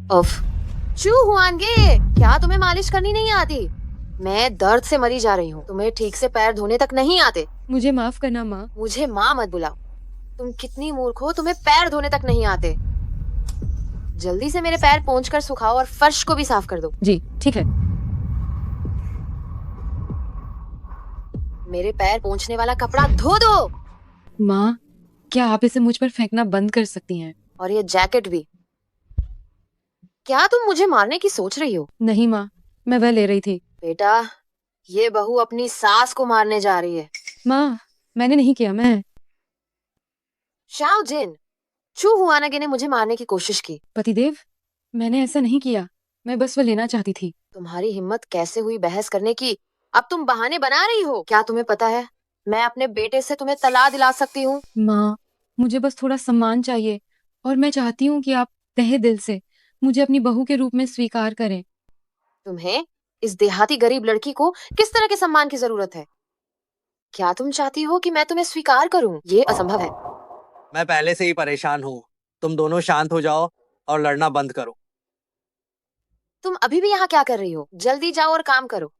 उफ, चू हुआनगे, क्या तुम्हें मालिश करनी नहीं आती? मैं दर्द से मरी जा रही हूँ। तुम्हें ठीक से पैर धोने तक नहीं आते। मुझे माफ करना माँ। मुझे माँ मत बुलाओ। तुम कितनी मूर्ख हो, तुम्हें पैर धोने तक नहीं आते। जल्दी से मेरे पैर पोंछकर सुखाओ और फर्श को भी साफ कर दो। जी ठीक है। मेरे पैर पोंछने वाला कपड़ा धो दो। माँ, क्या आप इसे मुझ पर फेंकना बंद कर सकती हैं? और ये जैकेट भी। क्या तुम मुझे मारने की सोच रही हो? नहीं माँ, मैं वह ले रही थी। बेटा, ये बहू अपनी सास को मारने जा रही है। माँ, मैंने नहीं किया। मैं शाओ जिन, चू हुआनगे ने मुझे मारने की कोशिश की। पतिदेव, मैंने ऐसा नहीं किया। मैं बस वह लेना चाहती थी। तुम्हारी हिम्मत कैसे हुई बहस करने की? अब तुम बहाने बना रही हो। क्या तुम्हें पता है, मैं अपने बेटे से तुम्हें तला दिला सकती हूँ। माँ, मुझे बस थोड़ा सम्मान चाहिए और मैं चाहती हूँ कि आप तहे दिल से मुझे अपनी बहू के रूप में स्वीकार करें। तुम्हें इस देहाती गरीब लड़की को किस तरह के सम्मान की जरूरत है? क्या तुम चाहती हो कि मैं तुम्हें स्वीकार करूं? ये असंभव है। मैं पहले से ही परेशान हूँ। तुम दोनों शांत हो जाओ और लड़ना बंद करो। तुम अभी भी यहाँ क्या कर रही हो? जल्दी जाओ और काम करो।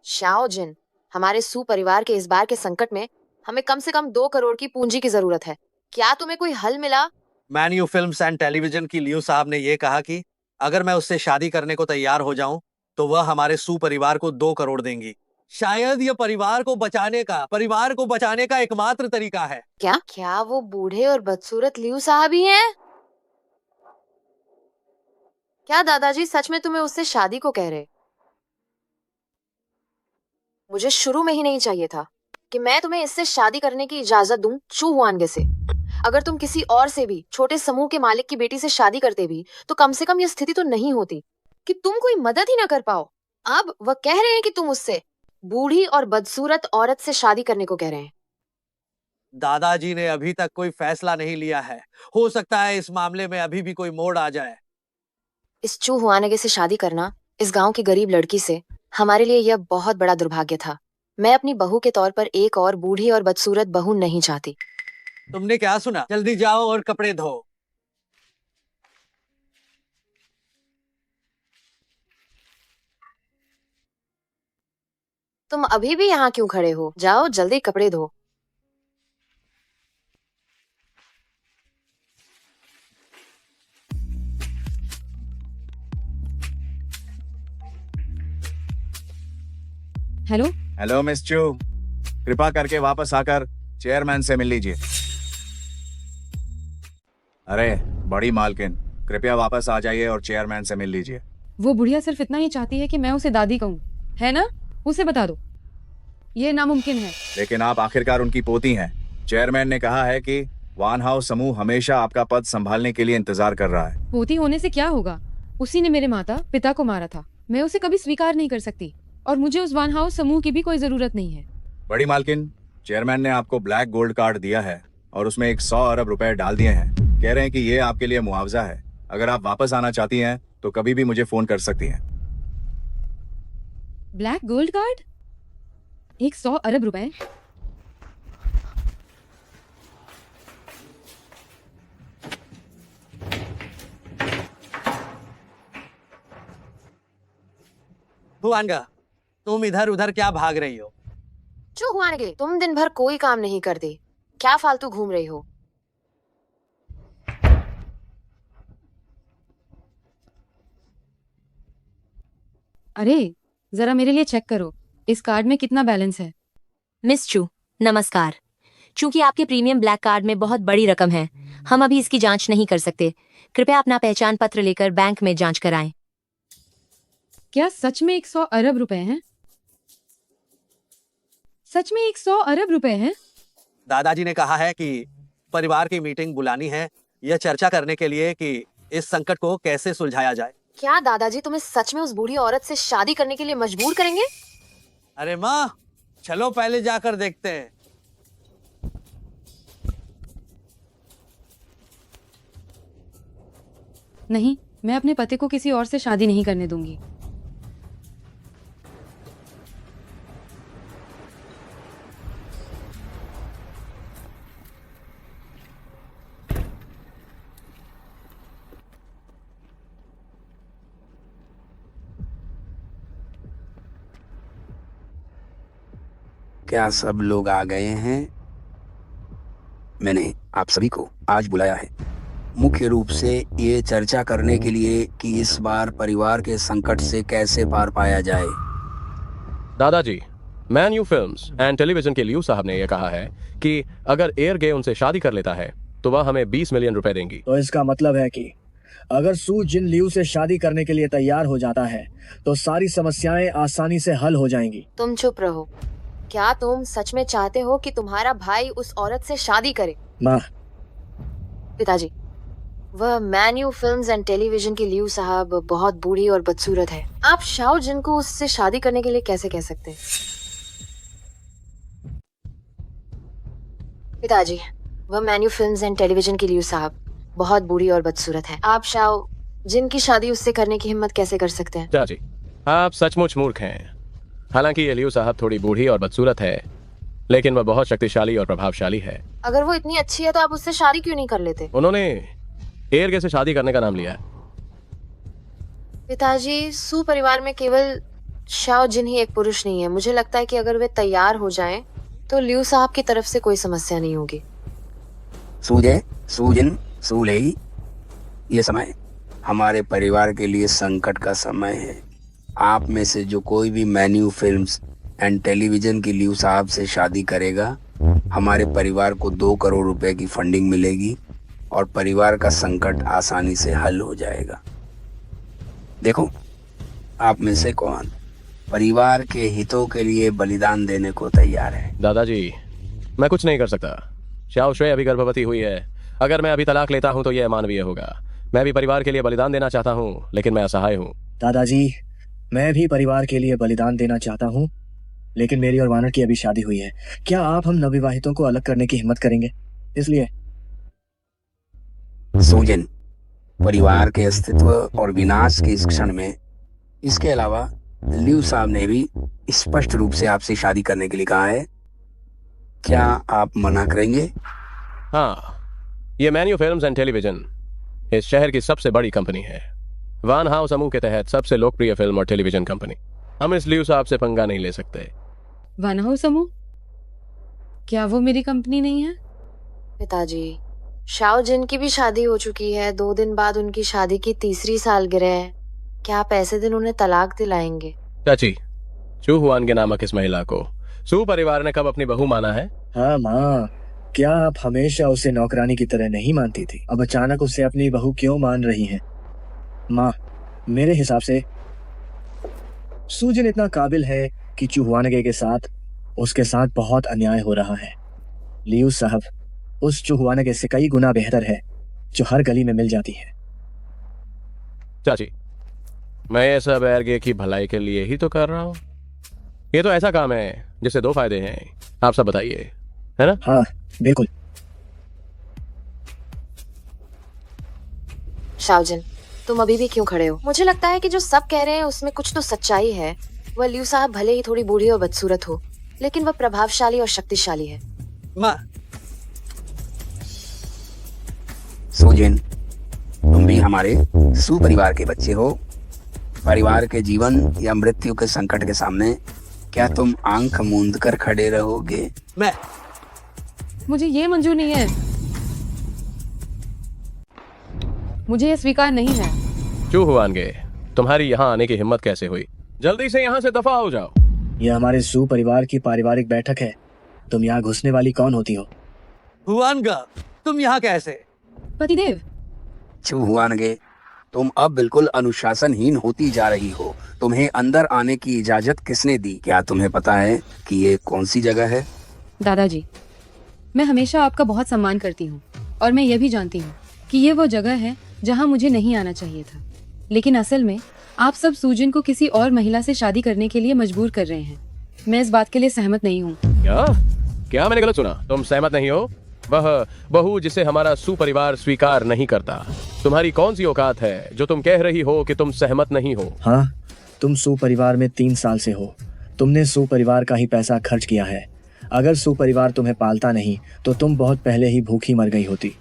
शाओ जिन, हमारे सू परिवार के इस बार के संकट में हमें कम से कम 2 करोड़ की पूंजी की जरूरत है। क्या तुम्हें कोई हल मिला? मैन्यू फिल्म्स एंड टेलीविजन की लियू साहब ने ये कहा कि अगर मैं उससे शादी करने को तैयार हो जाऊं तो वह हमारे सू परिवार को 2 करोड़ देंगी। शायद यह परिवार को बचाने का एकमात्र तरीका है। क्या क्या वो बूढ़े और बदसूरत लियू साहब ही हैं? क्या दादाजी सच में तुम्हें उससे शादी को कह रहे? मुझे शुरू में ही नहीं चाहिए था कि मैं तुम्हें इससे शादी करने की इजाजत दूं चू हुआनगे से। अगर तुम किसी और से भी, छोटे समूह के मालिक की बेटी से शादी करते भी, तो कम से कम ये स्थिति तो नहीं होती कि तुम कोई मदद ही ना कर पाओ। अब वह कह रहे हैं कि तुम उससे, बूढ़ी और बदसूरत औरत से शादी करने को कह रहे हैं। दादाजी ने अभी तक कोई फैसला नहीं लिया है। हो सकता है इस मामले में अभी भी कोई मोड़ आ जाए। इस चू हुआनगे से शादी करना, इस गांव की गरीब लड़की से, हमारे लिए यह बहुत बड़ा दुर्भाग्य था। मैं अपनी बहू के तौर पर एक और बूढ़ी और बदसूरत बहू नहीं चाहती। तुमने क्या सुना? जल्दी जाओ और कपड़े धो। तुम अभी भी यहाँ क्यों खड़े हो? जाओ जल्दी कपड़े धो। हेलो। हेलो मिस चू, कृपा करके वापस आकर चेयरमैन से मिल लीजिए। अरे बड़ी मालकिन, कृपया वापस आ जाइए और चेयरमैन से मिल लीजिए। वो बुढ़िया सिर्फ इतना ही चाहती है कि मैं उसे दादी कहूँ, है ना? उसे बता दो, ये नामुमकिन है। लेकिन आप आखिरकार उनकी पोती हैं। चेयरमैन ने कहा है कि वान हाउस समूह हमेशा आपका पद संभालने के लिए इंतजार कर रहा है। पोती होने से क्या होगा? उसी ने मेरे माता पिता को मारा था। मैं उसे कभी स्वीकार नहीं कर सकती और मुझे उस वान हाउस समूह की भी कोई जरूरत नहीं है। बड़ी मालकिन, चेयरमैन ने आपको ब्लैक गोल्ड कार्ड दिया है और उसमें 100 अरब रुपए डाल दिए हैं। कह रहे हैं कि ये आपके लिए मुआवजा है। अगर आप वापस आना चाहती हैं तो कभी भी मुझे फोन कर सकती हैं। Black gold card? 100 अरब रुपए? हुआनगा, तुम इधर उधर क्या भाग रही हो? चू हुआनगे, तुम दिन भर कोई काम नहीं करते, क्या फालतू घूम रही हो? अरे जरा मेरे लिए चेक करो, इस कार्ड में कितना बैलेंस है? मिस चू, नमस्कार। चूंकि आपके प्रीमियम ब्लैक कार्ड में बहुत बड़ी रकम है, हम अभी इसकी जांच नहीं कर सकते। कृपया अपना पहचान पत्र लेकर बैंक में जांच कराएं। क्या सच में 100 अरब रुपए हैं? सच में 100 अरब रुपए हैं? दादाजी ने कहा है कि परिवार की मीटिंग बुलानी है, यह चर्चा करने के लिए कि इस संकट को कैसे सुलझाया जाए। क्या दादाजी तुम्हें सच में उस बूढ़ी औरत से शादी करने के लिए मजबूर करेंगे? अरे माँ, चलो पहले जाकर देखते हैं। नहीं, मैं अपने पति को किसी और से शादी नहीं करने दूंगी। क्या सब लोग आ गए हैं? मैंने आप सभी को आज बुलाया है मुख्य रूप से ये चर्चा करने के लिए कि इस बार परिवार के संकट से कैसे पार पाया जाए। दादाजी, मैन यू फिल्म्स एंड टेलीविजन के लियू साहब ने यह कहा है कि अगर एयर गे उनसे शादी कर लेता है तो वह हमें 20 मिलियन रुपए देंगी। तो इसका मतलब है कि अगर सू जिन लियू से शादी करने के लिए तैयार हो जाता है तो सारी समस्याएं आसानी से हल हो जाएंगी। तुम चुप रहो। क्या तुम सच में चाहते हो कि तुम्हारा भाई उस औरत से शादी करे? माँ, पिताजी, वह मैन्यू फिल्म्स एंड टेलीविजन की लियू साहब बहुत बूढ़ी और बदसूरत है। आप शाओ जिन को उससे शादी करने के लिए कैसे कह सकते हैं? पिताजी, वह मैन्यू फिल्म्स एंड टेलीविजन की लियू साहब बहुत बूढ़ी और बदसूरत है। आप शाओ जिन की शादी उससे करने की हिम्मत कैसे कर सकते हैं? दादाजी, आप सचमुच मूर्ख हैं। हालांकि ये लियू साहब थोड़ी बूढ़ी और बदसूरत है, लेकिन वह बहुत शक्तिशाली और प्रभावशाली है। अगर वो इतनी अच्छी है तो आप उससे शादी क्यों नहीं कर लेते? उन्होंने एयर गे से शादी करने का नाम लिया है। पिताजी, सू परिवार में केवल शाओ जिन ही एक पुरुष नहीं है। मुझे लगता है कि अगर वे तैयार हो जाएं तो लियू साहब की तरफ से कोई समस्या नहीं होगी। सूजे, सूजिन, सूलेई, ये समय हमारे परिवार के लिए संकट का समय है। आप में से जो कोई भी मैन्यू फिल्म्स एंड टेलीविजन की लियू साहब से शादी करेगा, हमारे परिवार को 2 करोड़ रुपए की फंडिंग मिलेगी और परिवार का संकट आसानी से हल हो जाएगा। देखो, आप में से कौन परिवार के हितों के लिए बलिदान देने को तैयार है? दादाजी, मैं कुछ नहीं कर सकता। शाओ शुए अभी गर्भवती हुई है। अगर मैं अभी तलाक लेता हूँ तो यह अमानवीय होगा। मैं भी परिवार के लिए बलिदान देना चाहता हूँ, लेकिन मैं असहाय हूँ। दादाजी, मैं भी परिवार के लिए बलिदान देना चाहता हूँ, लेकिन मेरी और वानर की अभी शादी हुई है। क्या आप हम नवविवाहितों को अलग करने की हिम्मत करेंगे? इसलिए सूजन, परिवार के अस्तित्व और विनाश के इस क्षण में, इसके अलावा लियू साहब ने भी स्पष्ट रूप से आपसे शादी करने के लिए कहा है। क्या आप मना करेंगे? हाँ, ये मैन्यू फिल्म्स एंड टेलीविजन इस शहर की सबसे बड़ी कंपनी है। वान हाउ समूह के तहत सबसे लोकप्रिय फिल्म और टेलीविजन कंपनी। हम इस लियू साहब से पंगा नहीं ले सकते। वानहाउ समूह? क्या वो मेरी कंपनी नहीं है? पिताजी, शाओ जिन की भी शादी हो चुकी है। 2 दिन बाद उनकी शादी की 3री सालगिरह है। क्या आप ऐसे दिन उन्हें तलाक दिलाएंगे? चाची, चू हुआन के नामक इस महिला को सू परिवार ने कब अपनी बहू माना है? हाँ माँ, क्या आप हमेशा उसे नौकरानी की तरह नहीं मानती थी? अब अचानक उसे अपनी बहू क्यों मान रही हैं? माँ, मेरे हिसाब से सूजन इतना काबिल है कि चूहुआनगे के साथ उसके साथ बहुत अन्याय हो रहा है। लियू साहब उस चूहुआनगे से कई गुना बेहतर है जो हर गली में मिल जाती है। चाची, मैं ये सब एयरगे की भलाई के लिए ही तो कर रहा हूँ। ये तो ऐसा काम है जिससे 2 फायदे हैं। आप सब बताइए, है ना? हाँ, बिल्कुल। शाओ जिन, तुम अभी भी क्यों खड़े हो? मुझे लगता है कि जो सब कह रहे हैं उसमें कुछ तो सच्चाई है। वह लियू साहब भले ही थोड़ी बूढ़ी और बदसूरत हो, लेकिन वह प्रभावशाली और शक्तिशाली है। माँ, सूजिन, तुम भी हमारे सू परिवार के बच्चे हो। परिवार के जीवन या मृत्यु के संकट के सामने क्या तुम आंख मूंद कर खड़े रहोगे? मुझे ये मंजूर नहीं है। मुझे ये स्वीकार नहीं है। चू हुआनगे, तुम्हारी यहाँ आने की हिम्मत कैसे हुई? जल्दी से यहाँ से दफा हो जाओ। यह हमारे सू परिवार की पारिवारिक बैठक है। तुम यहाँ घुसने वाली कौन होती हो? हुआनगा, तुम यहाँ कैसे? पतिदेव, चूहुआनगे, तुम अब बिल्कुल अनुशासनहीन होती जा रही हो। तुम्हें अंदर आने की इजाजत किसने दी? क्या तुम्हें पता है कि ये कौन सी जगह है? दादाजी, मैं हमेशा आपका बहुत सम्मान करती हूँ और मैं यह भी जानती हूँ कि ये वो जगह है जहाँ मुझे नहीं आना चाहिए था। लेकिन असल में आप सब सूजन को किसी और महिला से शादी करने के लिए मजबूर कर रहे हैं। मैं इस बात के लिए सहमत नहीं हूँ। क्या क्या मैंने गलत सुना? तुम सहमत नहीं हो? वह बहू जिसे हमारा सू परिवार स्वीकार नहीं करता। तुम्हारी कौन सी औकात है जो तुम कह रही हो कि तुम सहमत नहीं हो? हाँ, तुम सू परिवार में 3 साल से हो। तुमने सू परिवार का ही पैसा खर्च किया है। अगर सू परिवार तुम्हें पालता नहीं तो तुम बहुत पहले ही भूखी मर गई होती।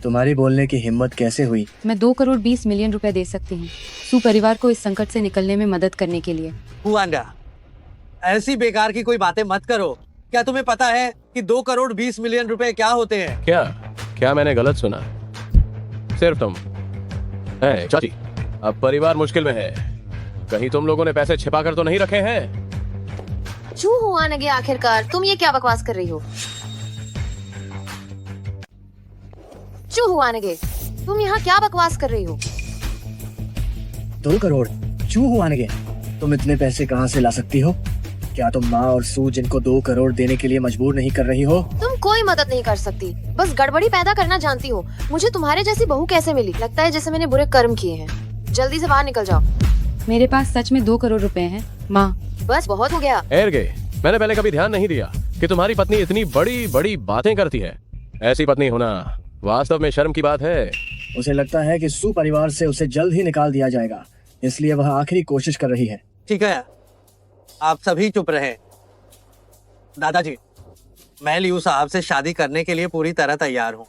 तुम्हारी बोलने की हिम्मत कैसे हुई? मैं 2 करोड़ 20 मिलियन रुपए दे सकती हूँ सू परिवार को इस संकट से निकलने में मदद करने के लिए। हुआनगा, ऐसी बेकार की कोई बातें मत करो। क्या तुम्हें पता है कि 2 करोड़ 20 मिलियन रुपए क्या होते हैं? क्या क्या मैंने गलत सुना? सिर्फ तुम है चाची, अब परिवार मुश्किल में है। कहीं तुम लोगों ने पैसे छिपा कर तो नहीं रखे हैं? चू हुआ नगे, आखिरकार तुम ये क्या बकवास कर रही हो? चू हुआ नगे, तुम यहाँ क्या बकवास कर रही हो? 2 करोड़ चू हुआ नगे, तुम इतने पैसे कहाँ से ला सकती हो? क्या तुम माँ और सूजन को 2 करोड़ देने के लिए मजबूर नहीं कर रही हो? तुम कोई मदद नहीं कर सकती, बस गड़बड़ी पैदा करना जानती हो। मुझे तुम्हारे जैसी बहू कैसे मिली? लगता है जैसे मैंने बुरे कर्म किए हैं। जल्दी से बाहर निकल जाओ। मेरे पास सच में 2 करोड़ रुपए हैं माँ। बस बहुत हो गया। एरगे, मैंने पहले कभी ध्यान नहीं दिया कि तुम्हारी पत्नी इतनी बड़ी बड़ी बातें करती है। ऐसी पत्नी होना वास्तव में शर्म की बात है। उसे लगता है कि सू परिवार से उसे जल्द ही निकाल दिया जाएगा, इसलिए वह आखिरी कोशिश कर रही है। ठीक है, आप सभी चुप रहे। दादाजी, मैं लियू साहब से शादी करने के लिए पूरी तरह तैयार हूँ।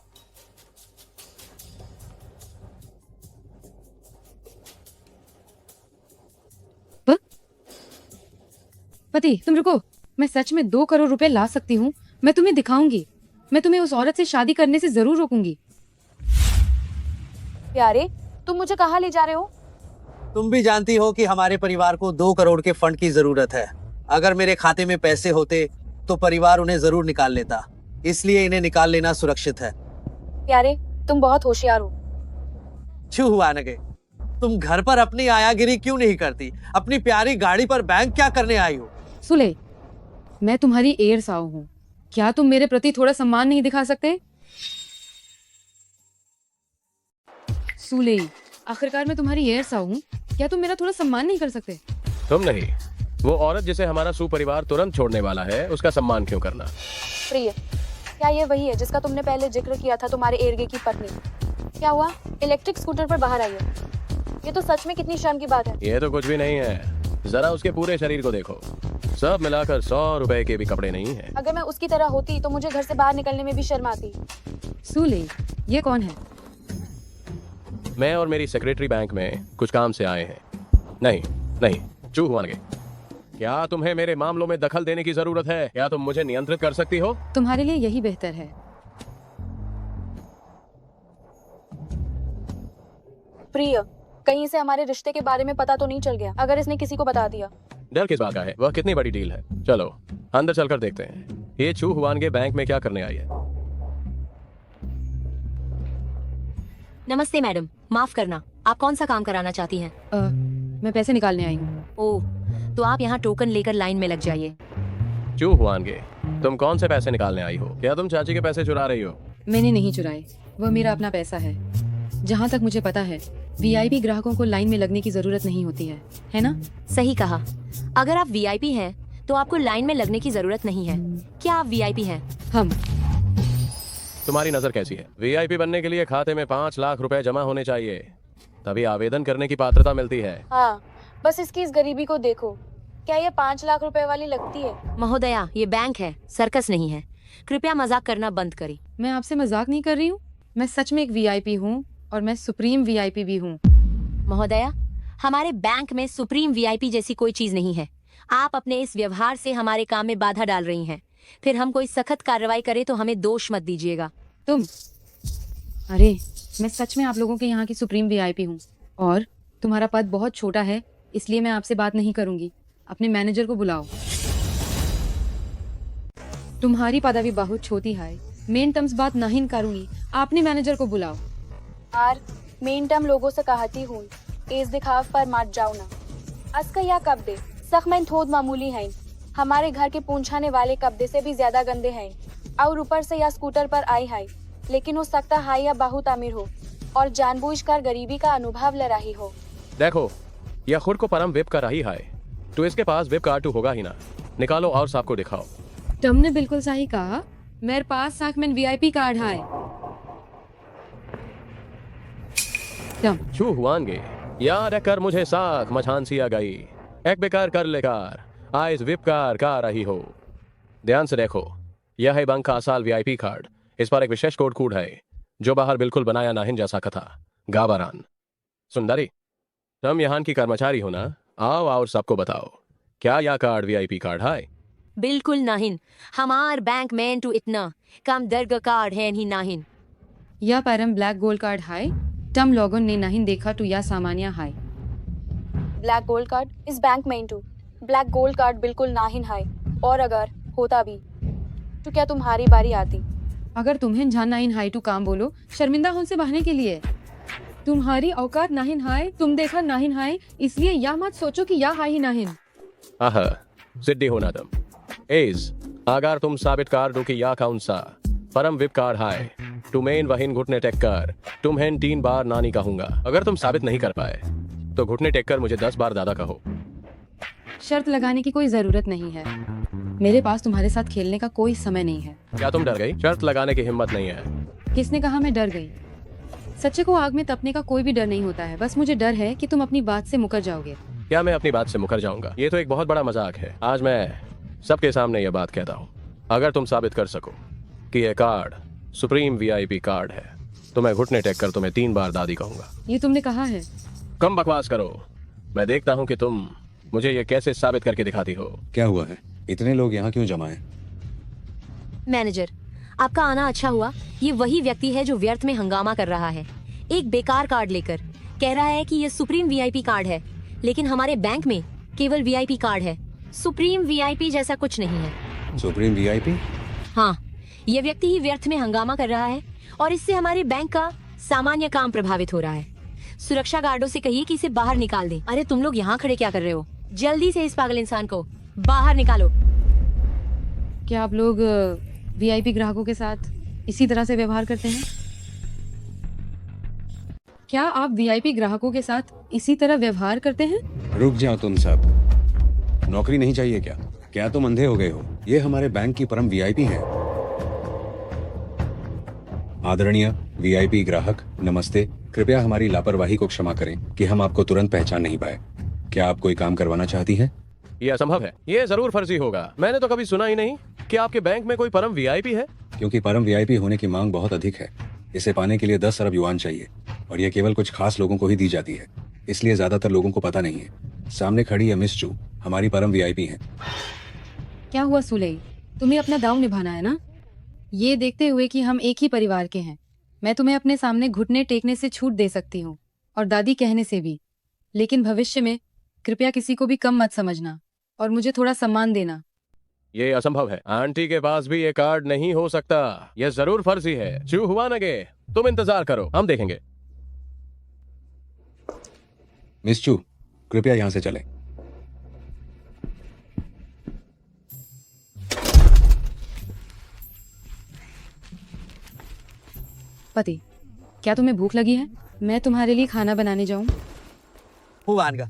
पति, तुम रुको। मैं सच में 2 करोड़ रुपए ला सकती हूँ। मैं तुम्हें दिखाऊंगी। मैं तुम्हें उस औरत से शादी करने से जरूर रोकूंगी। प्यारे, तुम मुझे कहाँ ले जा रहे हो? तुम भी जानती हो कि हमारे परिवार को 2 करोड़ के फंड की जरूरत है। अगर मेरे खाते में पैसे होते तो परिवार उन्हें जरूर निकाल लेता, इसलिए इन्हें निकाल लेना सुरक्षित है। प्यारे, तुम बहुत होशियार हो। छू हुआ नगे, तुम घर पर अपनी आयागिरी क्यों नहीं करती? अपनी प्यारी गाड़ी पर बैंक क्या करने आई हो? सुले, मैं तुम्हारी एयर साउ हूँ। क्या तुम मेरे प्रति थोड़ा सम्मान नहीं दिखा सकते? सुले, आखिरकार मैं तुम्हारी एयर साउ हूँ। क्या तुम मेरा थोड़ा सम्मान नहीं कर सकते? तुम नहीं, वो औरत जिसे हमारा सुपरिवार तुरंत छोड़ने वाला है, उसका सम्मान क्यों करना? प्रिय, क्या ये वही है जिसका तुमने पहले जिक्र किया था, तुम्हारे एरगे की पत्नी? क्या हुआ? इलेक्ट्रिक स्कूटर पर बाहर आई है। ये तो सच में कितनी शर्म की बात है। ये तो कुछ भी नहीं है। जरा उसके पूरे शरीर को देखो, सब मिलाकर 100 रुपए के भी कपड़े नहीं है। अगर मैं उसकी तरह होती तो मुझे घर से बाहर निकलने में भी शर्म आती। सुले, ये कौन है? मैं और मेरी सेक्रेटरी बैंक में कुछ काम से आए हैं। नहीं नहीं, चू हुआ नगे, क्या तुम्हें मेरे मामलों में दखल देने की जरूरत है? क्या तुम मुझे नियंत्रित कर सकती हो? तुम्हारे लिए यही बेहतर है। प्रिय, कहीं से हमारे रिश्ते के बारे में पता तो नहीं चल गया? अगर इसने किसी को बता दिया? डर किस बात का है? वह कितनी बड़ी डील है। चलो अंदर चलकर देखते हैं ये चू हुआन के बैंक में क्या करने आई है। नमस्ते मैडम, माफ करना, आप कौन सा काम कराना चाहती हैं? मैं पैसे निकालने आई हूँ। ओह, तो आप यहाँ टोकन लेकर लाइन में लग जाइए। चू हुआनगे, तुम कौन से पैसे निकालने आई हो? क्या तुम चाची के पैसे चुरा रही हो? मैंने नहीं चुराए, वह मेरा अपना पैसा है। जहाँ तक मुझे पता है, वीआईपी ग्राहकों को लाइन में लगने की जरूरत नहीं होती है ना? सही कहा। अगर आप वीआईपी हैं तो आपको लाइन में लगने की जरूरत नहीं है। क्या आप वीआईपी हैं? हम। तुम्हारी नजर कैसी है? वीआईपी बनने के लिए खाते में 5 लाख रुपए जमा होने चाहिए, तभी आवेदन करने की पात्रता मिलती है। हाँ, बस इसकी इस गरीबी को देखो। क्या ये 5 लाख रुपए वाली लगती है? महोदया, ये बैंक है, सर्कस नहीं है। कृपया मजाक करना बंद करें। मैं आपसे मजाक नहीं कर रही हूँ। मैं सच में एक वीआईपी हूँ और मैं सुप्रीम वीआईपी भी हूँ। महोदया, हमारे बैंक में सुप्रीम वीआईपी जैसी कोई चीज नहीं है। आप अपने इस व्यवहार से हमारे काम में बाधा डाल रही हैं। फिर हम कोई सख्त कार्रवाई करें तो हमें दोष मत दीजिएगा। तुम? अरे, मैं सच में आप लोगों के यहाँ की सुप्रीम वीआईपी हूँ और तुम्हारा पद बहुत छोटा है, इसलिए मैं आपसे बात नहीं करूंगी। अपने मैनेजर को बुलाओ। तुम्हारी पदवी बहुत छोटी है, मेन टर्म्स बात नहीं करूंगी। आपने मैनेजर को बुलाओ। आर मेन टर्म लोगों से कहती हूँ, एज दिखाव पर मत जाओ ना। अस्का या कब्दे सखमैन थोद मामूली हैं। हमारे घर के पूंछाने वाले कब्दे से भी ज्यादा गंदे हैं। और ऊपर से या स्कूटर पर आई है, लेकिन हो सकता है या बहुत अमीर हो और जानबूझकर गरीबी का अनुभव ले रही हो। देखो, यह खुद को परम विप कर रही है, तो इसके पास विप कार्ड होगा ही ना। निकालो और सबको दिखाओ। तुमने बिल्कुल सही कहा, मेरे पास साखमैन वीआईपी कार्ड है। चू हुआनगे, याद रखकर मुझे साख मचान सिया गई। एक बेकार कर लेकर आइस विप कार का रही हो। ध्यान से देखो, यह है बैंक का असल वीआईपी कार्ड। इस पर एक विशेष कोड है जो बाहर बिल्कुल बनाया नाहिन जैसा कथा। गाबारान सुंदरी, तुम यहाँ की कर्मचारी हो ना? आओ और सबको बताओ, क्या यह कार्ड वीआईपी कार्ड है? बिल्कुल नाहिन। हमार बैंक में टू इतना कम दर्ग कार्ड है ही नाहिन। या परम ब्लैक गोल्ड कार्ड हाय टम लोगों ने नहीं देखा तो या सामान्य हाय। ब्लैक गोल्ड कार्ड इस बैंक में टू ब्लैक गोल्ड कार्ड बिल्कुल नाहिन है, और अगर होता भी तो क्या तुम्हारी बारी आती? अगर तुम्हें जान नाइन हाय टू काम बोलो शर्मिंदा होने से बहने के लिए। तुम्हारी औकात नाहिन हाय, तुम देखा नाहिन हाय, इसलिए या मत सोचो कि या हाय ही नाहिन। आह सिद्धि होना दम एज अगर तुम साबित कर दो कि या कौन सा परम विप कार्ड है तुम्हें वहीन घुटने टेक कर तुम्हें 3 बार नानी कहूंगा। अगर तुम साबित नहीं कर पाए तो घुटने टेक कर मुझे 10 बार दादा कहो। शर्त लगाने की कोई जरूरत नहीं है, मेरे पास तुम्हारे साथ खेलने का कोई समय नहीं है। क्या तुम डर गई? शर्त लगाने की हिम्मत नहीं है। किसने कहा मैं डर गई? सच्चे को आग में तपने का कोई भी डर नहीं होता है, बस मुझे डर है कि तुम अपनी बात से मुकर जाओगे। क्या मैं अपनी बात से मुकर जाऊंगा? ये तो एक बहुत बड़ा मजाक है। आज मैं सबके सामने ये बात कहता हूँ, अगर तुम साबित कर सको कि ये कार्ड सुप्रीम वीआईपी कार्ड है तो मैं घुटने टेक कर तुम्हें 3 बार दादी कहूंगा। ये तुमने कहा है? कम बकवास करो, मैं देखता हूँ कि तुम मुझे ये कैसे साबित करके दिखाती हो। क्या हुआ है? इतने लोग यहाँ क्यों जमा हैं? मैनेजर, आपका आना अच्छा हुआ। ये वही व्यक्ति है जो व्यर्थ में हंगामा कर रहा है, एक बेकार कार्ड लेकर कह रहा है कि ये सुप्रीम वीआईपी कार्ड है, लेकिन हमारे बैंक में केवल वीआईपी कार्ड है। सुप्रीम वीआईपी जैसा कुछ नहीं है। Supreme VIP? हाँ, ये व्यक्ति ही व्यर्थ में हंगामा कर रहा है और इससे हमारे बैंक का सामान्य काम प्रभावित हो रहा है। सुरक्षा गार्डों से कहिए कि इसे बाहर निकाल दें। अरे तुम लोग यहाँ खड़े क्या कर रहे हो? जल्दी से इस पागल इंसान को बाहर निकालो। क्या आप लोग वीआईपी ग्राहकों के साथ इसी तरह से व्यवहार करते हैं? क्या आप वीआईपी ग्राहकों के साथ इसी तरह व्यवहार करते हैं? रुक जाओ तुम सब, नौकरी नहीं चाहिए क्या? क्या तुम अंधे हो गए हो? ये हमारे बैंक की परम वीआईपी है। आदरणीय वीआईपी ग्राहक नमस्ते, कृपया हमारी लापरवाही को क्षमा करें कि हम आपको तुरंत पहचान नहीं पाए। क्या आप कोई काम करवाना चाहती हैं? ये असंभव है, ये जरूर फर्जी होगा। मैंने तो कभी सुना ही नहीं कि आपके बैंक में कोई परम वीआईपी है। क्योंकि परम वीआईपी होने की मांग बहुत अधिक है। इसे पाने के लिए 10 अरब युआन चाहिए और ये केवल कुछ खास लोगों को ही दी जाती है, इसलिए ज्यादातर लोगों को पता नहीं है। सामने खड़ी है मिस चू, हमारी परम वीआईपी है। क्या हुआ सुलई, तुम्हें अपना दाव निभाना है ना? ये देखते हुए कि हम एक ही परिवार के हैं, मैं तुम्हें अपने सामने घुटने टेकने से छूट दे सकती हूँ और दादी कहने से भी, लेकिन भविष्य में कृपया किसी को भी कम मत समझना और मुझे थोड़ा सम्मान देना। ये असंभव है, आंटी के पास भी ये कार्ड नहीं हो सकता। ये जरूर फर्जी है। चू हुआ नगे, तुम इंतजार करो, हम देखेंगे। मिस चू, कृपया यहाँ से चलें। पति, क्या तुम्हें भूख लगी है? मैं तुम्हारे लिए खाना बनाने जाऊं? हुआनगा,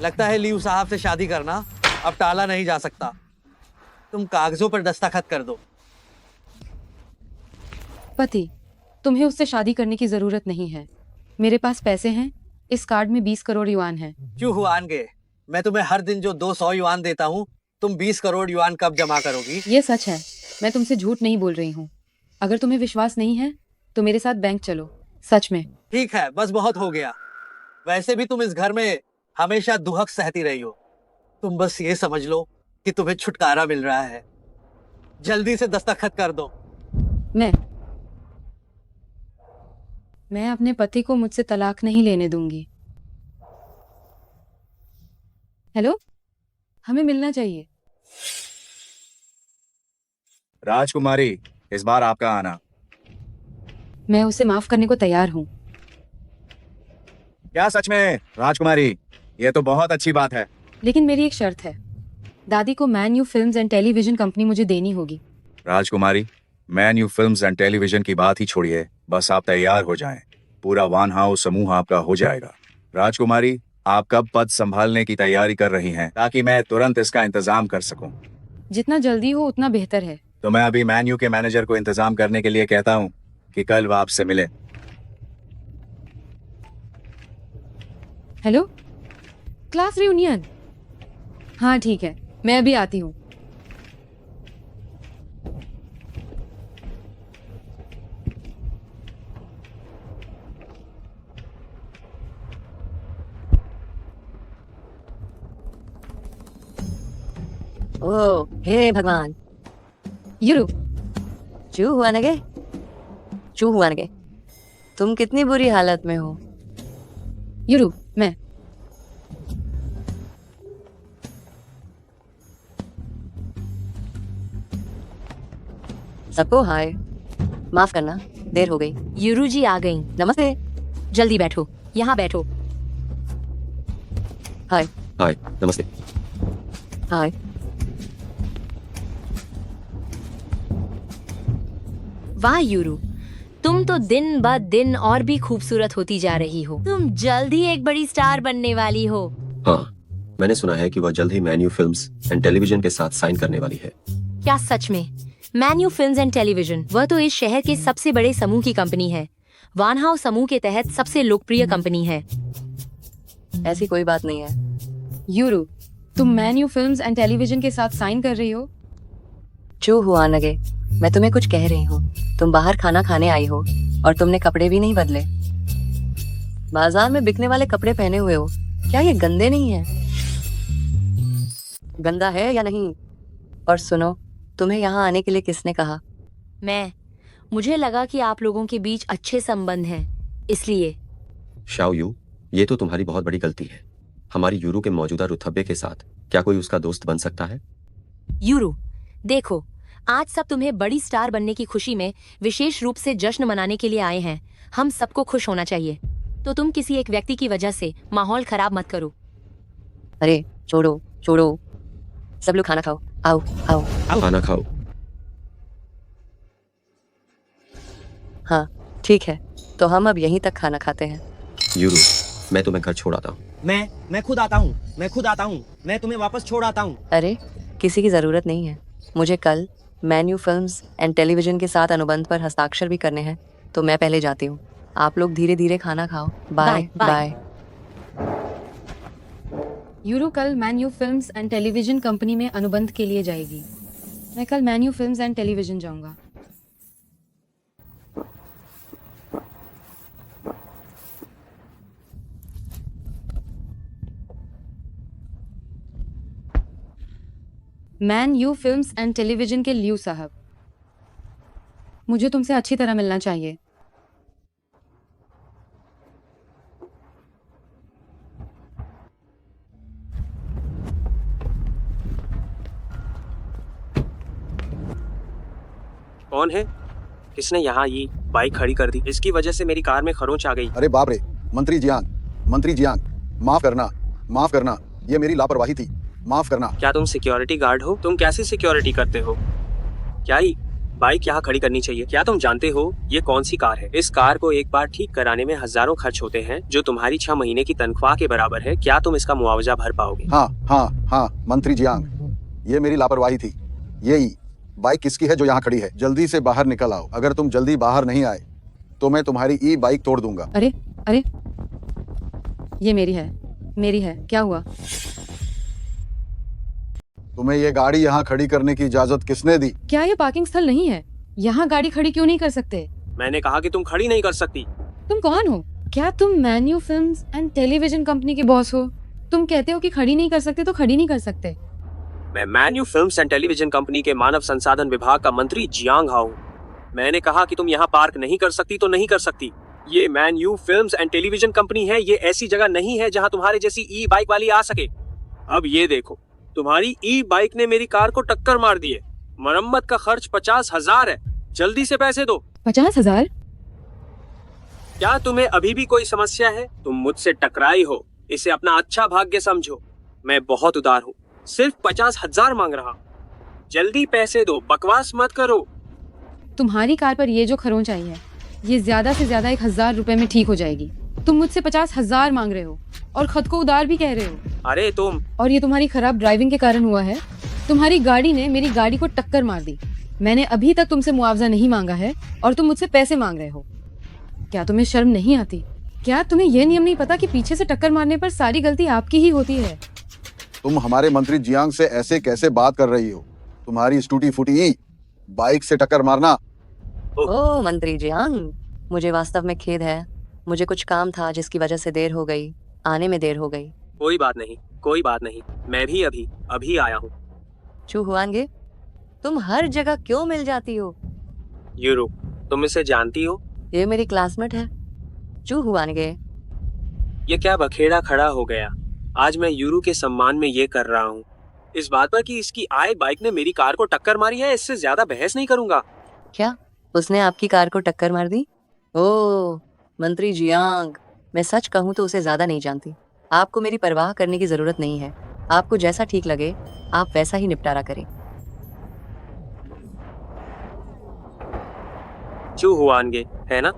लगता है लीव साहब से शादी करना अब टाला नहीं जा सकता। तुम कागजों पर दस्तखत कर दो। पति, तुम्हें उससे शादी करने की जरूरत नहीं है, मेरे पास पैसे हैं। इस कार्ड में 20 करोड़ युआन है। क्यों हुआनगे, मैं तुम्हें हर दिन जो 200 युआन देता हूँ, तुम 20 करोड़ युआन कब जमा करोगी? ये सच है, मैं तुमसे झूठ नहीं बोल रही हूँ। अगर तुम्हें विश्वास नहीं है तो मेरे साथ बैंक चलो, सच में। ठीक है, बस बहुत हो गया। वैसे भी तुम इस घर में हमेशा दुहक सहती रही हो। तुम बस ये समझ लो कि तुम्हें छुटकारा मिल रहा है। जल्दी से दस्तखत कर दो। मैं अपने पति को मुझसे तलाक नहीं लेने दूंगी। हेलो, हमें मिलना चाहिए। राजकुमारी, इस बार आपका आना। मैं उसे माफ करने को तैयार हूँ। क्या सच में? राजकुमारी, ये तो बहुत अच्छी बात है। लेकिन मेरी एक शर्त है, दादी को मैन यू फिल्म्स एंड टेलीविजन कंपनी मुझे देनी होगी। राजकुमारी, मैन यू फिल्म्स एंड टेलीविजन की बात ही छोड़िए, बस आप तैयार हो जाएं। पूरा वान हाउस समूह आपका हो जाएगा। राजकुमारी, आप कब पद संभालने की तैयारी कर रही हैं, ताकि मैं तुरंत इसका इंतजाम कर सकूं? जितना जल्दी हो उतना बेहतर है। तो मैं अभी मैन यू के मैनेजर को इंतजाम करने के लिए कहता हूं कि कल वो आपसे मिले। Hello, class reunion? हाँ ठीक है, मैं अभी आती हूँ। ओ हे भगवान, यूरू, चू हुआ नगे, चू हुआ नगे, तुम कितनी बुरी हालत में हो। यूरू, मैं सबको हाय, माफ करना देर हो गई। यूरू जी आ गई। नमस्ते, जल्दी बैठो, यहाँ बैठो। हाय हाय, नमस्ते। हाय। वाह यूरू, तुम तो दिन ब दिन और भी खूबसूरत होती जा रही हो। तुम जल्द ही एक बड़ी स्टार बनने वाली हो। हाँ, मैंने सुना है कि वह जल्द ही मैन्यू फिल्म्स एंड टेलीविजन के साथ साइन करने वाली है। क्या सच में? मैन्यू फिल्म्स एंड टेलीविजन, वह तो इस शहर के सबसे बड़े समूह की कंपनी है। वानहाउ समूह के तहत सबसे लोकप्रिय कंपनी है। ऐसी कोई बात नहीं है। यूरू, तुम मैन्यू फिल्म्स एंड टेलीविजन के साथ साइन कर रही हो? चू हुआ नगे, मैं तुम्हें कुछ कह रही हूँ। तुम बाहर खाना खाने आई हो और तुमने कपड़े भी नहीं बदले। बाजार में बिकने वाले कपड़े पहने हुए हो। क्या ये गंदे नहीं है? गंदा है या नहीं? और सुनो, तुम्हें यहाँ आने के लिए किसने कहा? मुझे लगा कि आप लोगों के बीच अच्छे संबंध हैं, इसलिए। शाओ यू, ये तो तुम्हारी बहुत बड़ी गलती है। हमारी यूरू के मौजूदा रुतबे के साथ क्या कोई उसका दोस्त बन सकता है? यूरू, देखो, आज सब तुम्हें बड़ी स्टार बनने की खुशी में विशेष रूप से जश्न मनाने के लिए आए हैं। हम सबको खुश होना चाहिए, तो तुम किसी एक व्यक्ति की वजह से माहौल खराब मत करो। अरे छोड़ो छोड़ो, सब लोग खाना खाओ। आओ आओ खाना खाओ। हाँ ठीक है, तो हम अब यहीं तक खाना खाते हैं। यूरू, मैं तुम्हें घर छोड़ आता हूँ। मैं खुद आता हूँ, मैं तुम्हें वापस छोड़ आता हूँ। अरे किसी की जरूरत नहीं है। मुझे कल मैन्यू फिल्म्स एंड टेलीविजन के साथ अनुबंध पर हस्ताक्षर भी करने हैं, तो मैं पहले जाती हूँ। आप लोग धीरे धीरे खाना खाओ। Bye bye. यूरू कल मैन्यू फिल्म्स एंड टेलीविजन कंपनी में अनुबंध के लिए जाएगी। मैं कल मैन्यू फिल्म्स एंड टेलीविजन जाऊंगा। मैन यू फिल्म्स एंड टेलीविजन के लियू साहब, मुझे तुमसे अच्छी तरह मिलना चाहिए। कौन है? किसने यहाँ ये बाइक खड़ी कर दी? इसकी वजह से मेरी कार में खरोंच आ गई। अरे बाप रे, मंत्री जियांग, माफ करना, ये मेरी लापरवाही थी, माफ करना। क्या तुम सिक्योरिटी गार्ड हो? तुम कैसे सिक्योरिटी करते हो? क्या ही बाइक यहाँ खड़ी करनी चाहिए? क्या तुम जानते हो ये कौन सी कार है? इस कार को एक बार ठीक कराने में हजारों खर्च होते हैं, जो तुम्हारी 6 महीने की तनख्वाह के बराबर है। क्या तुम इसका मुआवजा भर पाओगे? हाँ, मंत्री जियांग, ये मेरी लापरवाही थी। यही बाइक किसकी है जो यहाँ खड़ी है? जल्दी से बाहर निकल आओ। अगर तुम जल्दी बाहर नहीं आए तो मैं तुम्हारी ई बाइक तोड़ दूंगा। अरे ये मेरी है, क्या हुआ? तुम्हें ये गाड़ी यहाँ खड़ी करने की इजाजत किसने दी? क्या ये पार्किंग स्थल नहीं है? यहाँ गाड़ी खड़ी क्यों नहीं कर सकते? मैंने कहा कि तुम खड़ी नहीं कर सकती। तुम कौन हो? क्या तुम menu films and television company के बॉस हो? तुम कहते हो कि खड़ी नहीं कर सकते तो खड़ी नहीं कर सकते। मैं menu films and television company के मानव संसाधन विभाग का मंत्री जियांग हाउ। मैंने कहा कि तुम यहाँ पार्क नहीं कर सकती तो नहीं कर सकती। ये menu films and television company है, ये ऐसी जगह नहीं है जहाँ तुम्हारे जैसी ई बाइक वाली आ सके। अब ये देखो, तुम्हारी ई बाइक ने मेरी कार को टक्कर मार दी है। मरम्मत का खर्च 50,000 है। जल्दी से पैसे दो। 50,000? क्या तुम्हें अभी भी कोई समस्या है? तुम मुझसे टकराई हो, इसे अपना अच्छा भाग्य समझो। मैं बहुत उदार हूँ, सिर्फ 50,000 मांग रहा। जल्दी पैसे दो, बकवास मत करो। तुम्हारी कार पर ये जो खरोंच आई है, ये ज्यादा से ज्यादा 1,000 रुपए में ठीक हो जाएगी। तुम मुझसे 50,000 मांग रहे हो और खुद को उदार भी कह रहे हो। अरे तुम, और ये तुम्हारी खराब ड्राइविंग के कारण हुआ है। तुम्हारी गाड़ी ने मेरी गाड़ी को टक्कर मार दी। मैंने अभी तक तुमसे मुआवजा नहीं मांगा है और तुम मुझसे पैसे मांग रहे हो। क्या तुम्हें शर्म नहीं आती? क्या तुम्हें यह नियम नहीं पता कि पीछे से टक्कर मारने पर सारी गलती आपकी ही होती है? तुम हमारे मंत्री जियांग से ऐसे कैसे बात कर रही हो? तुम्हारी टूटी फूटी बाइक से टक्कर मारना। ओ मंत्री जियांग, मुझे वास्तव में खेद है। मुझे कुछ काम था जिसकी वजह से देर हो गई, आने में देर हो गई। कोई बात नहीं, मैं भी अभी आया हूँ। चू हुआनगे, तुम हर जगह क्यों मिल जाती हो? यूरू, तुम इसे जानती हो? ये मेरी क्लासमेट है, चू हुआनगे। ये क्या बखेड़ा खड़ा हो गया? आज मैं यूरू के सम्मान में ये कर रहा हूँ। इस बात पर कि इसकी आई बाइक ने मेरी कार को टक्कर मारी है, इससे ज्यादा बहस नहीं करूंगा। क्या उसने आपकी कार को टक्कर मार दी? ओह, मंत्री जियांग, मैं सच कहूँ तो उसे ज्यादा नहीं जानती। आपको मेरी परवाह करने की जरूरत नहीं है। आपको जैसा ठीक लगे आप वैसा ही निपटारा करें। चू हुआनगे, है ना?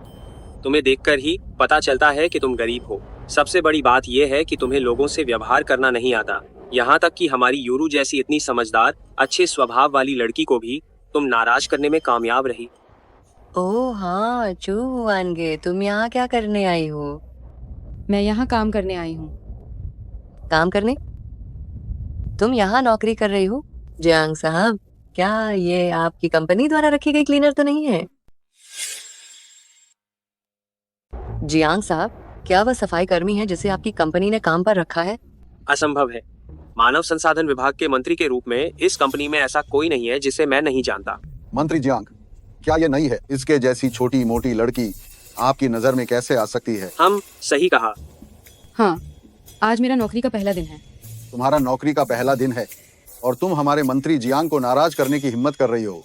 तुम्हें देखकर ही पता चलता है कि तुम गरीब हो। सबसे बड़ी बात यह है कि तुम्हें लोगों से व्यवहार करना नहीं आता। यहाँ तक कि हमारी यूरू जैसी इतनी समझदार, अच्छे स्वभाव वाली लड़की को भी तुम नाराज करने में कामयाब रही। ओह हाँ, चू हुआनगे, तुम यहाँ क्या करने आई हो? मैं यहाँ काम करने आई हूँ। काम करने? तुम यहाँ नौकरी कर रही हो? जियांग साहब, क्या ये आपकी कंपनी द्वारा रखी गई क्लीनर तो नहीं है? जियांग साहब, क्या वह सफाई कर्मी है जिसे आपकी कंपनी ने काम पर रखा है? असंभव है। मानव संसाधन विभाग के मंत्री के रूप में इस कंपनी में ऐसा कोई नहीं है जिसे मैं नहीं जानता। मंत्री जियांग, क्या ये नहीं है? इसके जैसी छोटी मोटी लड़की आपकी नजर में कैसे आ सकती है? हम सही कहा। हाँ, आज मेरा नौकरी का पहला दिन है। तुम्हारा नौकरी का पहला दिन है और तुम हमारे मंत्री जियांग को नाराज करने की हिम्मत कर रही हो।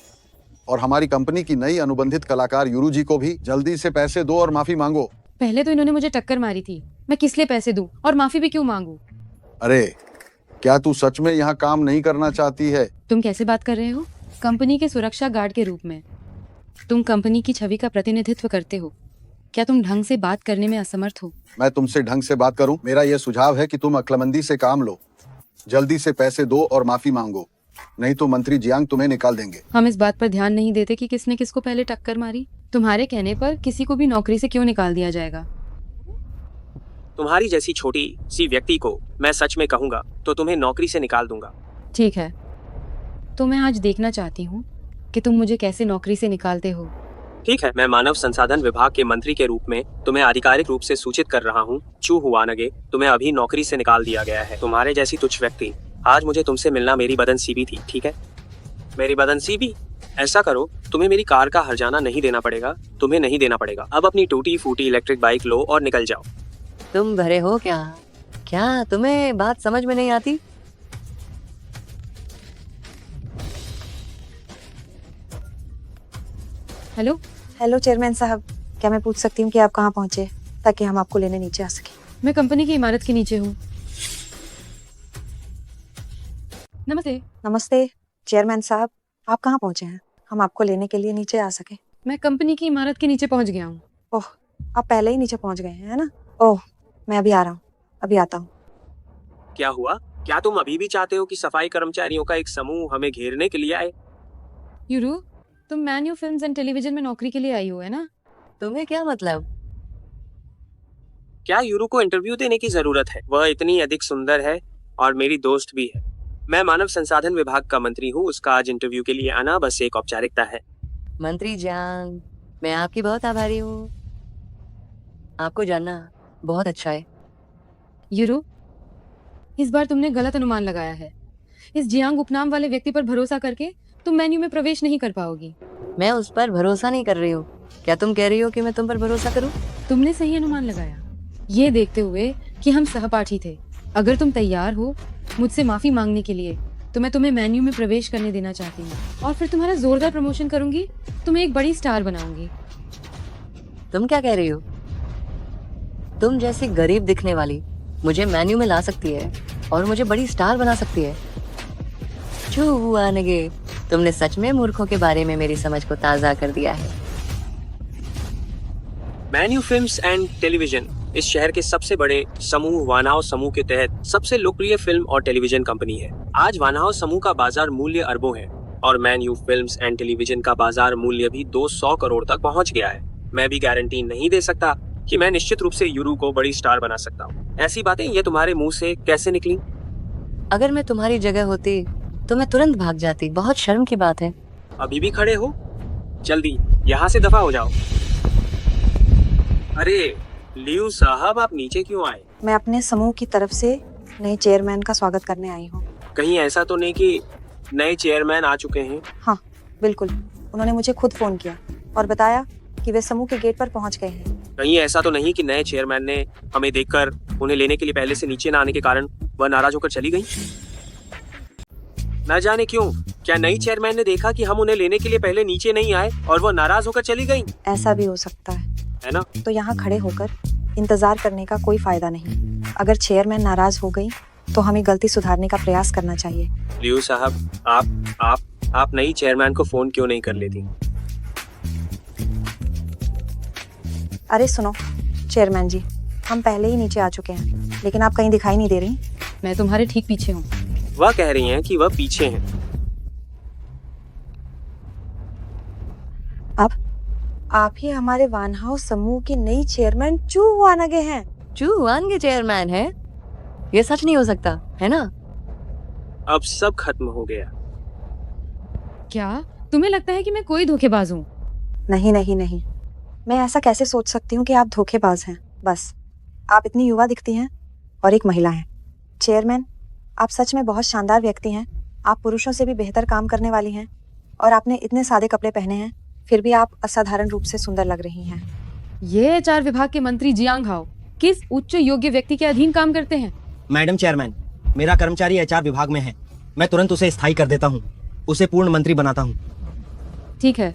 और हमारी कंपनी की नई अनुबंधित कलाकार यूरू जी को भी जल्दी से पैसे दो और माफी मांगो। पहले तो इन्होंने मुझे टक्कर मारी थी, मैं किस लिए पैसे दूं और माफी भी क्यों मांगू? अरे, क्या तू सच में यहाँ काम नहीं करना चाहती है? तुम कैसे बात कर रहे हो? कंपनी के सुरक्षा गार्ड के रूप में तुम कंपनी की छवि का प्रतिनिधित्व करते हो। क्या तुम ढंग से बात करने में असमर्थ हो? मैं तुमसे ढंग से बात करूं? मेरा यह सुझाव है कि तुम अक्लमंदी से काम लो, जल्दी से पैसे दो और माफी मांगो, नहीं तो मंत्री जियांग तुम्हें निकाल देंगे। हम इस बात पर ध्यान नहीं देते कि किसने किसको पहले टक्कर मारी। तुम्हारे कहने पर किसी को भी नौकरी से क्यों निकाल दिया जाएगा? तुम्हारी जैसी छोटी सी व्यक्ति को मैं सच में कहूंगा तो तुम्हें नौकरी से निकाल दूंगा। ठीक है, तो मैं आज देखना चाहती हूँ कि तुम मुझे कैसे नौकरी से निकालते हो। ठीक है, मैं मानव संसाधन विभाग के मंत्री के रूप में तुम्हें आधिकारिक रूप से सूचित कर रहा हूँ, चू हुआनगे, तुम्हें अभी नौकरी से निकाल दिया गया है। तुम्हारे जैसी तुच्छ व्यक्ति, आज मुझे तुमसे मिलना मेरी बदनसीबी थी। ठीक है, मेरी बदनसीबी। ऐसा करो, तुम्हें मेरी कार का हर्जाना नहीं देना पड़ेगा, तुम्हें नहीं देना पड़ेगा। अब अपनी टूटी फूटी इलेक्ट्रिक बाइक लो और निकल जाओ। तुम भरे हो क्या? क्या तुम्हें बात समझ में नहीं आती? हेलो हेलो चेयरमैन साहब, क्या मैं पूछ सकती हूँ कि आप कहाँ पहुँचे ताकि हम आपको लेने नीचे आ सके? मैं कंपनी की इमारत के नीचे हूँ। नमस्ते। नमस्ते चेयरमैन साहब, आप कहाँ पहुँचे हैं? हम आपको लेने के लिए नीचे आ सके। मैं कंपनी की इमारत के नीचे पहुँच गया हूँ। ओह, आप पहले ही नीचे पहुँच गए हैं, है ना? ओह, मैं अभी आ रहा हूँ, अभी आता हूँ। क्या हुआ? क्या तुम अभी भी चाहते हो कि सफाई कर्मचारियों का एक समूह हमें घेरने के लिए आए? यूरू, तुम मैन्यू फिल्म्स एंड टेलीविजन में नौकरी के लिए आई हो, है ना? तुम्हें क्या मतलब? क्या यूरू को इंटरव्यू देने की जरूरत है? वह इतनी अधिक सुंदर है और मेरी दोस्त भी है। मैं मानव संसाधन विभाग का मंत्री हूँ, उसका आज इंटरव्यू के लिए आना बस एक औपचारिकता है। मंत्री जियांग, मैं आपकी बहुत आभारी हूँ। आपको जानना बहुत अच्छा है। यूरू, इस बार तुमने गलत अनुमान लगाया है। इस जियांग उपनाम वाले व्यक्ति पर भरोसा करके तुम मेन्यू में प्रवेश नहीं कर पाओगी। मैं उस पर भरोसा नहीं कर रही हूँ। क्या तुम कह रही हो कि मैं तुम पर भरोसा करूँ? तुमने सही अनुमान लगाया, ये देखते हुए कि हम सहपाठी थे। अगर तुम तैयार हो मुझसे माफी मांगने के लिए तो मैं तुम्हें मेन्यू में प्रवेश करने देना चाहती हूँ और फिर तुम्हारा जोरदार प्रमोशन करूंगी, तुम्हें एक बड़ी स्टार बनाऊंगी। तुम क्या कह रही हो? तुम जैसी गरीब दिखने वाली मुझे मेन्यू में ला सकती है और मुझे बड़ी स्टार बना सकती है। चू हुआनगे, तुमने सच में मूर्खों के बारे में मेरी समझ को ताज़ा कर दिया है। मैन्यू फिल्म्स एंड टेलीविजन इस शहर के सबसे बड़े समूह वानाव समूह के तहत सबसे लोकप्रिय फिल्म और टेलीविजन कंपनी है। आज वानाव समूह का बाजार मूल्य अरबों है और मैन्यू फिल्म्स एंड टेलीविजन का बाजार मूल्य भी 200 करोड़ तक पहुंच गया है। मैं भी गारंटी नहीं दे सकता कि मैं निश्चित रूप से यूरू को बड़ी स्टार बना सकता हूँ। ऐसी बातें ये तुम्हारे मुंह से कैसे निकली? अगर मैं तुम्हारी जगह होती तो मैं तुरंत भाग जाती। बहुत शर्म की बात है। अभी भी खड़े हो? जल्दी यहाँ से दफा हो जाओ। अरे लियू साहब, आप नीचे क्यों आए? मैं अपने समूह की तरफ से नए चेयरमैन का स्वागत करने आई हूँ। कहीं ऐसा तो नहीं कि नए चेयरमैन आ चुके हैं। हाँ बिल्कुल, उन्होंने मुझे खुद फोन किया और बताया कि वे समूह के गेट पर पहुंच गए हैं। कहीं ऐसा तो नहीं कि नए चेयरमैन ने हमें देखकर उन्हें लेने के लिए पहले से नीचे ना आने के कारण वह नाराज होकर चली गई? न जाने क्यों, क्या नई चेयरमैन ने देखा कि हम उन्हें लेने के लिए पहले नीचे नहीं आए और वह नाराज होकर चली गई? ऐसा भी हो सकता है ना? तो यहाँ खड़े होकर इंतजार करने का कोई फायदा नहीं। अगर चेयरमैन नाराज हो गई तो हमें गलती सुधारने का प्रयास करना चाहिए। लियू साहब, आप नई चेयरमैन को फोन क्यों नहीं कर लेती? अरे सुनो चेयरमैन जी, हम पहले ही नीचे आ चुके हैं, लेकिन आप कहीं दिखाई नहीं दे रही। मैं तुम्हारे ठीक पीछे हूँ। वह कह रही हैं कि वह पीछे हैं। अब आप ही हमारे वान हाउस समूह की नई चेयरमैन चू वानगे हैं। चू वानगे चेयरमैन है? ये सच नहीं हो सकता, है ना? अब सब खत्म हो गया। क्या तुम्हें लगता है कि मैं कोई धोखेबाज हूँ? नहीं नहीं नहीं, मैं ऐसा कैसे सोच सकती हूँ कि आप धोखेबाज हैं। बस आप इतनी युवा दिखती हैं और एक महिला हैं। चेयरमैन, आप सच में बहुत शानदार व्यक्ति हैं। आप पुरुषों से भी बेहतर काम करने वाली हैं और आपने इतने सादे कपड़े पहने हैं, फिर भी आप असाधारण रूप से सुंदर लग रही हैं। ये एचआर विभाग के मंत्री जियांग हाओ किस उच्च योग्य व्यक्ति के अधीन काम करते हैं? मैडम चेयरमैन, मेरा कर्मचारी एचआर विभाग में है। मैं तुरंत उसे स्थायी कर देता हूँ, उसे पूर्ण मंत्री बनाता हूँ। ठीक है,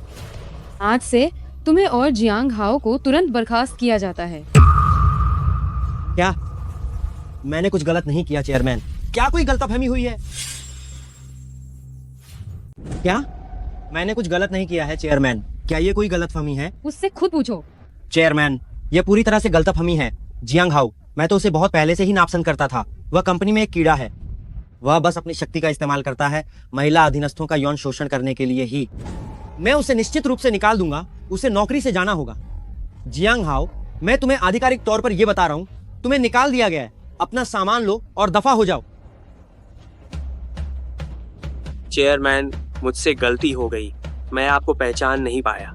आज से तुम्हें और जियांग हाओ को तुरंत बर्खास्त किया जाता है। क्या मैंने कुछ गलत नहीं किया चेयरमैन? क्या कोई गलतफहमी हुई है? क्या मैंने कुछ गलत नहीं किया है चेयरमैन? क्या ये कोई गलतफहमी है? उससे खुद पूछो। चेयरमैन, ये पूरी तरह से गलतफहमी है। जियांग हाओ, मैं तो उसे बहुत पहले से ही नापसंद करता था। वह कंपनी में एक कीड़ा है। वह बस अपनी शक्ति का इस्तेमाल करता है, महिला अधीनस्थों का यौन शोषण करने के लिए ही। मैं उसे निश्चित रूप से निकाल दूंगा। उसे नौकरी से जाना होगा। जियांग हाओ, मैं तुम्हें आधिकारिक तौर पर यह बता रहा हूँ, तुम्हें निकाल दिया गया है। अपना सामान लो और दफा हो जाओ। चेयरमैन, मुझसे गलती हो गई। मैं आपको पहचान नहीं पाया।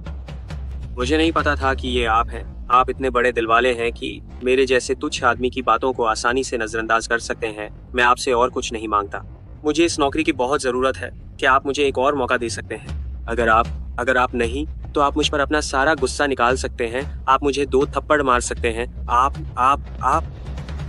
मुझे नहीं पता था कि ये आप हैं। आप इतने बड़े दिलवाले हैं कि मेरे जैसे तुच्छ आदमी की बातों को आसानी से नजरअंदाज कर सकते हैं। मैं आपसे और कुछ नहीं मांगता। मुझे इस नौकरी की बहुत जरूरत है। क्या आप मुझे एक और मौका दे सकते हैं? अगर आप नहीं तो आप मुझ पर अपना सारा गुस्सा निकाल सकते हैं। आप मुझे 2 थप्पड़ मार सकते हैं।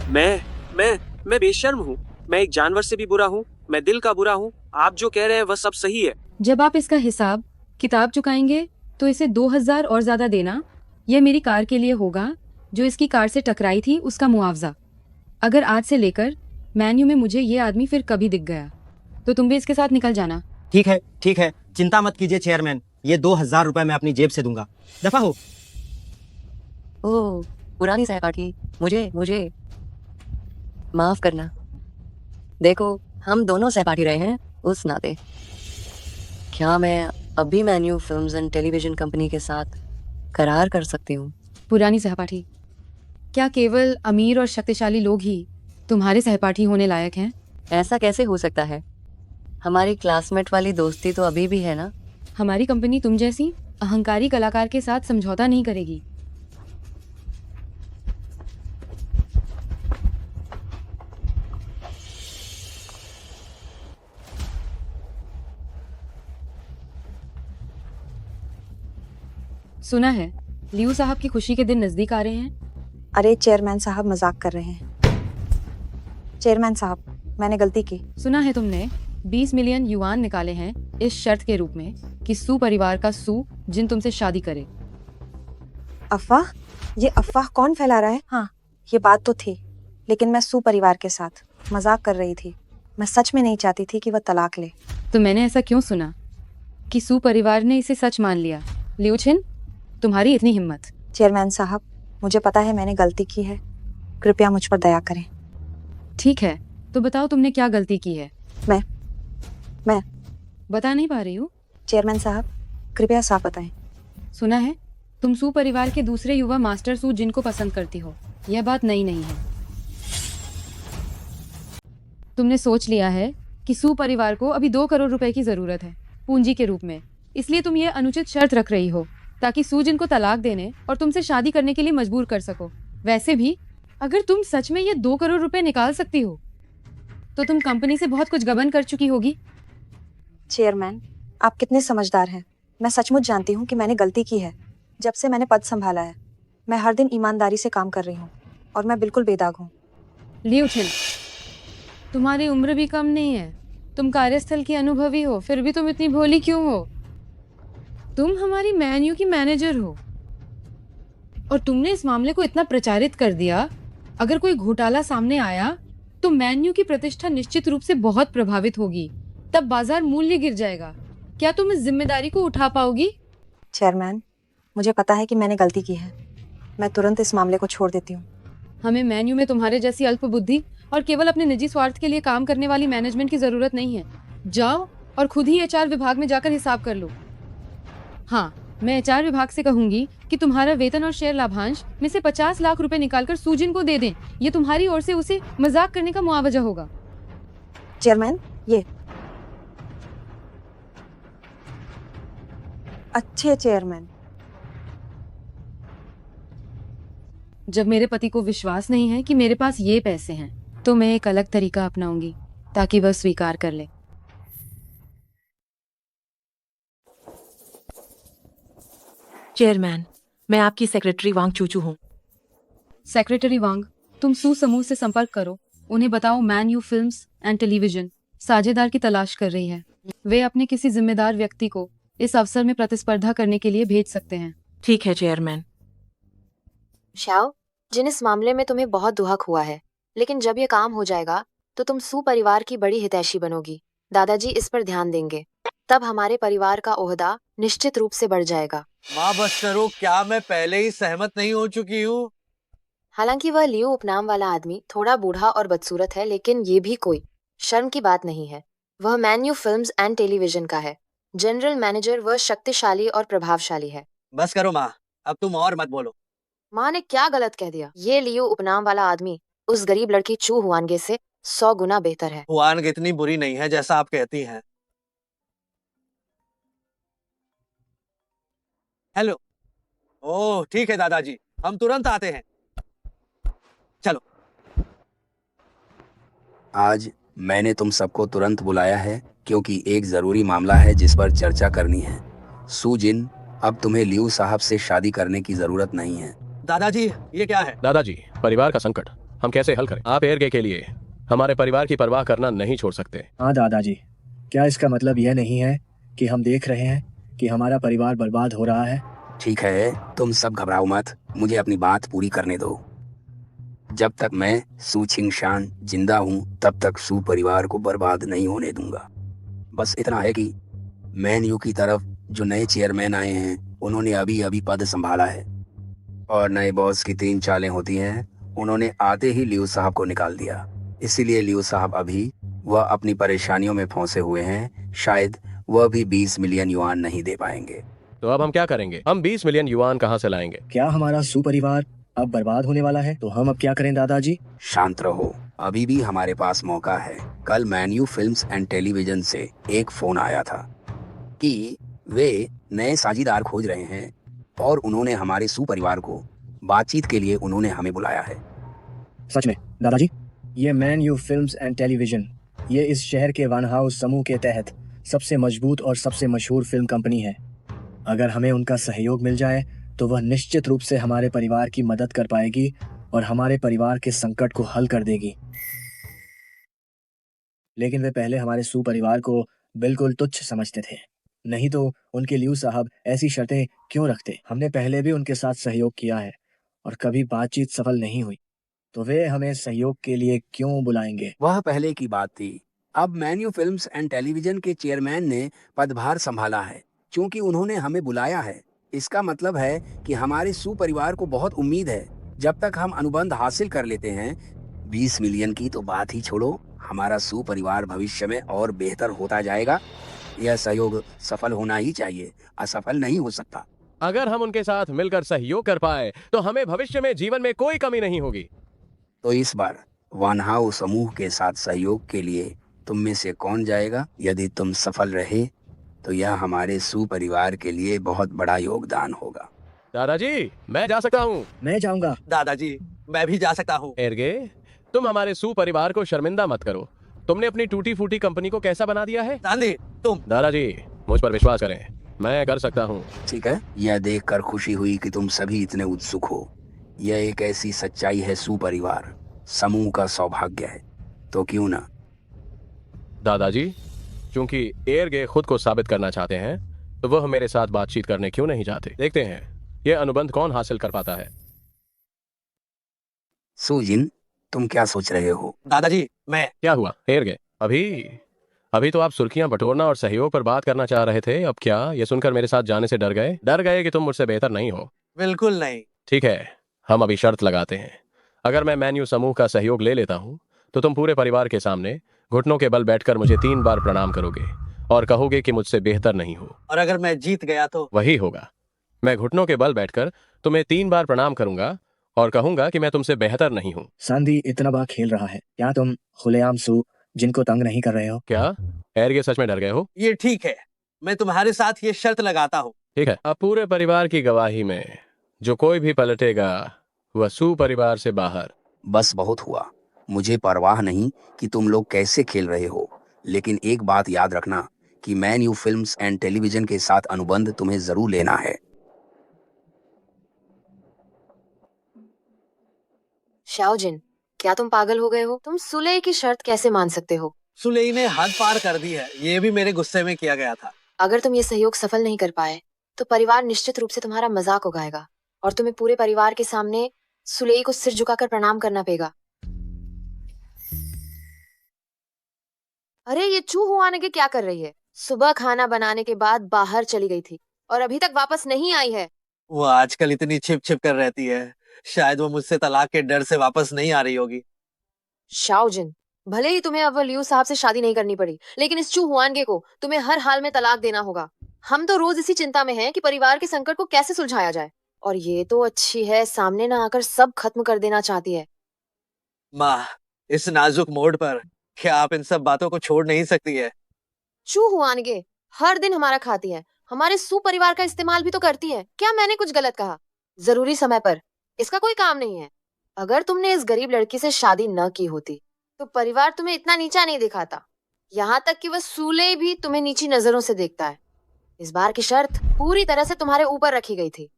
मैं बेशर्म हूँ। मैं एक जानवर से भी बुरा हूँ। मैं दिल का बुरा हूँ। आप जो कह रहे हैं वह सब सही है। जब आप इसका हिसाब किताब चुकाएंगे तो इसे 2000 और ज्यादा देना। यह मेरी कार के लिए होगा, जो इसकी कार से टकराई थी, उसका मुआवजा। अगर आज से लेकर मेन्यू में मुझे ये आदमी फिर कभी दिख गया तो तुम भी इसके साथ निकल जाना। ठीक है, चिंता मत कीजिए चेयरमैन। ये 2000 रुपए मैं अपनी जेब से दूंगा। दफा हो। ओह, पुरानी सहपाठी, मुझे माफ करना। देखो, हम दोनों सहपाठी रहे हैं उस नाते। क्या मैं अभी menu films and television company के साथ करार कर सकती हूँ? पुरानी सहपाठी, क्या केवल अमीर और शक्तिशाली लोग ही तुम्हारे सहपाठी होने लायक हैं? ऐसा कैसे हो सकता है? हमारी क्लासमेट वाली दोस्ती तो अभी भी है ना। हमारी कंपनी तुम जैसी अहंकारी कलाकार के साथ समझौता नहीं करेगी। सुना है लियू साहब की खुशी के दिन नजदीक आ रहे हैं। अरे चेयरमैन साहब, मजाक कर रहे हैं। चेयरमैन साहब, मैंने गलती की। सुना है तुमने 20 मिलियन युआन निकाले हैं इस शर्त के रूप में कि सू परिवार का सू जिन तुमसे शादी करे। अफवाह? ये अफवाह कौन फैला रहा है? हाँ, ये बात तो थी, लेकिन मैं सू परिवार के साथ मजाक कर रही थी। मैं सच में नहीं चाहती थी कि वह तलाक ले। तो मैंने ऐसा क्यों सुना कि सू परिवार ने इसे सच मान लिया? लियू छिन, तुम्हारी इतनी हिम्मत। चेयरमैन साहब, मुझे पता है मैंने गलती की है। कृपया मुझ पर दया करें। ठीक है, तो बताओ तुमने क्या गलती की है? मैं बता नहीं पा रही हूँ? चेयरमैन साहब, कृपया साफ बताएं। सुना है तुम सू परिवार के दूसरे युवा मास्टर सू जिनको पसंद करती हो। यह बात नई नहीं है। तुमने सोच लिया है कि सू परिवार को अभी 2 करोड़ रुपए की जरूरत है पूंजी के रूप में। इसलिए तुम ये अनुचित शर्त रख रही हो ताकि सू जिन को तलाक देने और तुमसे शादी करने के लिए मजबूर कर सको। वैसे भी अगर तुम सच में ये 2 करोड़ रुपए निकाल सकती हो तो तुम कंपनी से बहुत कुछ गबन कर चुकी होगी। चेयरमैन, आप कितने समझदार हैं। मैं सचमुच जानती हूँ कि मैंने गलती की है। जब से मैंने पद संभाला है, मैं हर दिन ईमानदारी से काम कर रही हूँ और मैं बिल्कुल बेदाग हूँ। लियो छिन, तुम्हारी उम्र भी कम नहीं है। तुम कार्यस्थल की अनुभवी हो, फिर भी तुम इतनी भोली क्यों हो? तुम हमारी मैन्यू की मैनेजर हो और तुमने इस मामले को इतना प्रचारित कर दिया। अगर कोई घोटाला सामने आया तो मैन्यू की प्रतिष्ठा निश्चित रूप से बहुत प्रभावित होगी। तब बाजार मूल्य गिर जाएगा। क्या तुम इस जिम्मेदारी को उठा पाओगी? चेयरमैन, मुझे पता है कि मैंने गलती की है। मैं तुरंत इस मामले को छोड़ देती हूँ। हमें मैन्यू में तुम्हारे जैसी अल्प बुद्धि और केवल अपने निजी स्वार्थ के लिए काम करने वाली मैनेजमेंट की जरूरत नहीं है। जाओ और खुद ही एचआर विभाग में जाकर हिसाब कर लो। हाँ, मैं एचआर विभाग से कहूंगी कि तुम्हारा वेतन और शेयर लाभांश में से 50 लाख रुपए निकालकर सूजिन को दे दें। ये तुम्हारी ओर से उसे मजाक करने का मुआवजा होगा। चेयरमैन, ये अच्छे चेयरमैन। जब मेरे पति को विश्वास नहीं है कि मेरे पास ये पैसे हैं, तो मैं एक अलग तरीका अपनाऊंगी ताकि वह स्वीकार कर ले। चेयरमैन, मैं आपकी सेक्रेटरी वांग चूचू हूँ। सेक्रेटरी वांग, तुम सू समूह से संपर्क करो। उन्हें बताओ मैन्यू फिल्म्स एंड टेलीविजन साझेदार की तलाश कर रही है। वे अपने किसी जिम्मेदार व्यक्ति को इस अवसर में प्रतिस्पर्धा करने के लिए भेज सकते हैं। ठीक है चेयरमैन। शाओ, जिन इस मामले में तुम्हें बहुत दुहक हुआ है, लेकिन जब ये काम हो जाएगा तो तुम सू परिवार की बड़ी हितैषी बनोगी। दादाजी इस पर ध्यान देंगे, तब हमारे परिवार का ओहदा निश्चित रूप से बढ़ जाएगा। माँ बस करो, क्या मैं पहले ही सहमत नहीं हो चुकी हूँ? हालांकि वह लियो उपनाम वाला आदमी थोड़ा बूढ़ा और बदसूरत है, लेकिन ये भी कोई शर्म की बात नहीं है। वह मैन्यू फिल्म्स एंड टेलीविजन का है। जनरल मैनेजर वह शक्तिशाली और प्रभावशाली है। बस करो माँ, अब तुम और मत बोलो। माँ ने क्या गलत कह दिया? ये लियो उपनाम वाला आदमी उस गरीब लड़की चू हुआनगे से 100 गुना बेहतर है। हुआन इतनी बुरी नहीं है जैसा आप कहती हैं। हेलो। ओह ठीक है दादाजी, हम तुरंत आते हैं। चलो। आज मैंने तुम सबको तुरंत बुलाया है क्योंकि एक जरूरी मामला है जिस पर चर्चा करनी है। सूजिन, अब तुम्हें लियू साहब से शादी करने की जरूरत नहीं है। दादाजी, ये क्या है? दादाजी, परिवार का संकट हम कैसे हल करें? आप एयरगे के लिए हमारे परिवार की परवाह करना नहीं छोड़ सकते। हाँ दादाजी, क्या इसका मतलब यह नहीं है कि हम देख रहे हैं कि हमारा परिवार बर्बाद हो रहा है? ठीक है, तुम सब घबराओ मत, मुझे अपनी बात पूरी करने दो। जब तक मैं सू छिंगशान जिंदा हूँ तब तक सू परिवार को बर्बाद नहीं होने दूंगा। बस इतना है कि मैन्यू की तरफ जो नए चेयरमैन आए हैं उन्होंने अभी अभी पद संभाला है और नए बॉस की 3 चालें होती हैं। उन्होंने आते ही लियू साहब को निकाल दिया, इसीलिए लियू साहब अभी वह अपनी परेशानियों में फंसे हुए हैं। शायद वह भी 20 मिलियन युआन नहीं दे पाएंगे। तो अब हम क्या करेंगे? हम 20 मिलियन युआन कहाँ से लाएंगे? क्या हमारा सू परिवार अब बर्बाद होने वाला है? तो हम अब क्या करें दादाजी? शांत रहो, अभी भी हमारे पास मौका है। कल मैन्यू फिल्म्स एंड टेलीविजन से एक फोन आया था कि वे नए साझीदार खोज रहे हैं और उन्होंने हमारे सू परिवार को बातचीत के लिए उन्होंने हमें बुलाया है। सच में दादाजी? ये मैन्यू फिल्म्स एंड टेलीविजन, ये इस शहर के वन हाउस समूह के तहत सबसे मजबूत और सबसे मशहूर फिल्म कंपनी है। अगर हमें उनका सहयोग मिल जाए तो वह निश्चित रूप से हमारे परिवार की मदद कर पाएगी और हमारे परिवार के संकट को हल कर देगी। लेकिन वे पहले हमारे सू परिवार को बिल्कुल तुच्छ समझते थे, नहीं तो उनके लियू साहब ऐसी शर्तें क्यों रखते? हमने पहले भी उनके साथ सहयोग किया है और कभी बातचीत सफल नहीं हुई, तो वे हमें सहयोग के लिए क्यों बुलाएंगे? वह पहले की बात थी। अब मैन्यू फिल्म्स एंड टेलीविजन के चेयरमैन ने पदभार संभाला है। क्योंकि उन्होंने हमें बुलाया है, इसका मतलब है कि हमारे सू परिवार को बहुत उम्मीद है। जब तक हम अनुबंध हासिल कर लेते हैं, 20 मिलियन की तो बात ही छोड़ो, हमारा सू परिवार भविष्य में और बेहतर होता जाएगा। यह सहयोग सफल होना ही चाहिए, असफल नहीं हो सकता। अगर हम उनके साथ मिलकर सहयोग कर पाए तो हमें भविष्य में जीवन में कोई कमी नहीं होगी। तो इस बार वानहाउ समूह के साथ सहयोग के लिए तुम में से कौन जाएगा? यदि तुम सफल रहे तो यह हमारे सू परिवार के लिए बहुत बड़ा योगदान होगा। दादाजी, मैं जा सकता हूँ। मैं जाऊंगा। दादाजी, मैं भी जा सकता हूँ। एयरगे, तुम हमारे सू परिवार को शर्मिंदा मत करो। तुमने अपनी टूटी फूटी कंपनी को कैसा बना दिया है? चांदी, तुम दादाजी, मुझ पर विश्वास करें, मैं कर सकता हूँ। ठीक है, यह देखकर खुशी हुई कि तुम सभी इतने उत्सुक हो। यह एक ऐसी सच्चाई है सुपरिवार समूह का सौभाग्य है, तो क्यों ना। दादाजी, क्योंकि एयरगे खुद को साबित करना चाहते हैं, तो वह मेरे साथ बातचीत करने क्यों नहीं चाहते? देखते हैं यह अनुबंध कौन हासिल कर पाता है। सुजिन, तुम क्या सोच रहे हो? दादाजी, मैं क्या हुआ एयरगे? अभी तो आप सुर्खियां बटोरना और सहयोग पर बात करना चाह रहे थे, अब क्या ये सुनकर मेरे साथ जाने से डर गए कि तुम मुझसे बेहतर नहीं हो? बिल्कुल नहीं। ठीक है, हम अभी शर्त लगाते हैं। अगर मैं मैन्यू समूह का सहयोग ले लेता हूँ तो तुम पूरे परिवार के सामने घुटनों के बल बैठकर मुझे 3 बार प्रणाम करोगे और कहोगे कि मुझसे बेहतर नहीं हो। और अगर मैं जीत गया तो? वही होगा, मैं घुटनों के बल बैठकर तुम्हें 3 बार प्रणाम करूंगा और कहूंगा कि मैं तुमसे बेहतर नहीं हूँ। सांदी इतना बड़ा खेल रहा है, क्या तुम खुलेआम सू जिनको तंग नहीं कर रहे हो? क्या एयरगे सच में डर गए हो? ये ठीक है, मैं तुम्हारे साथ ये शर्त लगाता हूँ। ठीक है, अब पूरे परिवार की गवाही में जो कोई भी पलटेगा वह सुपरिवार से बाहर। बस बहुत हुआ, मुझे परवाह नहीं कि तुम लोग कैसे खेल रहे हो, लेकिन एक बात याद रखना कि मैन यू फिल्म्स एंड टेलीविजन के साथ अनुबंध तुम्हें जरूर लेना है। शाओजिन, क्या तुम पागल हो गए हो? तुम सुलेह की शर्त कैसे मान सकते हो? सुलेही ने हद पार कर दी है, ये भी मेरे गुस्से में किया गया था। अगर तुम ये सहयोग सफल नहीं कर पाए तो परिवार निश्चित रूप से तुम्हारा मजाक उड़ाएगा और तुम्हें पूरे परिवार के सामने सुलेही को सिर झुकाकर प्रणाम करना पड़ेगा। अरे ये चू हुआने के क्या कर रही है? सुबह खाना बनाने के बाद बाहर चली गई थी और अभी तक वापस नहीं आई है। वो आजकल इतनी छिप छिप कर रहती है, शायद वो मुझसे तलाक के डर से वापस नहीं आ रही होगी। शाओजिन, भले ही तुम्हें अव्वल लियू साहब से शादी नहीं करनी पड़ी, लेकिन इस चू हुआनगे को तुम्हें हर हाल में तलाक देना होगा। हम तो रोज इसी चिंता में हैं कि परिवार के संकट को कैसे सुलझाया जाए, और ये तो अच्छी है सामने ना आकर सब खत्म कर देना चाहती है। माँ, इस नाजुक मोड़ पर क्या आप इन सब बातों को छोड़ नहीं सकती है? चू हुआनगे हर दिन हमारा खाती है, हमारे सुपरिवार का इस्तेमाल भी तो करती है। क्या मैंने कुछ गलत कहा? जरूरी समय पर इसका कोई काम नहीं है। अगर तुमने इस गरीब लड़की से शादी न की होती तो परिवार तुम्हें इतना नीचा नहीं दिखाता। यहाँ तक कि वह सूले भी तुम्हें नीची नजरों से देखता है। इस बार की शर्त पूरी तरह से तुम्हारे ऊपर रखी गई थी।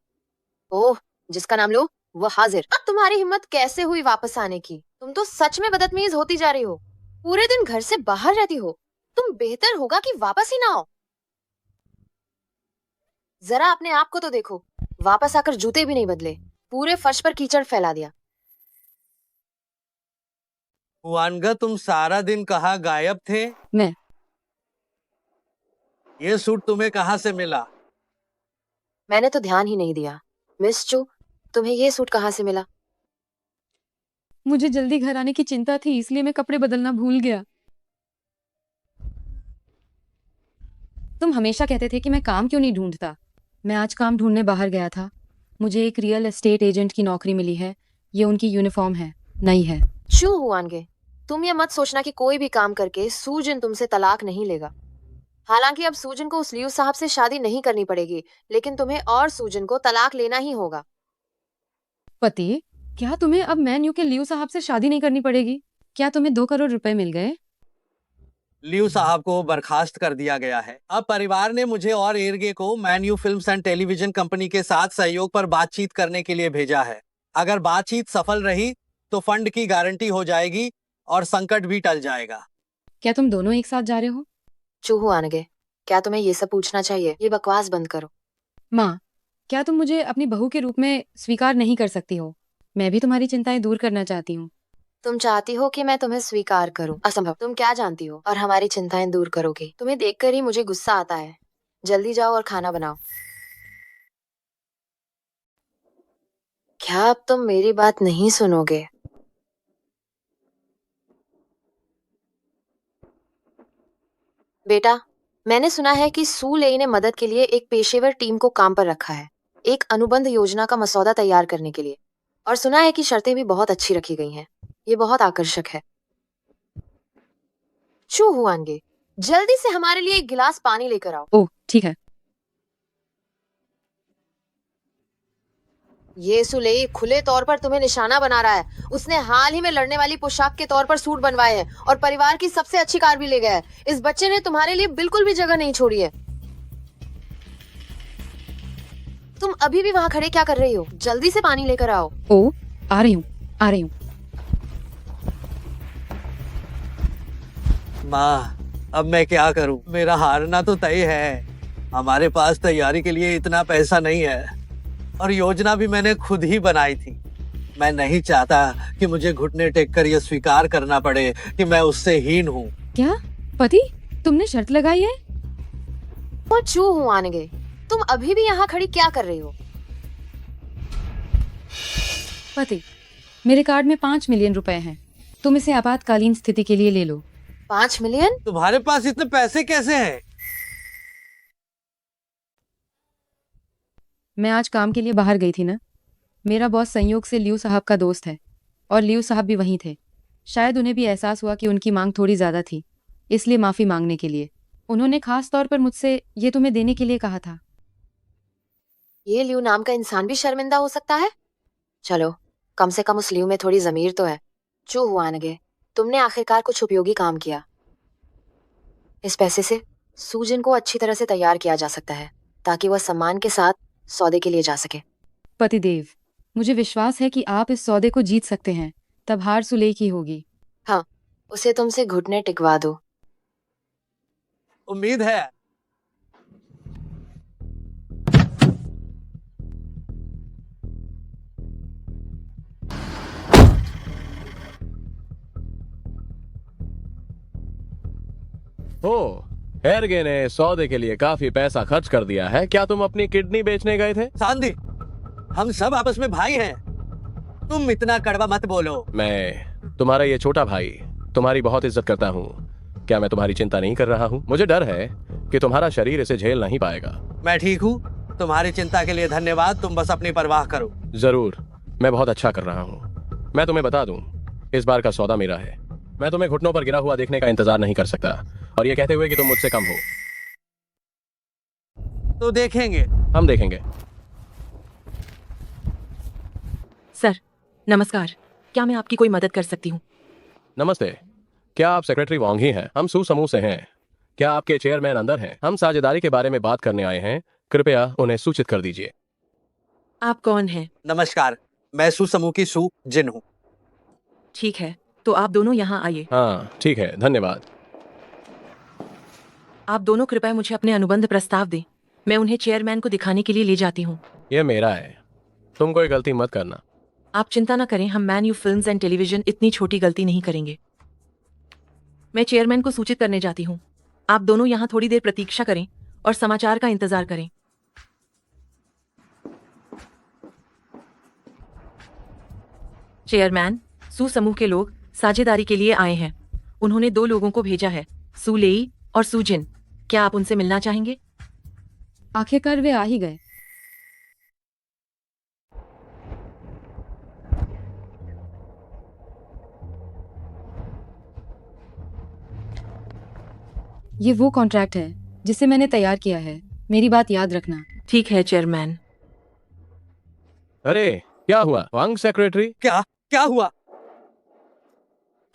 ओह, जिसका नाम लो वो हाजिर। अब तुम्हारी हिम्मत कैसे हुई वापस आने की? तुम तो सच में बदतमीज होती जा रही हो। पूरे दिन घर से बाहर रहती हो। तुम बेहतर होगा कि वापस ही ना आओ। जरा अपने आप को तो देखो, वापस आकर जूते भी नहीं बदले, पूरे फर्श पर कीचड़ फैला दिया। हुआनगा, तुम सारा दिन कहाँ गायब थे? मैं ये सूट तुम्हें कहाँ से मिला? मैंने तो ध्यान ही नहीं दिया। मिस चू, तुम्हें ये सूट कहाँ से मिला? मुझे जल्दी घर आने की चिंता थी, इसलिए मैं कपड़े बदलना भूल गया। तुम हमेशा कहते थे कि मैं काम क्यों नहीं ढूंढता। मैं आज काम ढूंढने बाहर गया था। मुझे एक रियल एस्टेट एजेंट की नौकरी मिली है। ये उनकी यूनिफॉर्म है, नई है। चू हुआनगे, तुम ये मत सोचना कि कोई भी काम करके सूजन तुमसे तलाक नहीं लेगा। हालांकि अब सूजन को उस लियू साहब से शादी नहीं करनी पड़ेगी, लेकिन तुम्हें और सूजन को तलाक लेना ही होगा। पति, क्या तुम्हें अब मैन यू के लियू साहब से शादी नहीं करनी पड़ेगी? क्या तुम्हें 2 करोड़ रुपए मिल गए? लियू साहब को बर्खास्त कर दिया गया है। अब परिवार ने मुझे और एरगे को मैन यू फिल्म्स एंड टेलीविजन कंपनी के साथ सहयोग पर बातचीत करने के लिए भेजा है। अगर बातचीत सफल रही तो फंड की गारंटी हो जाएगी और संकट भी टल जाएगा। क्या तुम दोनों एक साथ जा रहे हो? चू हुआनगे, क्या तुम्हें ये सब पूछना चाहिए? ये बकवास बंद करो। माँ, क्या तुम मुझे अपनी बहू के रूप में स्वीकार नहीं कर सकती हो? मैं भी तुम्हारी चिंताएं दूर करना चाहती हूँ। तुम चाहती हो कि मैं तुम्हें स्वीकार करूं? असंभव। तुम क्या जानती हो और हमारी चिंताएं दूर करोगी? तुम्हें देखकर ही मुझे गुस्सा आता है। जल्दी जाओ और खाना बनाओ। क्या अब तुम मेरी बात नहीं सुनोगे? बेटा, मैंने सुना है कि सू लेई ने मदद के लिए एक पेशेवर टीम को काम पर रखा है, एक अनुबंध योजना का मसौदा तैयार करने के लिए। और सुना है कि शर्तें भी बहुत अच्छी रखी गई हैं। ये बहुत आकर्षक है। चू हुआनगे, जल्दी से हमारे लिए एक गिलास पानी लेकर आओ। ओह, ठीक है। ये सुलेई खुले तौर पर तुम्हें निशाना बना रहा है। उसने हाल ही में लड़ने वाली पोशाक के तौर पर सूट बनवाए हैं और परिवार की सबसे अच्छी कार भी ले गया है। इस बच्चे ने तुम्हारे लिए बिल्कुल भी जगह नहीं छोड़ी है। तुम अभी भी वहाँ खड़े क्या कर रही हो? जल्दी से पानी लेकर आओ। ओ, आ रही हूँ, आ रही हूँ। माँ, अब मैं क्या करूं? मेरा हारना तो तय है। हमारे पास तैयारी के लिए इतना पैसा नहीं है और योजना भी मैंने खुद ही बनाई थी। मैं नहीं चाहता कि मुझे घुटने टेक कर यह स्वीकार करना पड़े कि मैं उससे हीन हूँ। क्या पति, तुमने शर्त लगाई है? मैं चू हूँ आनेगे। तुम अभी भी यहाँ खड़ी क्या कर रही हो? पति, मेरे कार्ड में 5 मिलियन रुपए हैं। तुम इसे आपातकालीन स्थिति के लिए ले लो। 5 मिलियन? तुम्हारे पास इतने पैसे कैसे हैं? मैं आज काम के लिए बाहर गई थी ना। मेरा बॉस संयोग से लियू साहब का दोस्त है और लियू साहब भी वहीं थे। शायद उन्हें भी एहसास हुआ कि उनकी मांग थोड़ी ज्यादा थी, इसलिए माफी मांगने के लिए उन्होंने खास तौर पर मुझसे ये तुम्हें देने के लिए कहा था। ये लियू नाम का इंसान भी शर्मिंदा हो सकता है? चलो, कम से कम उस लियू में थोड़ी जमीर तो है। चू हुआ नगे, तुमने आखिरकार कुछ उपयोगी काम किया। इस पैसे से सूजन को अच्छी तरह से तैयार किया जा सकता है ताकि वह सम्मान के साथ सौदे के लिए जा सके। पतिदेव, मुझे विश्वास है कि आप इस सौदे को जीत सकते हैं। तब हार सुलेई की होगी। हाँ, उसे तुमसे घुटने टिकवा दो। उम्मीद है। ओ, एर्गे ने सौदे के लिए काफी पैसा खर्च कर दिया है। क्या तुम अपनी किडनी बेचने गए थे? सांदी, हम सब आपस में भाई हैं। तुम इतना कड़वा मत बोलो। मैं तुम्हारा ये छोटा भाई तुम्हारी बहुत इज्जत करता हूँ। क्या मैं तुम्हारी चिंता नहीं कर रहा हूँ? मुझे डर है कि तुम्हारा शरीर इसे झेल नहीं पाएगा। मैं ठीक हूँ। तुम्हारी चिंता के लिए धन्यवाद। तुम बस अपनी परवाह करो। जरूर, मैं बहुत अच्छा कर रहा हूँ। मैं तुम्हें बता दूं, इस बार का सौदा मेरा है। मैं तुम्हें घुटनों पर गिरा हुआ देखने का इंतजार नहीं कर सकता, और ये कहते हुए कि तुम मुझसे कम हो। तो देखेंगे। हम देखेंगे। सर, नमस्कार। क्या मैं आपकी कोई मदद कर सकती हूँ? नमस्ते। क्या आप सेक्रेटरी वांग ही हैं? हम सू समूह से हैं। क्या आपके चेयरमैन अंदर हैं? हम साझेदारी के बारे में बात करने आए हैं। कृपया उन्हें सूचित कर दीजिए। आप कौन हैं? नमस्कार, मैं सू समूह की सू जिन हूँ। ठीक है, तो आप दोनों यहाँ आइए। हाँ, ठीक है, धन्यवाद। आप दोनों कृपया मुझे अपने अनुबंध प्रस्ताव दें। मैं उन्हें चेयरमैन को दिखाने के लिए ले जाती हूँ। ये मेरा है, तुम कोई गलती मत करना। आप चिंता न करें, हम मैन यू फिल्म्स एंड टेलीविजन इतनी छोटी गलती नहीं करेंगे। मैं चेयरमैन को सूचित करने जाती हूँ। आप दोनों यहाँ थोड़ी देर प्रतीक्षा करें और समाचार का इंतजार करें। चेयरमैन, सू समूह के लोग साझेदारी के लिए आए हैं। उन्होंने 2 लोगों को भेजा है, सू लेई और सू जिन। क्या आप उनसे मिलना चाहेंगे? आखिरकार वे आ ही गए। ये वो कॉन्ट्रैक्ट है जिसे मैंने तैयार किया है। मेरी बात याद रखना। ठीक है चेयरमैन। अरे, क्या हुआ वांग सेक्रेटरी? क्या हुआ?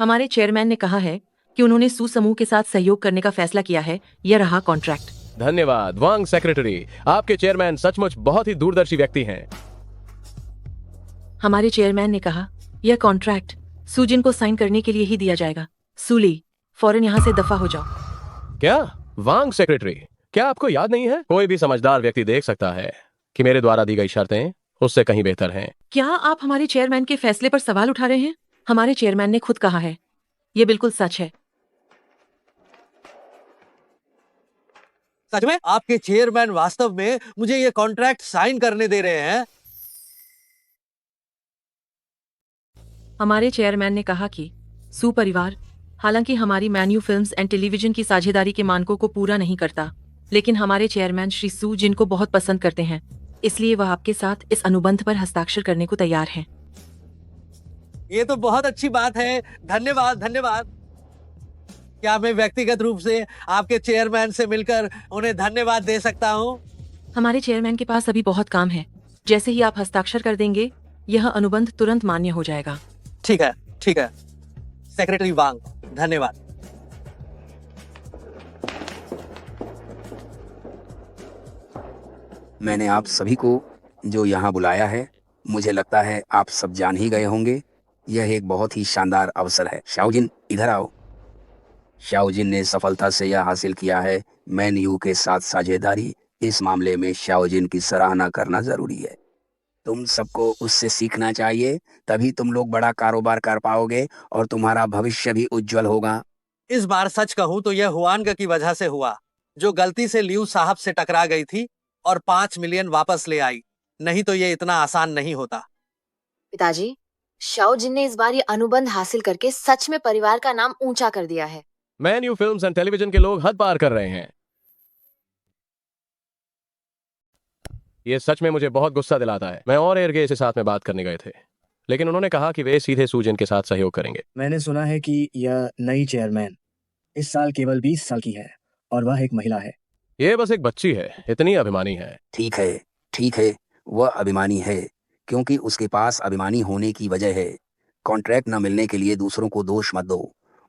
हमारे चेयरमैन ने कहा है कि उन्होंने सू समूह के साथ सहयोग करने का फैसला किया है। यह रहा कॉन्ट्रैक्ट। धन्यवाद वांग सेक्रेटरी। आपके चेयरमैन सचमुच बहुत ही दूरदर्शी व्यक्ति हैं। हमारे चेयरमैन ने कहा यह कॉन्ट्रैक्ट सूजिन को साइन करने के लिए ही दिया जाएगा। सूली, फौरन यहाँ से दफा हो जाओ। क्या वांग सेक्रेटरी, क्या आपको याद नहीं है? कोई भी समझदार व्यक्ति देख सकता है कि मेरे द्वारा दी गई शर्तें उससे कहीं बेहतर हैं। क्या आप हमारे चेयरमैन के फैसले पर सवाल उठा रहे हैं? हमारे चेयरमैन ने खुद कहा है, ये बिल्कुल सच है। सच में? आपके चेयरमैन वास्तव में मुझे ये कॉन्ट्रैक्ट साइन करने दे रहे हैं? हमारे चेयरमैन ने कहा कि सू परिवार हालांकि हमारी मैन्यू फिल्म्स एंड टेलीविजन की साझेदारी के मानकों को पूरा नहीं करता, लेकिन हमारे चेयरमैन श्री सू जिनको बहुत पसंद करते हैं, इसलिए वह आपके साथ इस अनुबंध पर हस्ताक्षर करने को तैयार हैं। ये तो बहुत अच्छी बात है। धन्यवाद, धन्यवाद। क्या मैं व्यक्तिगत रूप से आपके चेयरमैन से मिलकर उन्हें धन्यवाद दे सकता हूँ? हमारे चेयरमैन के पास अभी बहुत काम है, जैसे ही आप हस्ताक्षर कर देंगे यह अनुबंध तुरंत मान्य हो जाएगा। ठीक है, ठीक है। सेक्रेटरी वांग, धन्यवाद। मैंने आप सभी को जो यहाँ बुलाया है, मुझे लगता है आप सब जान ही गए होंगे। यह एक बहुत ही शानदार अवसर है। शाओजिन, इधर आओ। शाओजिन ने सफलता से यह हासिल किया है, मैन यू के साथ साझेदारी। इस मामले में शाओजिन की सराहना करना जरूरी है। तुम सबको उससे सीखना चाहिए, तभी तुम लोग बड़ा कारोबार कर पाओगे और तुम्हारा भविष्य भी उज्जवल होगा। इस बार सच कहूं तो यह हुआनग की वजह से हुआ, जो गलती से लियू साहब से टकरा गई थी और 5 मिलियन वापस ले आई। नहीं तो ये इतना आसान नहीं होता। पिताजी, शाओजिन ने इस बार ये अनुबंध हासिल करके सच में परिवार का नाम ऊंचा कर दिया है। मैन यू फिल्म्स एंड टेलीविजन के लोग हद पार कर रहे हैं। ये सच में मुझे बहुत गुस्सा दिलाता है। मैं और एयरगे से साथ में बात करने गए थे, लेकिन उन्होंने कहा कि वे सीधे सूजिन के साथ सहयोग करेंगे। मैंने सुना है कि यह नई चेयरमैन इस साल केवल 20 साल की है और वह एक महिला है। ये बस एक बच्ची है, इतनी अभिमानी है। ठीक है, ठीक है, वह अभिमानी है क्योंकि उसके पास अभिमानी होने की वजह है। कॉन्ट्रैक्ट न मिलने के लिए दूसरों को दोष मत दो।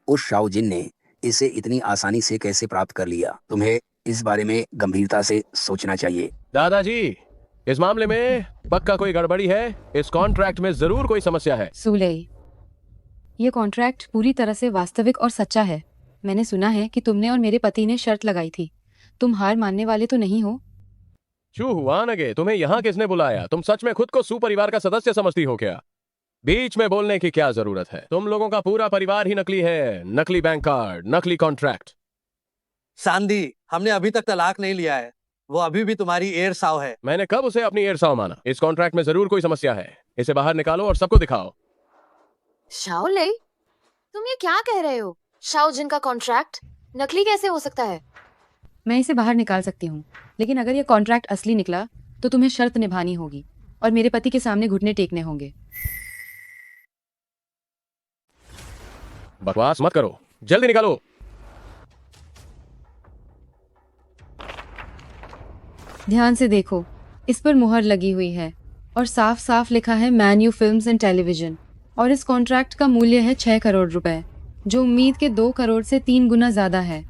उस शाओजिन ने इसे इतनी आसानी से कैसे प्राप्त कर लिया? तुम्हें इस बारे में गंभीरता से सोचना चाहिए। दादाजी, इस मामले में पक्का कोई गड़बड़ी है। इस कॉन्ट्रैक्ट में जरूर कोई समस्या है। सुलेई, ये कॉन्ट्रैक्ट पूरी तरह से वास्तविक और सच्चा है। मैंने सुना है कि तुमने और मेरे पति ने शर्त लगाई थी। तुम हार मानने वाले तो नहीं हो? चू हुआनगे, तुम्हें यहाँ किसने बुलाया? तुम सच में खुद को सुपरिवार का सदस्य समझती हो क्या? बीच में बोलने की क्या जरूरत है? तुम लोगों का पूरा परिवार ही नकली है। नकली बैंक कार्ड, नकली कॉन्ट्रैक्ट। सांदी, हमने अभी तक तलाक नहीं लिया है। वो अभी भी तुम्हारी एयर साव है। मैंने कब उसे अपनी एयर साव माना? इस कॉन्ट्रैक्ट में जरूर कोई समस्या है। इसे बाहर निकालो और सबको दिखाओ। शाओले, तुम ये क्या कह रहे हो? शाओजिन का कॉन्ट्रैक्ट नकली कैसे हो सकता है? मैं इसे बाहर निकाल सकती हूँ, लेकिन अगर यह कॉन्ट्रैक्ट असली निकला तो तुम्हें शर्त निभानी होगी और मेरे पति के सामने घुटने टेकने होंगे। बकवास मत करो, जल्दी निकालो। ध्यान से देखो, इस पर मुहर लगी हुई है और साफ साफ लिखा है मैन यू फिल्म्स एंड टेलीविजन। और इस कॉन्ट्रैक्ट का मूल्य है 6 करोड़ रुपए, जो उम्मीद के 2 करोड़ से 3 गुना ज्यादा है।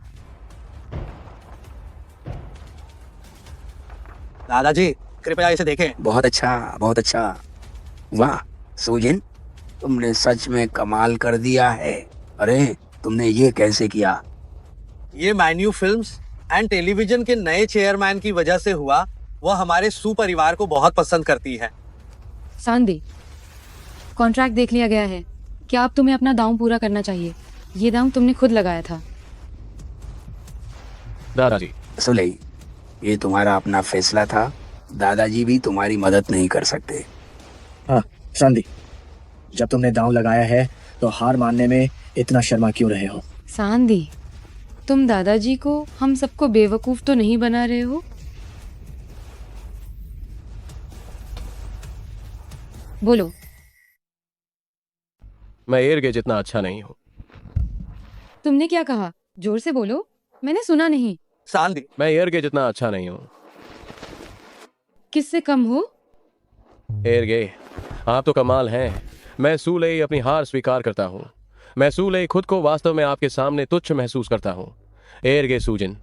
दादाजी, कृपया इसे देखें। बहुत अच्छा, बहुत अच्छा। वाह सूजिन, तुमने सच में कमाल कर दिया है। अरे, तुमने ये कैसे किया? ये मैन यू फिल्म्स एंड टेलीविजन के नए चेयरमैन की वजह से हुआ। वह हमारे सुपरिवार को बहुत पसंद करती है। सांदी, कॉन्ट्रैक्ट देख लिया गया है। क्या अब तुम्हें अपना दांव पूरा करना चाहिए? ये दांव तुमने खुद लगाया था। दादाजी, सुलेई, ये तुम्हारा अपना फैसला था। दादाजी भी तुम्हारी मदद नहीं कर सकते। हाँ सांदी, जब तुमने दांव लगाया है तो हार मानने में इतना शर्मा क्यों रहे हो? सांदी, तुम दादाजी को हम सबको बेवकूफ तो नहीं बना रहे हो? बोलो। मैं एयरगे जितना अच्छा नहीं हूँ। तुमने क्या कहा? जोर से बोलो, मैंने सुना नहीं। सांदी, मैं एयरगे जितना अच्छा नहीं हूँ। किससे कम हो? एयरगे, आप तो कमाल हैं। मैं सुलेई अपनी हार स्वीकार करता हूँ। मैं सुलेई खुद को वास्तव में आपके सामने तुच्छ महसूस करता हूँ। एयरगे सूजिन,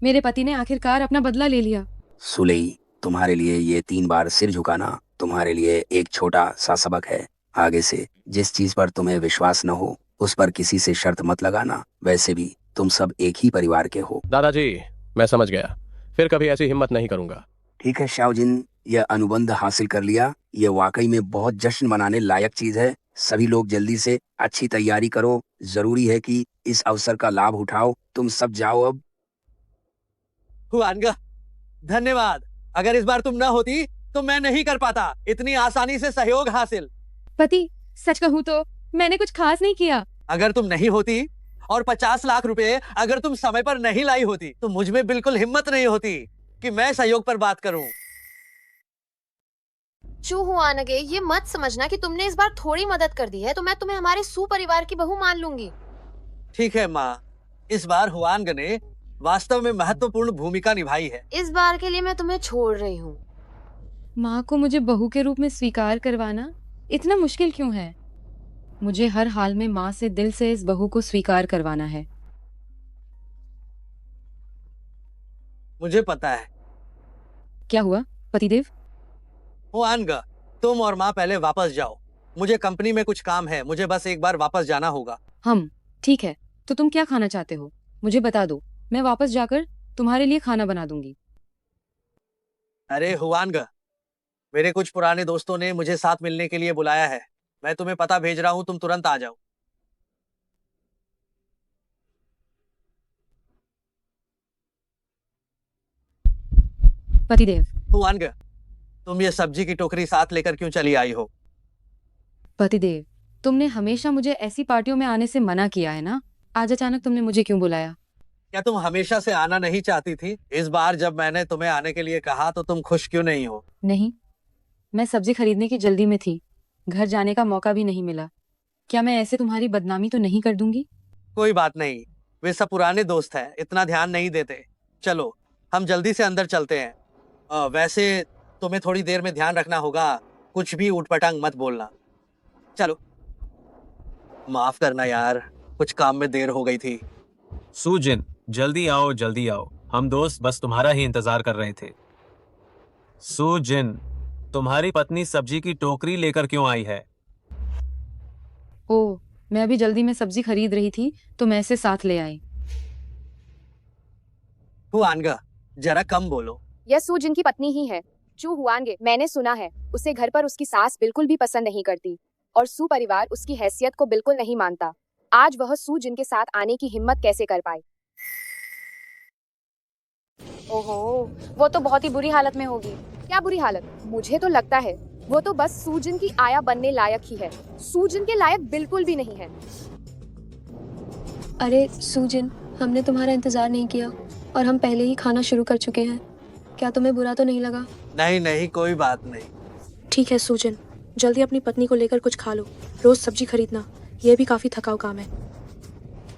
मेरे पति ने आखिरकार अपना बदला ले लिया। सुलेई, तुम्हारे लिए ये 3 बार सिर झुकाना तुम्हारे लिए एक छोटा सा सबक है। आगे से जिस चीज पर तुम्हें विश्वास न हो उस पर किसी से शर्त मत लगाना। वैसे भी तुम सब एक ही परिवार के हो। दादाजी, मैं समझ गया। फिर कभी ऐसी हिम्मत नहीं करूंगा। ठीक है शाओजिन, यह अनुबंध हासिल कर लिया। यह वाकई में बहुत जश्न मनाने लायक चीज है। सभी लोग जल्दी से अच्छी तैयारी करो। जरूरी है कि इस अवसर का लाभ उठाओ। तुम सब जाओ अब। हुआनगा, धन्यवाद। अगर इस बार तुम न होती तो मैं नहीं कर पाता इतनी आसानी से सहयोग हासिल। पति, सच कहूँ तो मैंने कुछ खास नहीं किया। अगर तुम नहीं होती और 50 लाख रुपए अगर तुम समय पर नहीं लाई होती तो मुझ में बिल्कुल हिम्मत नहीं होती कि मैं सहयोग पर बात करूं। चू हुआनगे, ये मत समझना कि तुमने इस बार थोड़ी मदद कर दी है तो मैं तुम्हें हमारे सुपरिवार की बहू मान लूंगी। ठीक है माँ, इस बार हुआनग ने वास्तव में महत्वपूर्ण भूमिका निभाई है। इस बार के लिए मैं तुम्हें छोड़ रही हूँ। माँ को मुझे बहू के रूप में स्वीकार करवाना इतना मुश्किल क्यों है? मुझे हर हाल में माँ से दिल से इस बहू को स्वीकार करवाना है। मुझे पता है। क्या हुआ पतिदेव? हुआनगा, तुम और माँ पहले वापस जाओ। मुझे कंपनी में कुछ काम है, मुझे बस एक बार वापस जाना होगा। ठीक है, तो तुम क्या खाना चाहते हो मुझे बता दो, मैं वापस जाकर तुम्हारे लिए खाना बना दूंगी। अरे हुआनगा, मेरे कुछ पुराने दोस्तों ने मुझे साथ मिलने के लिए बुलाया है। मैं तुम्हें पता भेज रहा हूँ, तुम तुरंत आ जाओ। पतिदेव। हुआनगा, तुम ये सब्जी की टोकरी साथ लेकर क्यों चली आई हो? पतिदेव, तुमने हमेशा मुझे ऐसी पार्टियों में आने से मना किया है ना, आज अचानक तुमने मुझे क्यों बुलाया? क्या तुम हमेशा से आना नहीं चाहती थी? इस बार जब मैंने तुम्हें आने के लिए कहा तो तुम खुश क्यों नहीं हो? नहीं, मैं सब्जी खरीदने की जल्दी में थी, घर जाने का मौका भी नहीं मिला। क्या मैं ऐसे तुम्हारी बदनामी तो नहीं कर दूंगी? कोई बात नहीं, वे सब पुराने दोस्त हैं, इतना ध्यान नहीं देते। चलो हम जल्दी से अंदर चलते हैं। वैसे तुम्हें थोड़ी देर में ध्यान रखना होगा, कुछ भी उटपटांग मत बोलना। चलो। माफ करना यार, कुछ काम में देर हो गई थी। सूजिन, जल्दी आओ जल्दी आओ, हम दोस्त बस तुम्हारा ही इंतजार कर रहे थे। सूजिन, तुम्हारी पत्नी सब्जी की टोकरी लेकर क्यों आई है? ओह, मैं अभी जल्दी में सब्जी खरीद रही थी तो मैं इसे साथ ले आई। हुआनगा, जरा कम बोलो। यह सू जिनकी पत्नी ही है, चू हुआनगे। मैंने सुना है उसे घर पर उसकी सास बिल्कुल भी पसंद नहीं करती और सू परिवार उसकी हैसियत को बिल्कुल नहीं मानता। आज वह सू जिन के साथ आने की हिम्मत कैसे कर पाए? ओहो, वो तो बहुत ही बुरी हालत में होगी। क्या बुरी हालत? मुझे तो लगता है वो तो बस सूजिन की आया बनने लायक ही है, सूजिन के लायक बिल्कुल भी नहीं है। अरे सूजिन, हमने तुम्हारा इंतजार नहीं किया और हम पहले ही खाना शुरू कर चुके हैं। क्या तुम्हें बुरा तो नहीं लगा? नहीं नहीं, कोई बात नहीं। ठीक है सूजिन, जल्दी अपनी पत्नी को लेकर कुछ खा लो। रोज सब्जी खरीदना, यह भी काफी थकाऊ काम है।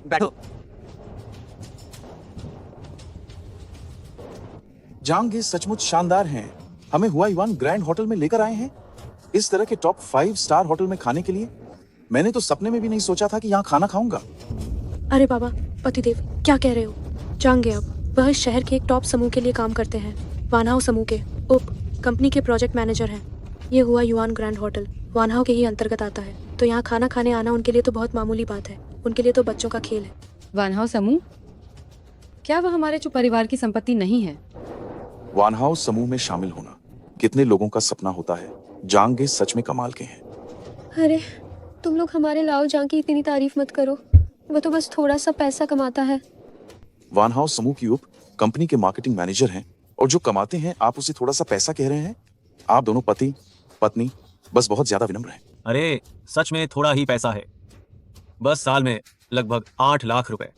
बैठो। जांग ये सचमुच शानदार हैं। हमें हुआ युआन ग्रैंड होटल में लेकर आए हैं, इस तरह के टॉप 5 स्टार होटल में खाने के लिए। मैंने तो सपने में भी नहीं सोचा था कि यहाँ खाना खाऊंगा। अरे बाबा, पतिदेव क्या कह रहे हो? जांग अब वह इस शहर के एक टॉप समूह के लिए काम करते हैं, वानहाउ समूह के उप कंपनी के प्रोजेक्ट मैनेजर हैं। ये हुआ युआन ग्रैंड होटल वानहाउ के ही अंतर्गत आता है, तो यहाँ खाना खाने आना उनके लिए तो बहुत मामूली बात है। उनके लिए तो बच्चों का खेल है। वानहाउ समूह? क्या वह हमारे चू परिवार की संपत्ति नहीं है? वानहाउ समूह में शामिल होना कितने लोगों का सपना होता है। जांग सच में कमाल के हैं। अरे तुम लोग हमारे लाओ जांग की इतनी तारीफ मत करो, वो तो बस थोड़ा सा पैसा कमाता है। वानहाउ समूह की उप कंपनी के मार्केटिंग मैनेजर हैं, और जो कमाते हैं आप उसे थोड़ा सा पैसा कह रहे हैं। आप दोनों पति पत्नी बस बहुत ज्यादा विनम्र हैं। अरे सच में थोड़ा ही पैसा है, बस साल में लगभग 8 लाख रुपए।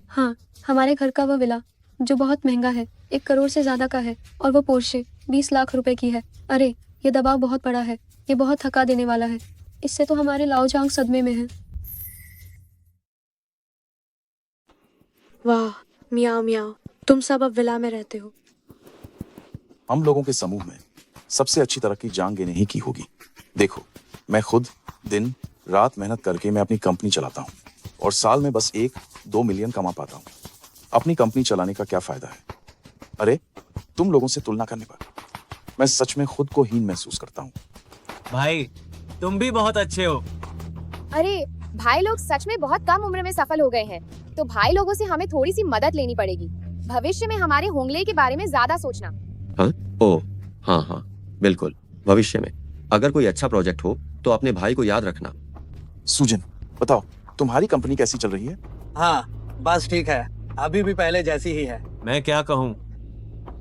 हाँ, हमारे घर का वह विला जो बहुत महंगा है, 1 करोड़ से ज्यादा का है, और वो पोर्शे 20 लाख रुपए की है। अरे ये दबाव बहुत बड़ा है, ये बहुत थका देने वाला है। इससे तो हमारे लाओ जांग सदमे में है। वाह, मियाओ मियाओ, तुम सब अब विला में रहते हो। हम लोगों के समूह में सबसे अच्छी तरक्की जांग ने ही की होगी। देखो, मैं खुद दिन रात मेहनत करके मैं अपनी कंपनी चलाता हूँ, और साल में बस 1-2 मिलियन कमा पाता हूँ। अपनी कंपनी चलाने का क्या फायदा है? अरे तुम लोगों से तुलना करने पर मैं सच में खुद को हीन महसूस करता हूँ। भाई तुम भी बहुत अच्छे हो। अरे भाई लोग सच में बहुत कम उम्र में सफल हो गए हैं, तो भाई लोगों से हमें थोड़ी सी मदद लेनी पड़ेगी। भविष्य में हमारे होंगले के बारे में ज्यादा सोचना। हाँ? ओह हाँ, बिल्कुल। भविष्य में अगर कोई अच्छा प्रोजेक्ट हो तो अपने भाई को याद रखना। सुजन, बताओ तुम्हारी कंपनी कैसी चल रही है? हाँ बस ठीक है, अभी भी पहले जैसी ही है। मैं क्या कहूँ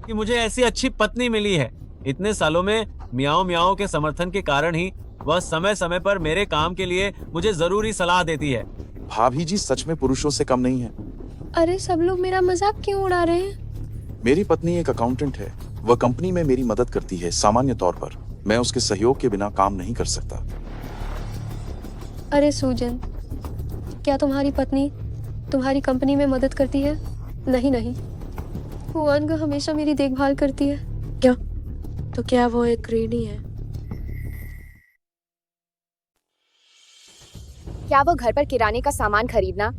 कि मुझे ऐसी अच्छी पत्नी मिली है। इतने सालों में मियाओ मियाओ के समर्थन के कारण ही वह समय समय पर मेरे काम के लिए मुझे जरूरी सलाह देती है। भाभी जी सच में पुरुषों से कम नहीं है। अरे सब लोग मेरा मजाक क्यों उड़ा रहे हैं? मेरी पत्नी एक अकाउंटेंट है, वह कंपनी में मेरी मदद करती है। सामान्य तौर पर मैं उसके सहयोग के बिना काम नहीं कर सकता। अरे सूजन, क्या तुम्हारी पत्नी तुम्हारी कंपनी में मदद करती है? नहीं नहीं, हुआन हमेशा मेरी देखभाल करती है। क्या तो क्या वो एक गृहिणी है? क्या वो घर पर किराने का सामान खरीदना,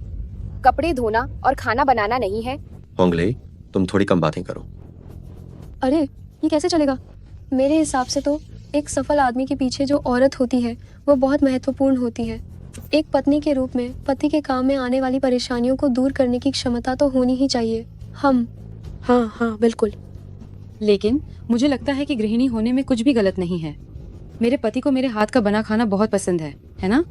कपड़े धोना और खाना बनाना नहीं है? होंगले, तुम थोड़ी कम बातें करो। अरे ये कैसे चलेगा? मेरे हिसाब से तो एक सफल आदमी के पीछे जो औरत होती है वो बहुत महत्वपूर्ण होती है। एक पत्नी के रूप में पति के काम में आने वाली परेशानियों को दूर करने की क्षमता तो होनी ही चाहिए। हम हाँ बिल्कुल। लेकिन मुझे लगता है कि गृहिणी होने में कुछ भी गलत नहीं है। मेरे पति को मेरे हाथ का बना खाना बहुत पसंद है ना?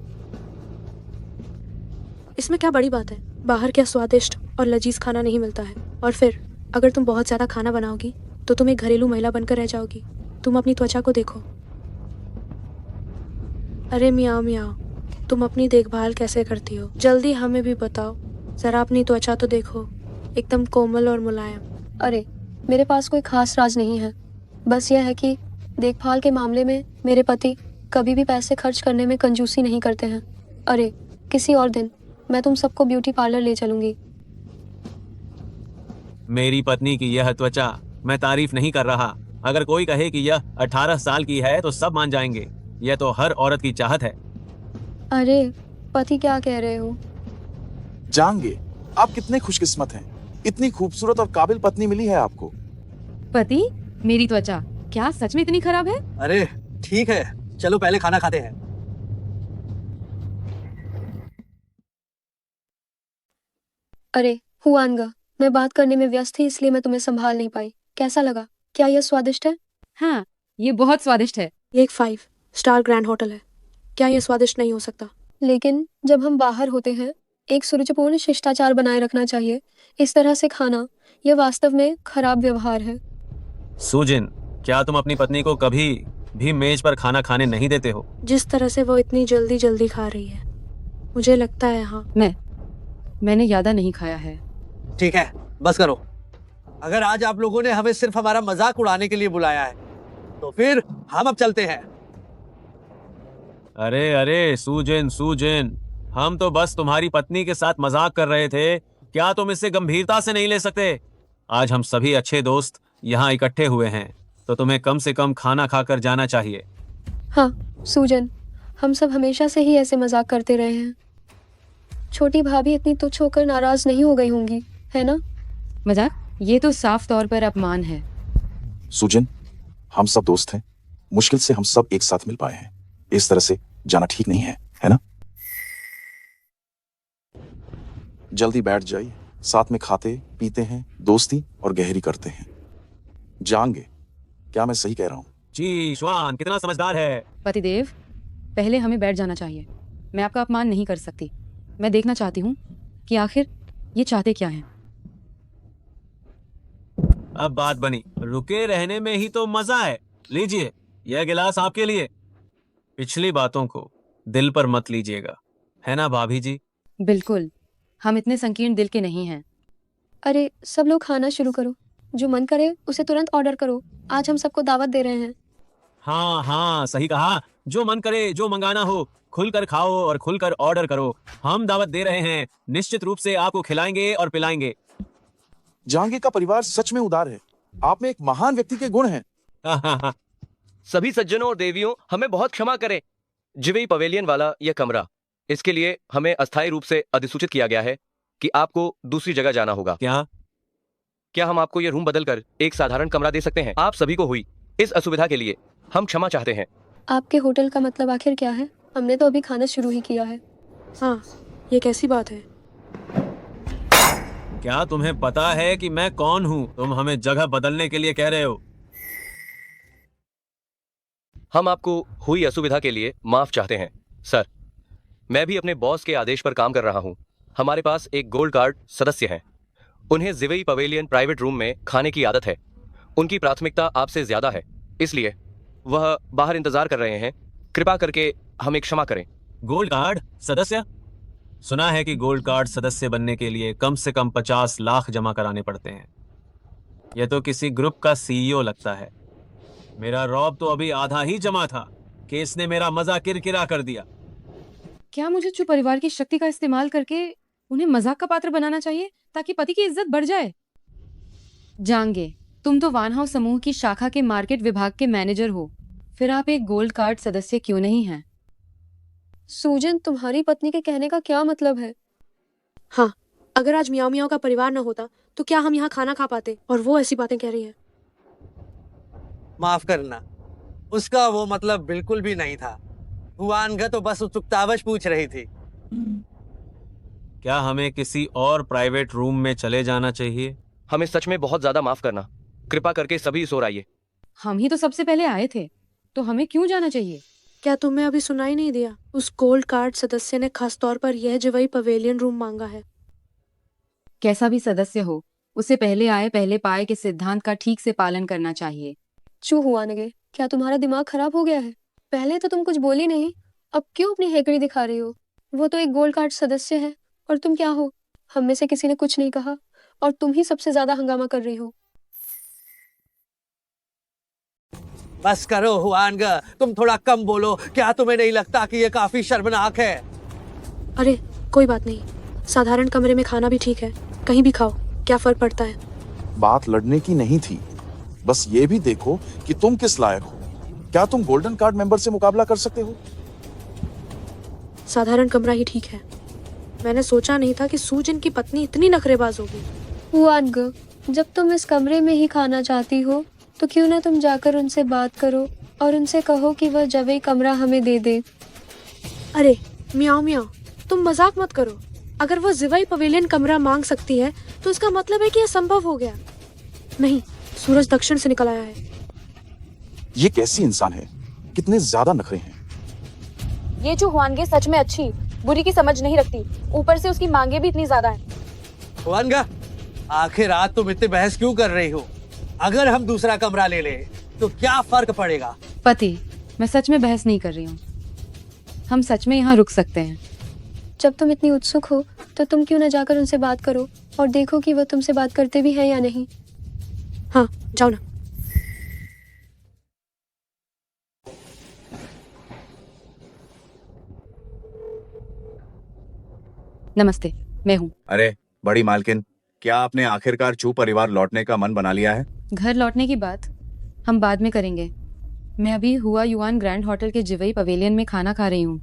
इसमें क्या बड़ी बात है? बाहर क्या स्वादिष्ट और लजीज खाना नहीं मिलता है? और फिर अगर तुम बहुत ज्यादा खाना बनाओगी तो तुम एक घरेलू महिला बनकर रह जाओगी। तुम अपनी त्वचा को देखो। अरे मियाँ मियाँ, तुम अपनी देखभाल कैसे करती हो? जल्दी हमें भी बताओ। जरा अपनी त्वचा तो देखो, एकदम कोमल और मुलायम। अरे मेरे पास कोई खास राज नहीं है, बस यह है कि देखभाल के मामले में मेरे पति कभी भी पैसे खर्च करने में कंजूसी नहीं करते हैं। अरे किसी और दिन मैं तुम सबको ब्यूटी पार्लर ले चलूंगी। मेरी पत्नी की यह त्वचा, मैं तारीफ नहीं कर रहा। अगर कोई कहे कि यह 18 साल की है तो सब मान जाएंगे। यह तो हर औरत की चाहत है। अरे पति क्या कह रहे हो? जांगे, आप कितने खुशकिस्मत हैं। इतनी खूबसूरत और काबिल पत्नी मिली है आपको। पति, मेरी त्वचा क्या सच में इतनी खराब है? अरे ठीक है, चलो पहले खाना खाते हैं। अरे हुआनगा, मैं बात करने में व्यस्त थी इसलिए मैं तुम्हें संभाल नहीं पाई। कैसा लगा? क्या यह स्वादिष्ट है? हाँ, ये बहुत स्वादिष्ट है। ये एक 5 स्टार ग्रैंड होटल है। क्या यह स्वादिष्ट नहीं हो सकता? लेकिन जब हम बाहर होते हैं एक सुरुचिपूर्ण शिष्टाचार बनाए रखना चाहिए। इस तरह से खाना, यह वास्तव में खराब व्यवहार है। सुजिन, क्या तुम अपनी पत्नी को कभी भी मेज पर खाना खाने नहीं देते हो? जिस तरह से वो इतनी जल्दी खा रही है, मुझे लगता है हाँ। मैंने ज्यादा नहीं खाया है। ठीक है, बस करो। अगर आज आप लोगों ने हमें सिर्फ हमारा मजाक उड़ाने के लिए बुलाया है तो फिर हम अब चलते हैं। अरे अरे सुजिन, हम तो बस तुम्हारी पत्नी के साथ मजाक कर रहे थे। क्या तुम इसे गंभीरता से नहीं ले सकते? आज हम सभी अच्छे दोस्त यहाँ इकट्ठे हुए हैं तो तुम्हें कम से कम खाना खाकर जाना चाहिए। हाँ सूजन, हम सब हमेशा से ही ऐसे मजाक करते रहे हैं। छोटी भाभी इतनी तुच्छ होकर नाराज नहीं हो गई होंगी, है ना? मजाक? ये तो साफ तौर पर अपमान है। सुजिन, हम सब दोस्त हैं। मुश्किल से हम सब एक साथ मिल पाए हैं। इस तरह से जाना ठीक नहीं है ना? जल्दी बैठ जाइए, साथ में खाते पीते हैं, दोस्ती और गहरी करते हैं। जाएंगे, क्या मैं सही कह रहा हूँ? जी श्वान, कितना समझदार है। पतिदेव, पहले हमें बैठ जाना चाहिए। मैं आपका अपमान नहीं कर सकती। मैं देखना चाहती हूँ कि आखिर ये चाहते क्या हैं। अब बात बनी, रुके रहने में ही तो मजा है। लीजिए, यह गिलास आपके लिए। पिछली बातों को दिल पर मत लीजिएगा, है ना भाभी जी? बिल्कुल, हम इतने संकीर्ण दिल के नहीं हैं। अरे सब लोग खाना शुरू करो। जो मन करे उसे तुरंत ऑर्डर करो। आज हम सबको दावत दे रहे हैं। हाँ, सही कहा। जो मन करे, जो मंगाना हो, खुलकर खाओ और खुलकर ऑर्डर करो। हम दावत दे रहे हैं, निश्चित रूप से आपको खिलाएंगे और पिलाएंगे। जहांगीर का परिवार सच में उदार है। आप में एक महान व्यक्ति के गुण हैं। सभी सज्जनों और देवियों, हमें बहुत क्षमा करें। जिवेई पवेलियन वाला यह कमरा, इसके लिए हमें अस्थायी रूप से अधिसूचित किया गया है कि आपको दूसरी जगह जाना होगा। क्या हम आपको यह रूम बदलकर एक साधारण कमरा दे सकते हैं? आप सभी को हुई इस असुविधा के लिए हम क्षमा चाहते हैं। आपके होटल का मतलब आखिर क्या है? हमने तो अभी खाना शुरू ही किया है। हाँ, ये कैसी बात है? क्या तुम्हें पता है कि मैं कौन हूँ? तुम हमें जगह बदलने के लिए कह रहे हो। हम आपको हुई असुविधा के लिए माफ चाहते हैं। सर, मैं भी अपने बॉस के आदेश पर काम कर रहा हूँ। हमारे पास एक गोल्ड कार्ड सदस्य हैं। उन्हें जिवेई पवेलियन प्राइवेट रूम में खाने की आदत है। उनकी प्राथमिकता आपसे ज्यादा है, इसलिए वह बाहर इंतजार कर रहे हैं। कृपा करके हमें क्षमा करें। गोल्ड कार्ड सदस्य? सुना है कि गोल्ड कार्ड सदस्य बनने के लिए कम से कम 50 लाख जमा कराने पड़ते हैं। यह तो किसी ग्रुप का सीईओ लगता है। मेरा रौब तो अभी आधा ही जमा था कि इसने मेरा मजा किरकिरा कर दिया। क्या मुझे चु परिवार की शक्ति का इस्तेमाल करके उन्हें मजाक का पात्र बनाना चाहिए ताकि पति की इज्जत बढ़ जाए? जाएंगे, तुम तो वान हाउस समूह की शाखा के मार्केट विभाग के मैनेजर हो, फिर आप एक गोल्ड कार्ड सदस्य क्यों नहीं हैं? सूजन, तुम्हारी पत्नी के कहने का क्या मतलब है? हाँ, अगर आज मियाओ मियाओ का परिवार न होता तो क्या हम यहाँ खाना खा पाते? और वो ऐसी बातें कह रही है। माफ करना, उसका वो मतलब बिल्कुल भी नहीं था। हुआनगा तो बस उत्सुकतावश पूछ रही थी। क्या हमें किसी और प्राइवेट रूम में चले जाना चाहिए? हमें सच में बहुत ज्यादा माफ करना, कृपा करके सभी इस ओर आइए। हम ही तो सबसे पहले आए थे, तो हमें क्यों जाना चाहिए? क्या तुम्हें अभी सुनाई नहीं दिया? उस गोल्ड कार्ड सदस्य ने खास तौर पर यह जवई पवेलियन रूम मांगा है। कैसा भी सदस्य हो, उसे पहले आए पहले पाए के सिद्धांत का ठीक से पालन करना चाहिए। चू हुआनगे, क्या तुम्हारा दिमाग खराब हो गया है? पहले तो तुम कुछ बोली नहीं, अब क्यों अपनी हेकड़ी दिखा रही हो? वो तो एक गोल्ड कार्ड सदस्य है और तुम क्या हो? हम में से किसी ने कुछ नहीं कहा और तुम ही सबसे ज्यादा हंगामा कर रही हो। बस करो हुआनगा, तुम थोड़ा कम बोलो। क्या तुम्हें नहीं लगता कि ये काफी शर्मनाक है? अरे कोई बात नहीं, साधारण कमरे में खाना भी ठीक है, कहीं भी खाओ, क्या फर्क पड़ता है? बात लड़ने की नहीं थी, बस ये भी देखो कि तुम किस लायक हो। क्या तुम गोल्डन कार्ड मेंबर से मुकाबला कर सकते हो? साधारण कमरा ही ठीक है। मैंने सोचा नहीं था कि सूजन की पत्नी इतनी नखरेबाज होगी। हुआनग, जब तुम इस कमरे में ही खाना चाहती हो तो क्यों ना तुम जाकर उनसे बात करो और उनसे कहो कि वह जवई कमरा हमें दे दे। अरे मियाओ मियाओ, तुम मजाक मत करो। अगर वो जवई पवेलियन कमरा मांग सकती है तो इसका मतलब है कि यह संभव हो गया। नहीं, सूरज दक्षिण से निकल आया है। ये कैसी इंसान है, कितने ज्यादा नखरे हैं। ये जो हुआनगे सच में अच्छी बुरी की समझ नहीं रखती, ऊपर से उसकी मांगे भी इतनी ज्यादा है। हुआनगा, आखिर आज तुम इतनी बहस क्यों कर रही हो? अगर हम दूसरा कमरा ले ले तो क्या फर्क पड़ेगा? पति, मैं सच में बहस नहीं कर रही हूँ। हम सच में यहाँ रुक सकते हैं। जब तुम इतनी उत्सुक हो तो तुम क्यों न जाकर उनसे बात करो और देखो कि वो तुमसे बात करते भी हैं या नहीं। हाँ, जाओ ना। नमस्ते, मैं हूँ। अरे बड़ी मालकिन, क्या आपने आखिरकार चू परिवार लौटने का मन बना लिया है? घर लौटने की बात हम बाद में करेंगे। मैं अभी हुआ युआन ग्रैंड होटल के जिवई पवेलियन में खाना खा रही हूँ।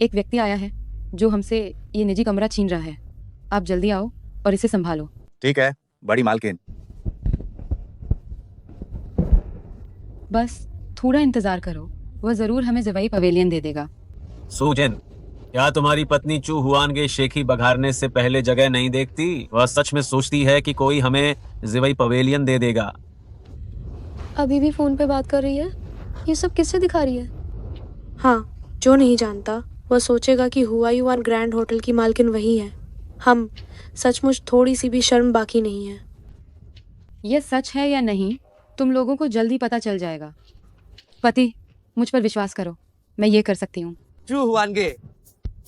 एक व्यक्ति आया है जो हमसे ये निजी कमरा छीन रहा है। आप जल्दी आओ और इसे संभालो। ठीक है बड़ी मालकिन। बस थोड़ा इंतजार करो, वह जरूर हमें जिवई पवेलियन दे देगा। सूजन, क्या तुम्हारी पत्नी चू हुआनगे शेखी बघारने से पहले जगह नहीं देखती? वह सच में सोचती है कि कोई हमें जिवई पवेलियन दे देगा। अभी भी फोन पे बात कर रही है। ये सब किससे दिखा रही है? हाँ, जो नहीं जानता वह सोचेगा कि हुआ युआन ग्रैंड होटल की मालकिन वही है। हम सचमुच थोड़ी सी भी शर्म बाकी नहीं है। यह सच है या नहीं, तुम लोगों को जल्दी पता चल जाएगा। पति, मुझ पर विश्वास करो, मैं ये कर सकती हूँ। चू हुआनगे,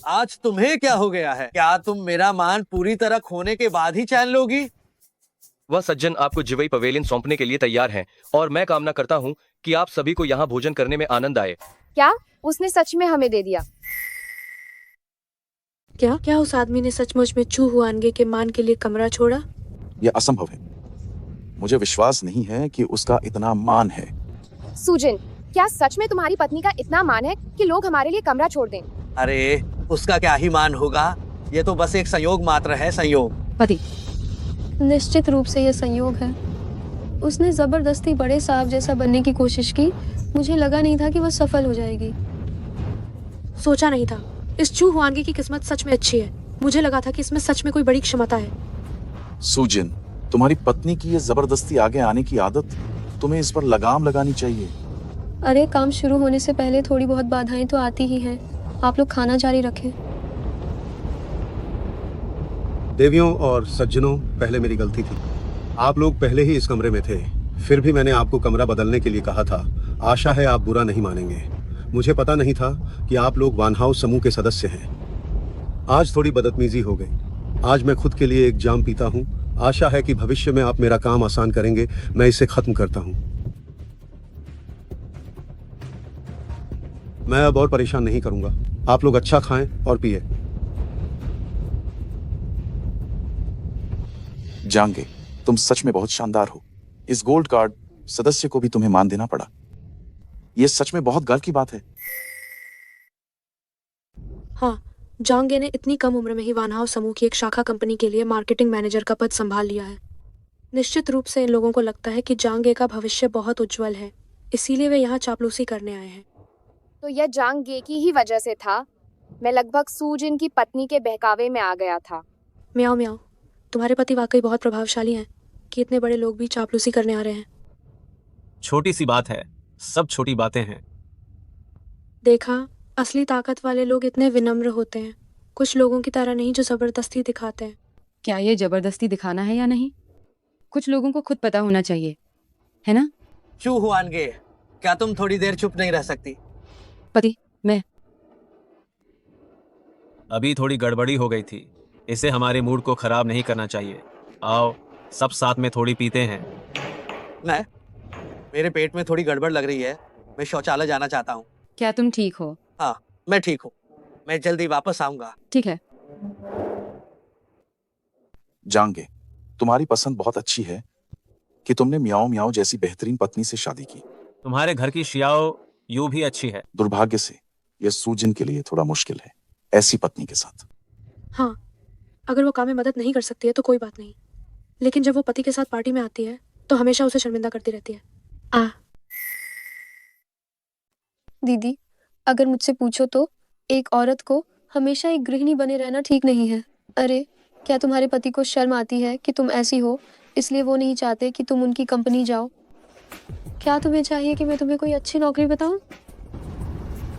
आज तुम्हें क्या हो गया है? क्या तुम मेरा मान पूरी तरह खोने के बाद ही चैन लोगी? वह सज्जन आपको जिवई पवेलियन सौंपने के लिए तैयार हैं और मैं कामना करता हूं कि आप सभी को यहां भोजन करने में आनंद आए। क्या उसने सच में हमें दे दिया? क्या उस आदमी ने सचमुच में चू हुआनगे के मान के लिए कमरा छोड़ा? यह असंभव है। मुझे विश्वास नहीं है कि उसका इतना मान है। सूजन, क्या सच में तुम्हारी पत्नी का इतना मान है कि लोग हमारे लिए कमरा छोड़ दें? अरे उसका क्या ही मान होगा, ये तो बस एक संयोग मात्र है। संयोग। पति, निश्चित रूप से यह संयोग है। उसने जबरदस्ती बड़े साहब जैसा बनने की कोशिश की। मुझे लगा नहीं था कि वह सफल हो जाएगी। सोचा नहीं था। इस चू हुआनगे की किस्मत सच में अच्छी है। मुझे लगा था कि इसमें सच में कोई बड़ी क्षमता है। सूजन, तुम्हारी पत्नी की ये जबरदस्ती आगे आने की आदत, तुम्हें इस पर लगाम लगानी चाहिए। अरे काम शुरू होने से पहले थोड़ी बहुत बाधाएं तो आती ही हैं। आप लोग खाना जारी रखें। देवियों और सज्जनों, पहले मेरी गलती थी। आप लोग पहले ही इस कमरे में थे, फिर भी मैंने आपको कमरा बदलने के लिए कहा था। आशा है आप बुरा नहीं मानेंगे। मुझे पता नहीं था कि आप लोग वान हाउस समूह के सदस्य हैं। आज थोड़ी बदतमीजी हो गई। आज मैं खुद के लिए एक जाम पीता हूँ। आशा है कि भविष्य में आप मेरा काम आसान करेंगे। मैं इसे खत्म करता हूँ। मैं अब और परेशान नहीं करूंगा। आप लोग अच्छा खाएं और पिए। जांगे, तुम सच में बहुत शानदार हो। इस गोल्ड कार्ड सदस्य को भी तुम्हें मान देना पड़ा। ये सच में बहुत गर्व की बात है। हाँ, जांगे ने इतनी कम उम्र में ही वानहाउ समूह की एक शाखा कंपनी के लिए मार्केटिंग मैनेजर का पद संभाल लिया है। निश्चित रूप से इन लोगों को लगता है कि जांगे का भविष्य बहुत उज्जवल है, इसीलिए वे यहाँ चापलूसी करने आए हैं। तो यह जांग गे की ही वजह से था। मैं लगभग सूजिन की पत्नी के बहकावे में आ गया था। म्याओ म्याओ, तुम्हारे पति वाकई बहुत प्रभावशाली हैं कि इतने बड़े लोग भी चापलूसी करने आ रहे हैं। छोटी सी बात है, सब छोटी बातें हैं। देखा, असली ताकत वाले लोग इतने विनम्र होते हैं, कुछ लोगों की तरह नहीं जो जबरदस्ती दिखाते हैं। क्या ये जबरदस्ती दिखाना है या नहीं? कुछ लोगों को खुद पता होना चाहिए, है ना? चू हुआनगे, क्या तुम थोड़ी देर चुप नहीं रह सकती? पति, मैं अभी थोड़ी गड़बड़ी हो गई थी, इसे हमारे मूड को खराब नहीं करना चाहिए। आओ सब साथ में थोड़ी पीते हैं। मेरे पेट में थोड़ी गड़बड़ लग रही है, मैं शौचालय जाना चाहता हूँ। क्या तुम ठीक हो? हाँ, मैं ठीक हूँ, मैं जल्दी वापस आऊंगा। ठीक है। जांगे, तुम्हारी पसंद बहुत अच्छी है कि तुमने मियाओ मियाओ जैसी बेहतरीन पत्नी से शादी की। तुम्हारे घर की शियाओ यूं भी अच्छी है। दुर्भाग्य से यह सूजिन के लिए थोड़ा मुश्किल है ऐसी पत्नी के साथ। हाँ, अगर वो काम में मदद नहीं कर सकती है तो कोई बात नहीं, लेकिन जब वो पति के साथ पार्टी में आती है तो हमेशा उसे शर्मिंदा करती रहती है। दीदी, अगर मुझसे पूछो तो एक औरत को हमेशा एक गृहिणी बने रहना ठीक नहीं है। अरे, क्या तुम्हारे पति को शर्म आती है कि तुम ऐसी हो, इसलिए वो नहीं चाहते कि तुम उनकी कंपनी जाओ? क्या तुम्हें चाहिए कि मैं तुम्हें कोई अच्छी नौकरी बताऊं?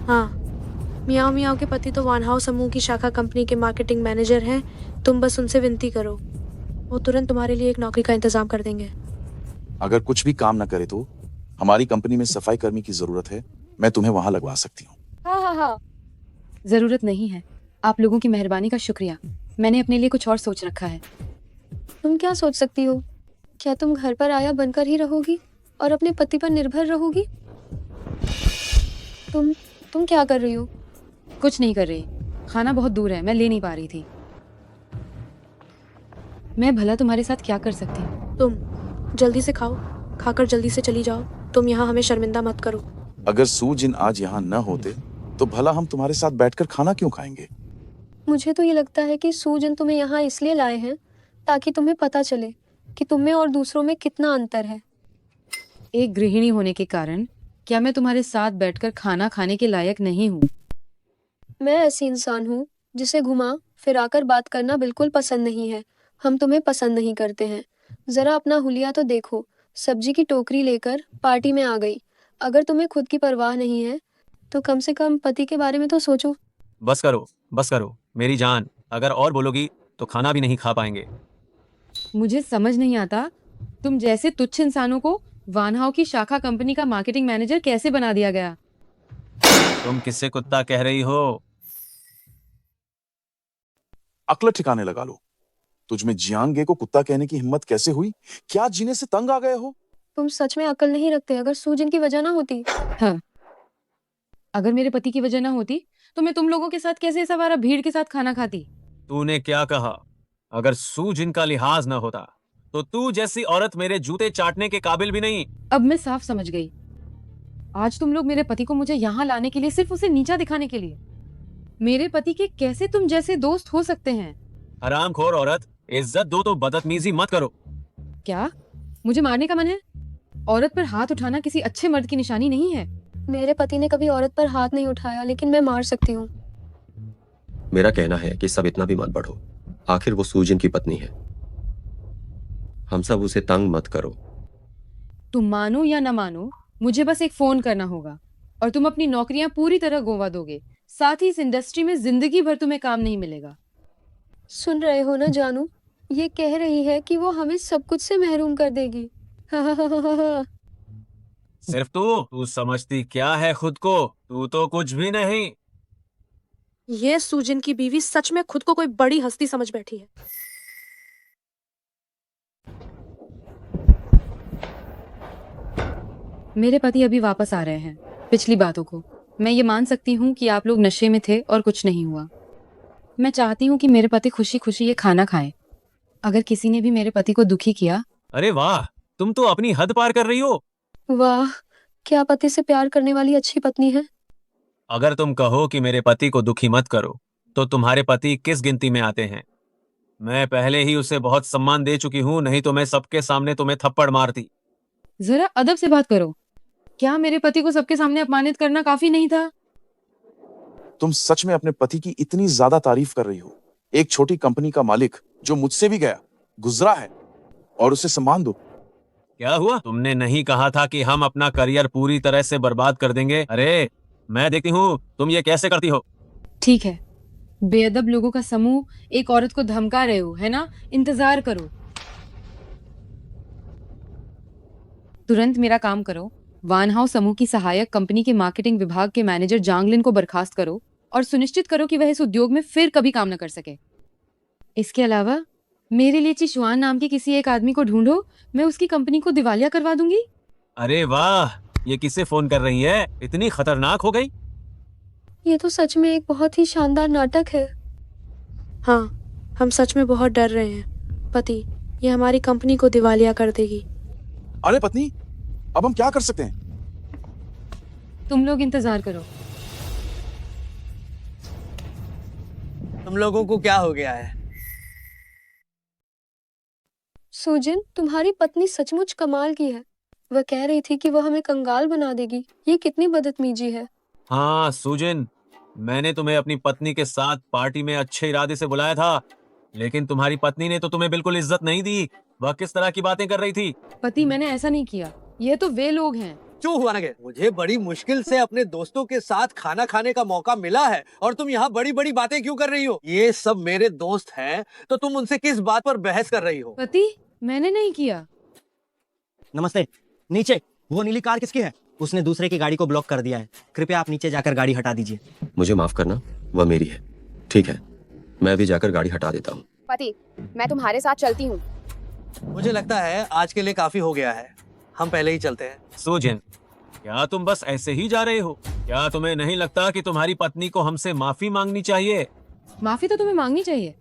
हाँ, मियाओ मियाओ के पति तो वानहाउ समूह की शाखा कंपनी के मार्केटिंग मैनेजर हैं। तुम बस उनसे विनती करो, वो तुरंत तुम्हारे लिए एक नौकरी का इंतजाम कर देंगे। अगर कुछ भी काम न करे तो हमारी कंपनी में सफाई कर्मी की जरूरत है, मैं तुम्हें वहां लगवा सकती हूँ। हाँ। जरूरत नहीं है, आप लोगों की मेहरबानी का शुक्रिया। मैंने अपने लिए कुछ और सोच रखा है। तुम क्या सोच सकती हो? क्या तुम घर पर आया बनकर ही रहोगी और अपने पति पर निर्भर रहोगी? तुम क्या कर रही हो? कुछ नहीं कर रही, खाना बहुत दूर है, मैं ले नहीं पा रही थी। मैं भला तुम्हारे साथ क्या कर सकती हूँ? तुम जल्दी से खाओ, खाकर जल्दी से चली जाओ। तुम यहाँ हमें शर्मिंदा मत करो। अगर सूजिन आज यहाँ न होते तो भला हम तुम्हारे साथ बैठकर खाना क्यों खाएंगे? मुझे तो ये लगता है कि सूजन तुम्हें यहाँ इसलिए लाए हैं ताकि तुम्हें पता चले कि तुम में और दूसरों में कितना अंतर है। एक गृहिणी होने के कारण क्या मैं तुम्हारे साथ बैठकर खाना खाने के लायक नहीं हूँ? मैं ऐसी इंसान हूँ जिसे घुमा फिराकर बात करना बिल्कुल पसंद नहीं है। हम तुम्हें पसंद नहीं करते हैं। जरा अपना हुलिया तो देखो, सब्जी की टोकरी लेकर पार्टी में आ गई। अगर तुम्हें खुद की परवाह नहीं है तो कम से कम पति के बारे में तो सोचो। बस करो मेरी जान, अगर और बोलोगी तो खाना भी नहीं खा पाएंगे। मुझे समझ नहीं आता, तुम जैसे तुच्छ इंसानों को वानहाउ की शाखा कंपनी का मार्केटिंग मैनेजर कैसे बना दिया गया? तुम किससे कुत्ता कह रही हो? अक्ल ठिकाने लगा लो। तुझमें जियांगे को कुत्ता कहने की हिम्मत कैसे हुई? क्या जीने से तंग आ गए हो? तुम सच में अकल नहीं रखते। अगर सूजन की वजह ना होती। हाँ, अगर मेरे पति की वजह ना होती तो मैं तुम लोगों के साथ कैसे इस आवारा भीड़ के साथ खाना खाती? तूने क्या कहा? अगर सूजिन का लिहाज न होता तो तू जैसी औरत मेरे जूते चाटने के काबिल भी नहीं। अब मैं साफ समझ गई। आज तुम लोग मेरे पति को मुझे यहाँ लाने के लिए, सिर्फ उसे नीचा दिखाने के लिए। मेरे पति के कैसे तुम जैसे दोस्त हो सकते हैं? हरामखोर औरत, इज्जत दो तो बदतमीजी मत करो। क्या मुझे मारने का मन है? औरत पर हाथ उठाना किसी अच्छे मर्द की निशानी नहीं है। मेरे पति ने कभी औरत पर हाथ नहीं उठाया, लेकिन मैं मार सकती हूँ। मेरा कहना है कि सब इतना भी मत बढ़ो, आखिर वो सूजन की पत्नी है। हम सब उसे तंग मत करो। तुम मानो या न मानो, मुझे बस एक फोन करना होगा और तुम अपनी नौकरियां पूरी तरह गोवा दोगे। साथ ही इस इंडस्ट्री में जिंदगी भर तुम्हें काम नहीं मिलेगा। सुन रहे हो ना जानू, ये कह रही है कि वो हमें सब कुछ से महरूम कर देगी। सिर्फ तू समझती क्या है खुद को? तू तो कुछ भी नहीं। ये सूजन की बीवी सच में खुद को कोई बड़ी हस्ती समझ बैठी है। मेरे पति अभी वापस आ रहे हैं। पिछली बातों को मैं ये मान सकती हूँ कि आप लोग नशे में थे और कुछ नहीं हुआ। मैं चाहती हूँ कि मेरे पति खुशी खुशी ये खाना खाएं। अगर किसी ने भी मेरे पति को दुखी किया अरे वाह, तुम तो अपनी हद पार कर रही हो। वाह, क्या पति से प्यार करने वाली अच्छी पत्नी है। अगर तुम कहो कि मेरे पति को दुखी मत करो, तो तुम्हारे पति किस गिनती में आते हैं? मैं पहले ही उसे बहुत सम्मान दे चुकी हूँ, नहीं तो मैं सबके सामने तुम्हें थप्पड़ मारती। जरा अदब से बात करो। क्या मेरे पति को सबके सामने अपमानित करना काफी नहीं था? तुम सच में अपने पति की इतनी ज्यादा तारीफ कर रही हो? एक छोटी कंपनी का मालिक जो मुझसे भी गया गुजरा है, और उसे सम्मान दो। क्या हुआ? तुमने नहीं कहा था कि हम अपना करियर पूरी तरह से बर्बाद कर देंगे? अरे मैं देखती हूँ तुम ये कैसे करती हो। ठीक है, बेअदब लोगों का समूह एक औरत को धमका रहे हो, है ना? इंतजार करो। तुरंत मेरा काम करो। वान हाउस समूह की सहायक कंपनी के मार्केटिंग विभाग के मैनेजर जांगलिन को बर्खास्त करो और सुनिश्चित करो कि वह इस उद्योग में फिर कभी काम न कर सके। इसके अलावा मेरे लिए चिशुआन नाम के किसी एक आदमी को ढूंढो, मैं उसकी कंपनी को दिवालिया करवा दूंगी। अरे वाह, ये किसे फोन कर रही है? इतनी खतरनाक हो गई। ये तो सच में एक बहुत ही शानदार नाटक है। हाँ, हम सच में बहुत डर रहे हैं। पति, ये हमारी कंपनी को दिवालिया कर देगी। अरे पत्नी, अब हम क्या कर सकते हैं? तुम लोग इंतजार करो। तुम लोगों को क्या हो गया है? सुजिन, तुम्हारी पत्नी सचमुच कमाल की है। वह कह रही थी कि वह हमें कंगाल बना देगी। ये कितनी बदतमीजी है। हाँ सुजिन, मैंने तुम्हें अपनी पत्नी के साथ पार्टी में अच्छे इरादे से बुलाया था, लेकिन तुम्हारी पत्नी ने तो तुम्हें बिल्कुल इज्जत नहीं दी। वह किस तरह की बातें कर रही थी? पति, मैंने ऐसा नहीं किया। ये तो वे लोग हैं। चुप हुआ ना। मुझे बड़ी मुश्किल से अपने दोस्तों के साथ खाना खाने का मौका मिला है और तुम यहाँ बड़ी बड़ी बातें क्यों कर रही हो? ये सब मेरे दोस्त हैं, तो तुम उनसे किस बात पर बहस कर रही हो? पति, मैंने नहीं किया। नमस्ते। नीचे वो नीली कार किसकी है? उसने दूसरे की गाड़ी को ब्लॉक कर दिया है। कृपया आप नीचे जाकर गाड़ी हटा दीजिए। मुझे माफ करना, वह मेरी है। ठीक है, मैं अभी जाकर गाड़ी हटा देता हूँ। पति, मैं तुम्हारे साथ चलती हूँ। मुझे लगता है आज के लिए काफी हो गया है, हम पहले ही चलते हैं। सुजिन, क्या तुम बस ऐसे ही जा रहे हो? क्या तुम्हें नहीं लगता कि तुम्हारी पत्नी को हमसे माफी मांगनी चाहिए? माफी तो तुम्हें मांगनी चाहिए।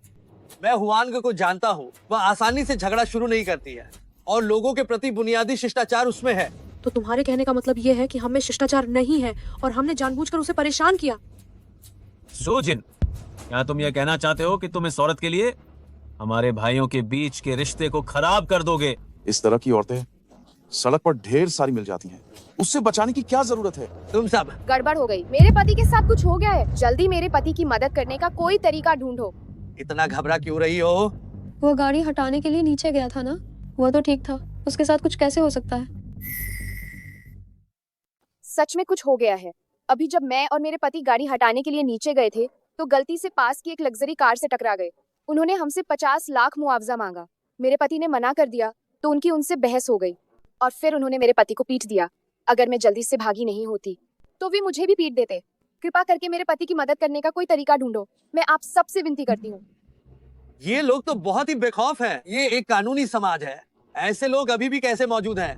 मैं हुआंग को जानता हूँ, वह आसानी से झगड़ा शुरू नहीं करती है और लोगों के प्रति बुनियादी शिष्टाचार उसमें है। तो तुम्हारे कहने का मतलब ये है कि हमें शिष्टाचार नहीं है और हमने जानबूझकर उसे परेशान किया। सुजिन, क्या तुम ये कहना चाहते हो कि तुम इस औरत के लिए हमारे भाइयों के बीच के रिश्ते को खराब कर दोगे? इस तरह की औरतें सड़क पर ढेर सारी मिल जाती हैं, उससे बचाने की क्या जरूरत है? तुम सब गड़बड़ हो गई। मेरे पति के साथ कुछ हो गया है। जल्दी मेरे पति की मदद करने का कोई तरीका ढूंढो। इतना घबरा क्यों रही हो? वह गाड़ी हटाने के लिए नीचे गया था ना? वह तो ठीक था, उसके साथ कुछ कैसे हो सकता है? सच में कुछ हो गया है। अभी जब मैं और मेरे पति गाड़ी हटाने के लिए नीचे गए थे, तो गलती से पास की एक लग्जरी कार से टकरा गए। उन्होंने हमसे 50 लाख मुआवजा मांगा। मेरे पति ने मना कर दिया, तो उनकी उनसे बहस हो गई और फिर उन्होंने मेरे पति को पीट दिया। अगर मैं जल्दी से भागी नहीं होती, तो वे मुझे भी पीट देते। कृपा करके मेरे पति की मदद करने का कोई तरीका ढूंढो। मैं आप सबसे विनती करती हूँ। ये लोग तो बहुत ही बेखौफ हैं। ये एक कानूनी समाज है, ऐसे लोग अभी भी कैसे मौजूद हैं?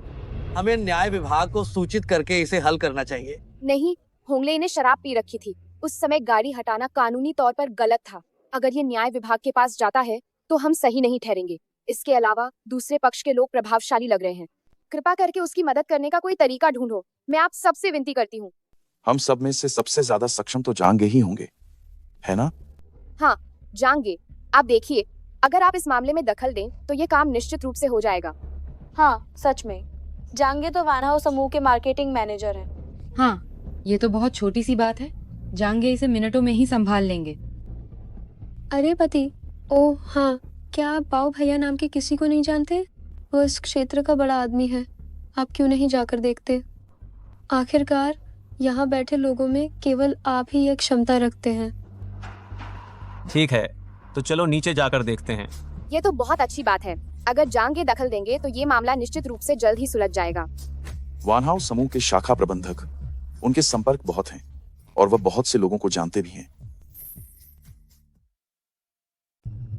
हमें न्याय विभाग को सूचित करके इसे हल करना चाहिए। नहीं, होंगले ने शराब पी रखी थी। उस समय गाड़ी हटाना कानूनी तौर पर गलत था। अगर ये न्याय विभाग के पास जाता है तो हम सही नहीं ठहरेंगे। इसके अलावा दूसरे पक्ष के लोग प्रभावशाली लग रहे हैं। कृपा करके उसकी मदद करने का कोई तरीका ढूंढो। मैं आप सबसे विनती करती हूँ। हम सब में से सबसे ज्यादा सक्षम तो जांगे ही होंगे, है ना? हाँ, जांगे। आप देखिए, अगर आप इस मामले में दखल दें तो ये काम निश्चित रूप से हो जाएगा। हाँ, सच में जांगे तो वान हाउस समूह के मार्केटिंग मैनेजर हैं। हाँ, ये तो बहुत छोटी सी बात है। जांगे इसे मिनटों में ही संभाल लेंगे। अरे पति, ओह हाँ, क्या आप बाओ भैया नाम के किसी को नहीं जानते? वो इस क्षेत्र का बड़ा आदमी है। आप क्यों नहीं जाकर देखते? आखिरकार यहाँ बैठे लोगों में केवल आप ही ये क्षमता रखते हैं। ठीक है, तो चलो नीचे जाकर देखते हैं। ये तो बहुत अच्छी बात है। अगर जांगे दखल देंगे तो ये मामला निश्चित रूप से जल्द ही सुलझ जाएगा। वान हाउस समूह के शाखा प्रबंधक, उनके संपर्क बहुत हैं और वह बहुत से लोगों को जानते भी हैं।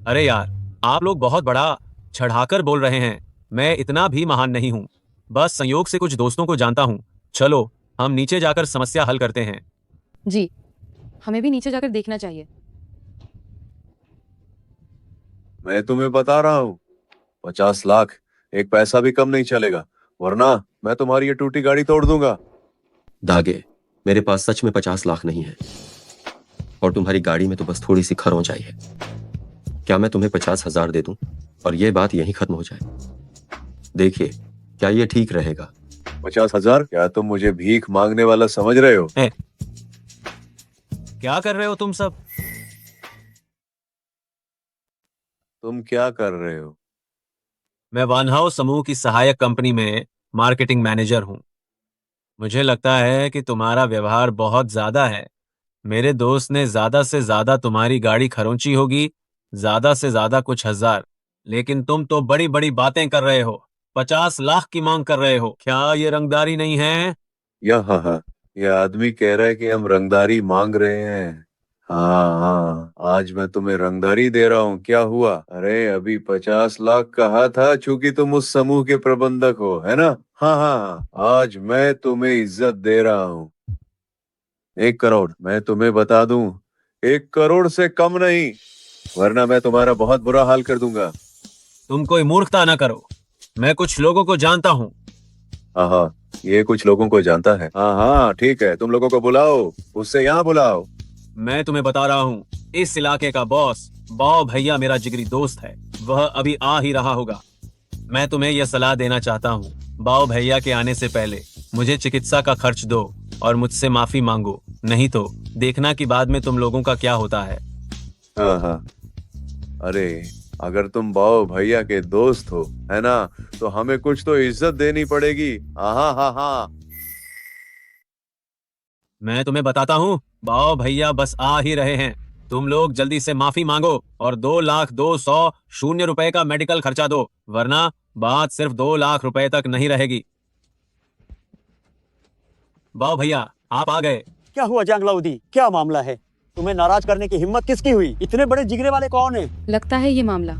अरे यार, आप लोग बहुत बड़ा चढ़ाकर बोल रहे हैं। मैं इतना भी महान नहीं हूँ, बस संयोग से कुछ दोस्तों को जानता हूँ। चलो हम नीचे जाकर समस्या हल करते हैं। जी, हमें भी नीचे जाकर देखना चाहिए। मैं तुम्हें बता रहा हूँ, 50 लाख एक पैसा भी कम नहीं चलेगा, वरना मैं तुम्हारी ये टूटी गाड़ी तोड़ दूंगा। दागे, मेरे पास सच में 50 लाख नहीं है और तुम्हारी गाड़ी में तो बस थोड़ी सी खरोंच आई है। क्या मैं तुम्हें 50,000 दे दूं और ये बात यहीं खत्म हो जाए? देखिए, क्या ये ठीक रहेगा? 50,000? क्या तुम मुझे भीख मांगने वाला समझ रहे हो? क्या कर रहे हो तुम सब? तुम क्या कर रहे हो? मैं वन हाउस समूह की सहायक कंपनी में मार्केटिंग मैनेजर हूं। मुझे लगता है कि तुम्हारा व्यवहार बहुत ज्यादा है। मेरे दोस्त ने ज्यादा से ज्यादा तुम्हारी गाड़ी खरोंची होगी, ज्यादा से ज्यादा कुछ हजार, लेकिन तुम तो बड़ी बड़ी बातें कर रहे हो। 50 लाख की मांग कर रहे हो। क्या ये रंगदारी नहीं है? हाँ, यह आदमी कह रहा है कि हम रंगदारी मांग रहे हैं। हाँ, आज मैं तुम्हें रंगदारी दे रहा हूँ। क्या हुआ? अरे अभी 50 लाख कहा था, चूंकि तुम उस समूह के प्रबंधक हो, है ना? हाँ, आज मैं तुम्हें इज्जत दे रहा हूँ। 1 करोड़, मैं तुम्हें बता दूं, 1 करोड़ से कम नहीं, वरना मैं तुम्हारा बहुत बुरा हाल कर दूंगा। तुम कोई मूर्खता ना करो। मैं कुछ लोगों को जानता हूँ। हाँ, ये कुछ लोगों को जानता है। हाँ, ठीक है, तुम लोगों को बुलाओ, उससे यहाँ बुलाओ। मैं तुम्हें बता रहा हूँ, इस इलाके का बॉस बाव भैया मेरा जिगरी दोस्त है। वह अभी आ ही रहा होगा। मैं तुम्हें यह सलाह देना चाहता हूँ, बाव भैया के आने से पहले मुझे चिकित्सा का खर्च दो और मुझसे माफी मांगो, नहीं तो देखना कि बाद में तुम लोगों का क्या होता है। हाँ, अरे अगर तुम बाव भैया के दोस्त हो, है ना, तो हमें कुछ तो इज्जत देनी पड़ेगी। हाँ। मैं तुम्हें बताता हूँ, बाव भैया बस आ ही रहे हैं। तुम लोग जल्दी से माफी मांगो और 2,02,000 रुपए का मेडिकल खर्चा दो, वरना बात सिर्फ 2 लाख रुपए तक नहीं रहेगी। बाव भैया, आप आ गए। क्या हुआ जंगलाउदी? क्या मामला है? तुम्हें नाराज करने की हिम्मत किसकी हुई? इतने बड़े जिगरे वाले कौन है? लगता है ये मामला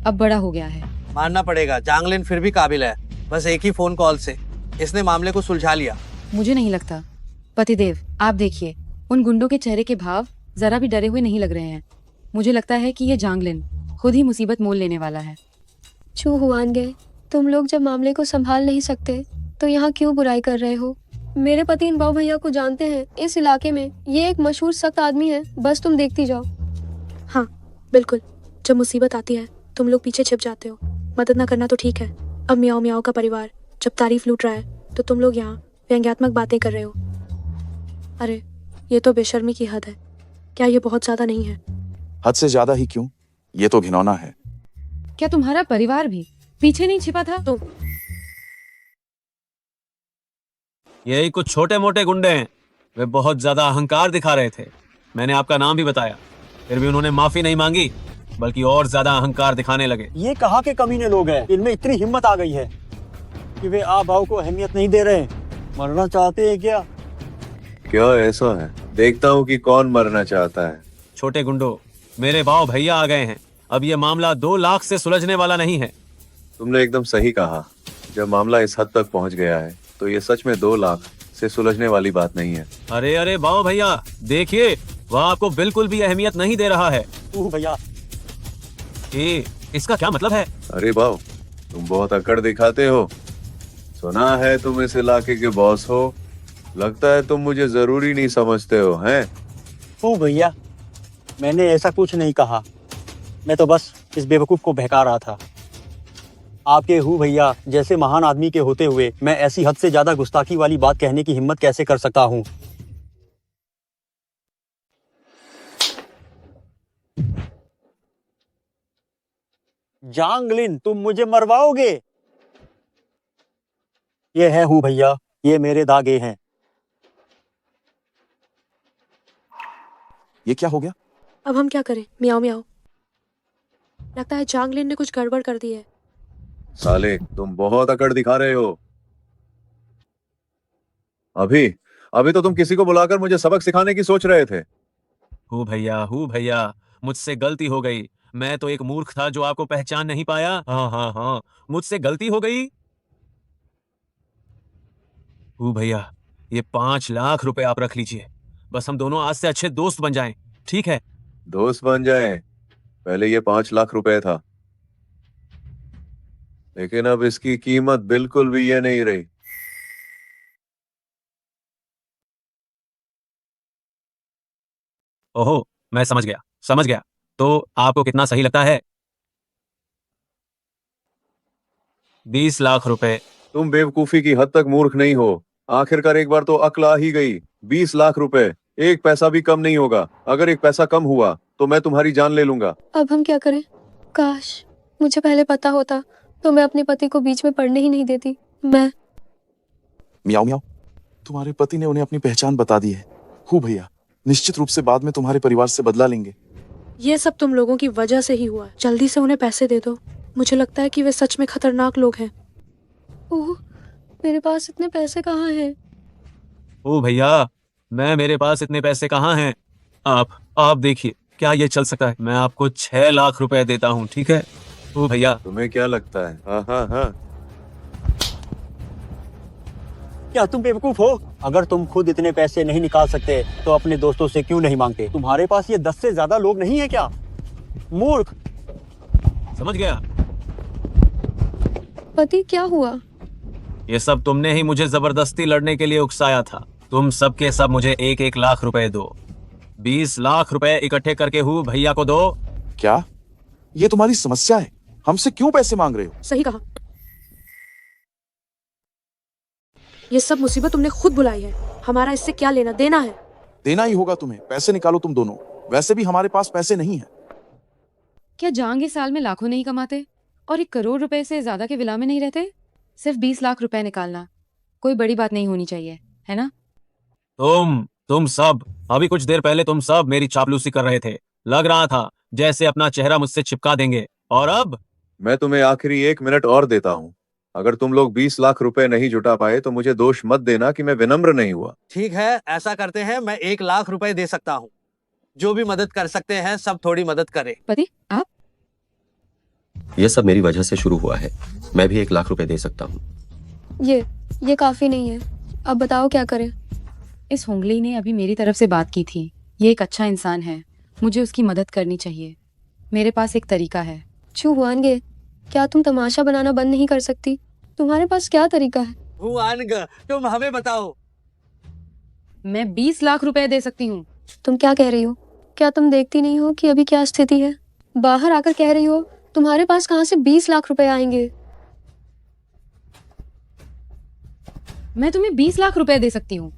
अब बड़ा हो गया है। मानना पड़ेगा, जांगलिन फिर भी काबिल है। बस एक ही फोन कॉल से इसने मामले को सुलझा लिया। मुझे नहीं लगता। पतिदेव, आप देखिए, उन गुंडों के चेहरे के भाव जरा भी डरे हुए नहीं लग रहे हैं। मुझे लगता है कि ये जांगलिन खुद ही मुसीबत मोल लेने वाला है। चू हुआन गए, तुम लोग जब मामले को संभाल नहीं सकते तो यहाँ क्यों बुराई कर रहे हो? मेरे पति इन बाव भैया को जानते हैं। इस इलाके में ये एक मशहूर सख्त आदमी है। बस तुम देखती जाओ। हाँ बिल्कुल, जब मुसीबत आती है तुम लोग पीछे छिप जाते हो। मदद ना करना तो ठीक है। अब मियाओ मियाओ का परिवार जब तारीफ लूट रहा है तो तुम लोग यहाँ व्यंग्यात्मक बातें कर रहे हो। अरे ये तो बेशर्मी की हद है। क्या ये बहुत ज्यादा नहीं है? हद से ज्यादा ही क्यों, ये तो घिनौना है। क्या तुम्हारा परिवार भी पीछे नहीं छिपा था? तुम यही कुछ छोटे मोटे गुंडे हैं। वे बहुत ज्यादा अहंकार दिखा रहे थे। मैंने आपका नाम भी बताया, फिर भी उन्होंने माफी नहीं मांगी, बल्कि और ज्यादा अहंकार दिखाने लगे। ये कहाँ के कमीने लोग हैं? इनमें इतनी हिम्मत आ गई है कि वे आ भाव को अहमियत नहीं दे रहे। मरना चाहते हैं क्या? क्या ऐसा है? देखता हूँ कि कौन मरना चाहता है। छोटे गुंडो, मेरे बाव भैया आ गए हैं। अब ये मामला 2 लाख से सुलझने वाला नहीं है। तुमने एकदम सही कहा। जब मामला इस हद तक पहुंच गया है तो ये सच में 2 लाख से सुलझने वाली बात नहीं है। अरे बाव भैया, देखिए, वह आपको बिल्कुल भी अहमियत नहीं दे रहा है। भैया, इसका क्या मतलब है? अरे बाव, तुम बहुत अकड़ दिखाते हो। सुना है तुम इस इलाके के बॉस हो। लगता है तुम मुझे जरूरी नहीं समझते हो, हैं? भैया, मैंने ऐसा कुछ नहीं कहा। मैं तो बस इस बेवकूफ को बहका रहा था। आपके भैया जैसे महान आदमी के होते हुए मैं ऐसी हद से ज्यादा गुस्ताखी वाली बात कहने की हिम्मत कैसे कर सकता हूँ? जांगलिन, तुम मुझे मरवाओगे? ये है भैया, ये मेरे दागे हैं। ये क्या हो गया? अब हम क्या करें? मियाओ मियाओ, लगता है जांगलिन ने कुछ गड़बड़ कर दी है। साले, तुम बहुत अकड़ दिखा रहे हो। अभी तो तुम किसी को बुलाकर मुझे सबक सिखाने की सोच रहे थे। हूँ भैया, मुझसे गलती हो गई। मैं तो एक मूर्ख था जो आपको पहचान नहीं पाया। हाँ, मुझसे गलती हो गई। हूँ भैया, ये 5 लाख रुपए आप रख लीजिए। बस हम दोनों आज से अच्छे दोस्त बन जाएं, ठीक है? दोस्त बन जाएं? पहले ये 5 लाख रुपए था। लेकिन अब इसकी कीमत बिल्कुल भी ये नहीं रही। ओहो, मैं समझ गया। तो आपको कितना सही लगता है? 20 लाख रुपए। तुम बेवकूफी की हद तक मूर्ख नहीं हो। आखिरकार एक बार तो अक्ल आ ही गई। 20 लाख रुपए, एक पैसा भी कम नहीं होगा। अगर एक पैसा कम हुआ तो मैं तुम्हारी जान ले लूंगा। अब हम क्या करें? काश मुझे पहले पता होता तो मैं अपने पति को बीच में पड़ने ही नहीं देती। मैं मियाओ मियाओ, तुम्हारे पति ने उन्हें अपनी पहचान बता दी है। भैया निश्चित रूप से बाद में तुम्हारे परिवार से बदला लेंगे। ये सब तुम लोगों की वजह से ही हुआ है। जल्दी से उन्हें पैसे दे दो। मुझे लगता है कि वे सच में खतरनाक लोग हैं। ओह, मेरे पास इतने पैसे कहाँ हैं? ओ भैया, मेरे पास इतने पैसे कहाँ हैं? आप देखिए, क्या ये चल सकता है? मैं आपको 6 लाख रुपए देता हूँ, ठीक है? ओ भैया, तुम्हें क्या लगता है? हाँ। क्या तुम बेवकूफ हो? अगर तुम खुद इतने पैसे नहीं निकाल सकते तो अपने दोस्तों से क्यों नहीं मांगते? तुम्हारे पास ये 10 से ज्यादा लोग नहीं है क्या? मूर्ख। समझ गया। पति, क्या हुआ? ये सब तुमने ही मुझे जबरदस्ती लड़ने के लिए उकसाया था। तुम सब के सब मुझे 1-1 लाख रुपए दो। 20 लाख रुपए इकट्ठे करके हूँ भैया को दो। क्या ये तुम्हारी समस्या है? हमसे क्यों पैसे मांग रहे हो? सही कहा। ये सब मुसीबत तुमने खुद बुलाई है। हमारा इससे क्या लेना देना है? देना ही होगा तुम्हें। पैसे निकालो तुम दोनों। वैसे भी हमारे पास पैसे नहीं है। क्या जहांगीर साल में लाखों नहीं कमाते और 1 करोड़ रुपए से ज्यादा के विला में नहीं रहते? सिर्फ 20 लाख रुपए निकालना कोई बड़ी बात नहीं होनी चाहिए, है ना? तुम सब अभी कुछ देर पहले तुम सब मेरी चापलूसी कर रहे थे। लग रहा था जैसे अपना चेहरा मुझसे चिपका देंगे। और अब मैं तुम्हें आखिरी 1 मिनट और देता हूँ। अगर तुम लोग 20 लाख रुपए नहीं जुटा पाए तो मुझे दोष मत देना कि मैं विनम्र नहीं हुआ। ठीक है, ऐसा करते हैं, मैं 1 लाख रुपए दे सकता हूँ। जो भी मदद कर सकते हैं सब थोड़ी मदद करें। पति, आप? यह सब मेरी वजह से शुरू हुआ है। मैं भी 1 लाख रुपए दे सकता हूँ। ये काफी नहीं है। अब बताओ क्या करें? इस होंगली ने अभी मेरी तरफ से बात की थी। ये एक अच्छा इंसान है, मुझे उसकी मदद करनी चाहिए। मेरे पास एक तरीका है। छू हुआनगे, क्या तुम तमाशा बनाना बंद नहीं कर सकती? तुम्हारे पास क्या तरीका है? हुआनग, तुम हमें बताओ। मैं 20 लाख रुपए दे सकती हूँ। तुम क्या कह रही हो? क्या तुम देखती नहीं हो कि अभी क्या स्थिति है? बाहर आकर कह रही हो तुम्हारे पास कहाँ से 20 लाख रुपए आएंगे? मैं तुम्हें 20 लाख रुपए दे सकती हूँ।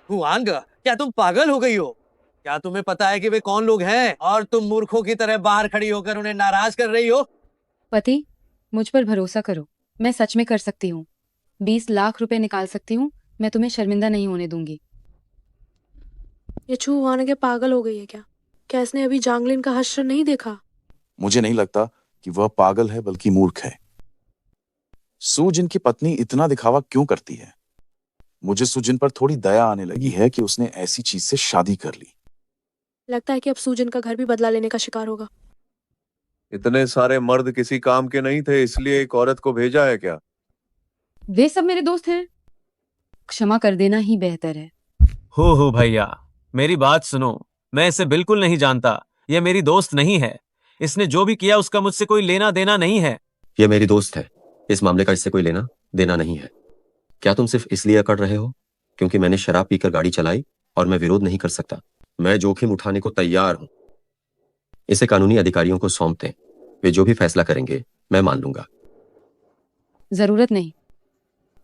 हुआंग, क्या तुम पागल हो गई हो? क्या तुम्हें पता है कि वे कौन लोग हैं और तुम मूर्खों की तरह बाहर खड़ी होकर उन्हें नाराज कर रही हो? पति, मुझ पर भरोसा करो, मैं सच में कर सकती हूँ। 20 लाख रुपए निकाल सकती हूँ। मैं तुम्हें शर्मिंदा नहीं होने दूंगी। ये छू हुआनगे पागल हो गई है क्या? क्या इसने अभी जांगलिन का हश्र नहीं देखा? मुझे नहीं लगता कि वह पागल है बल्कि मूर्ख है। सूजिन की पत्नी इतना दिखावा क्यों करती है? मुझे सुजिन पर थोड़ी दया आने लगी है कि उसने ऐसी चीज से शादी कर ली। लगता है कि अब सूजन का घर भी बदला लेने का शिकार होगा। इतने सारे मर्द किसी काम के नहीं थे, इसलिए एक औरत को भेजा है क्या? वे सब मेरे दोस्त हैं। क्षमा कर देना ही बेहतर है। हो भैया, मेरी बात सुनो। मैं इसे बिल्कुल नहीं जानता। यह मेरी दोस्त नहीं है। इसने जो भी किया उसका मुझसे कोई लेना देना नहीं है। यह मेरी दोस्त है। इस मामले का इससे कोई लेना देना नहीं है। क्या तुम सिर्फ इसलिए अकड़ रहे हो क्योंकि मैंने शराब पीकर गाड़ी चलाई और मैं विरोध नहीं कर सकता? मैं जोखिम उठाने को तैयार हूं। इसे कानूनी अधिकारियों को सौंप दें। वे जो भी फैसला करेंगे मैं मान लूंगा। जरूरत नहीं।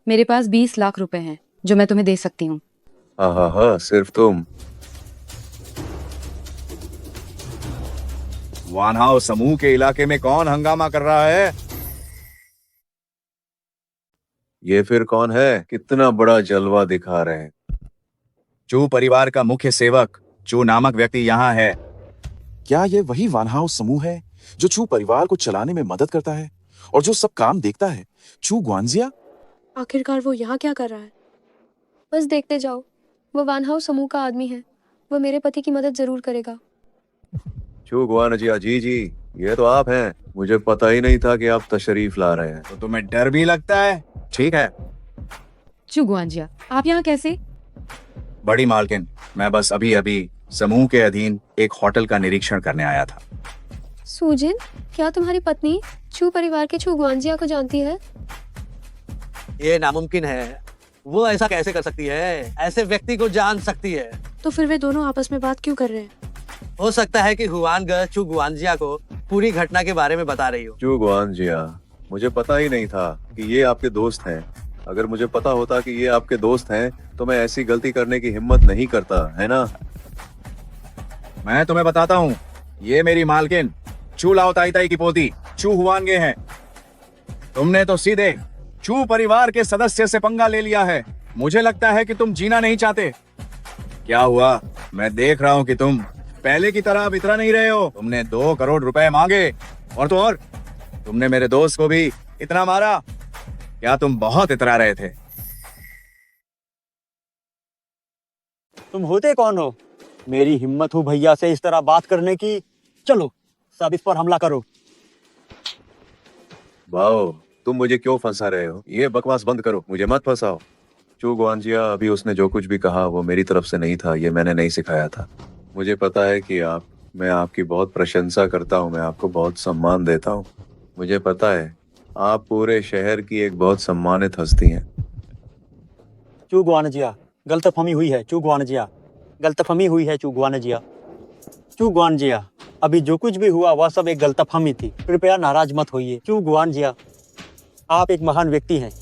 मेरे पास 20 लाख रुपए हैं जो मैं तुम्हें दे सकती हूँ। हाँ, सिर्फ तुम। वान हाउस समूह के इलाके में कौन हंगामा कर रहा है? ये फिर कौन है? कितना बड़ा जलवा दिखा रहे हैं। चू परिवार का मुख्य सेवक चू नामक व्यक्ति यहाँ है। क्या ये वही वान हाउस समूह है जो चू परिवार को चलाने में मदद करता है और जो सब काम देखता है? चू ग्वानजिया? आखिरकार वो यहाँ क्या कर रहा है? बस देखते जाओ। वो वान हाउस समूह का आदमी है। वो मेरे पति की मदद जरूर करेगा। चू ग्वानजिया जी, ये तो आप हैं। मुझे पता ही नहीं था कि आप तशरीफ ला रहे हैं। तो तुम्हें डर भी लगता है? ठीक है। चुगवांजिया, आप यहाँ कैसे? बड़ी मालकिन, मैं बस अभी समूह के अधीन एक होटल का निरीक्षण करने आया था। सूजिन, क्या तुम्हारी पत्नी चू परिवार के चू गुआंजिया को जानती है? ये नामुमकिन है। वो ऐसा कैसे कर सकती है? ऐसे व्यक्ति को जान सकती है। तो फिर वे दोनों आपस में बात क्यों कर रहे हैं? हो सकता है कि हुआन गे चू गुआनजिया को पूरी घटना के बारे में बता रही हो। चू गुआनजिया, मुझे पता ही नहीं था कि ये आपके दोस्त हैं। अगर मुझे पता होता कि ये आपके दोस्त हैं तो मैं ऐसी गलती करने की हिम्मत नहीं करता, है ना? मैं तुम्हें बताता हूँ, ये मेरी मालकिन चू लाओ ताई ताई की पोती चू हुआनगे हैं। तुमने तो सीधे चू परिवार के सदस्य से पंगा ले लिया है। मुझे लगता है कि तुम जीना नहीं चाहते। क्या हुआ? मैं देख रहा हूँ कि तुम पहले की तरह अब इतना नहीं रहे हो। तुमने 2 करोड़ रुपए मांगे और तो और तुमने मेरे दोस्त को भी इतना मारा। क्या तुम बहुत इतरा रहे थे? तुम होते कौन हो? मेरी हिम्मत हो भैया से इस तरह बात करने की। चलो सब इस पर हमला करो। वाओ, तुम मुझे क्यों फंसा रहे हो? ये बकवास बंद करो, मुझे मत फंसाओ। चू गुआनजिया, अभी उसने जो कुछ भी कहा वो मेरी तरफ से नहीं था। ये मैंने नहीं सिखाया था। मुझे पता है कि मैं आपकी बहुत प्रशंसा करता हूँ, मैं आपको बहुत सम्मान देता हूँ। मुझे पता है आप पूरे शहर की एक बहुत सम्मानित हस्ती हैं। चू गुआनजिया, गलतफहमी हुई है। चू गुआनजिया, गलतफहमी हुई है। चू गुआनजिया, चू गुआनजिया, अभी जो कुछ भी हुआ वह सब एक गलतफहमी थी। कृपया नाराज मत होइए। चू गुआनजिया, आप एक महान व्यक्ति हैं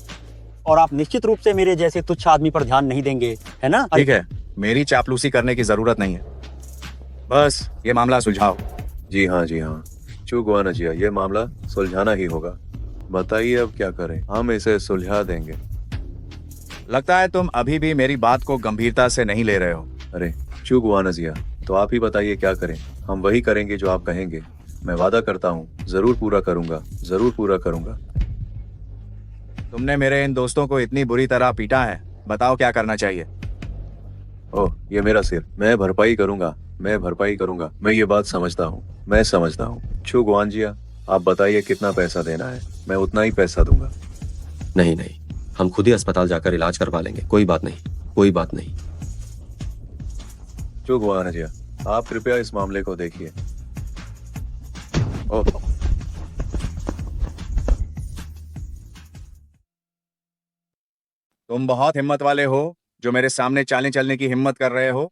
और आप निश्चित रूप से मेरे जैसे तुच्छ आदमी पर ध्यान नहीं देंगे, है ना? ठीक है, मेरी चापलूसी करने की जरूरत नहीं है। बस ये मामला सुलझाओ। जी हाँ, जी हाँ चू गुआनजिया, ये मामला सुलझाना ही होगा। बताइए अब क्या करें? हम इसे सुलझा देंगे। लगता है तुम अभी भी मेरी बात को गंभीरता से नहीं ले रहे हो। अरे चू गुआनजिया, तो आप ही बताइए क्या करें? हम वही करेंगे जो आप कहेंगे। मैं वादा करता हूँ, जरूर पूरा करूंगा, जरूर पूरा करूंगा। तुमने मेरे इन दोस्तों को इतनी बुरी तरह पीटा है, बताओ क्या करना चाहिए? ओह, ये मेरा सिर। मैं भरपाई करूंगा, मैं भरपाई करूंगा। मैं ये बात समझता हूँ, मैं समझता हूँ। चू गुआनजिया, आप बताइए कितना पैसा देना है, मैं उतना ही पैसा दूंगा। नहीं नहीं, हम खुद ही अस्पताल जाकर इलाज करवा लेंगे। कोई बात नहीं, कोई बात नहीं। चू गुआनजिया, आप कृपया इस मामले को देखिए। ओह, तुम बहुत हिम्मत वाले हो जो मेरे सामने चालें चलने की हिम्मत कर रहे हो।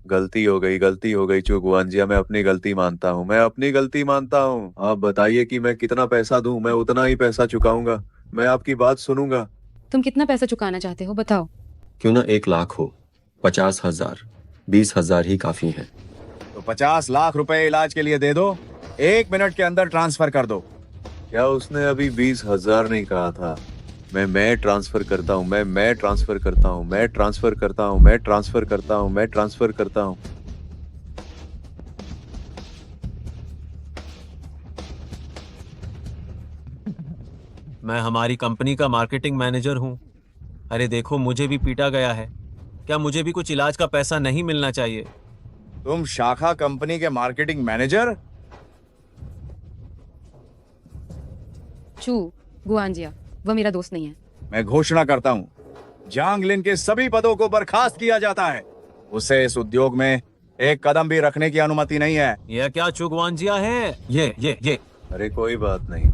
गलती हो गई, गलती हो गई चू गुआनजिया, मैं अपनी गलती मानता हूँ, मैं अपनी गलती मानता हूँ। आप बताइए कि मैं कितना पैसा दूं, मैं उतना ही पैसा चुकाऊंगा। मैं आपकी बात सुनूंगा। तुम कितना पैसा चुकाना चाहते हो, बताओ। क्यों ना 1 लाख हो, 50,000, 20,000 ही काफी है। तो 50 लाख रुपए इलाज के लिए दे दो, 1 मिनट के अंदर ट्रांसफर कर दो। क्या उसने अभी 20,000 नहीं कहा था? मैं ट्रांसफर करता हूँ, मैं ट्रांसफर करता हूँ, मैं ट्रांसफर करता हूँ, मैं ट्रांसफर करता हूँ, मैं ट्रांसफर करता हूँ। मैं हमारी कंपनी का मार्केटिंग मैनेजर हूँ। अरे देखो, मुझे भी पीटा गया है। क्या मुझे भी कुछ इलाज का पैसा नहीं मिलना चाहिए? तुम शाखा कंपनी के मार्केटिंग मैनेजर? चू गुआनजिया, वह मेरा दोस्त नहीं है। मैं घोषणा करता हूँ, जांग लिन के सभी पदों को बर्खास्त किया जाता है। उसे इस उद्योग में एक कदम भी रखने की अनुमति नहीं है। यह क्या चू गुआनजिया है? ये अरे कोई बात नहीं,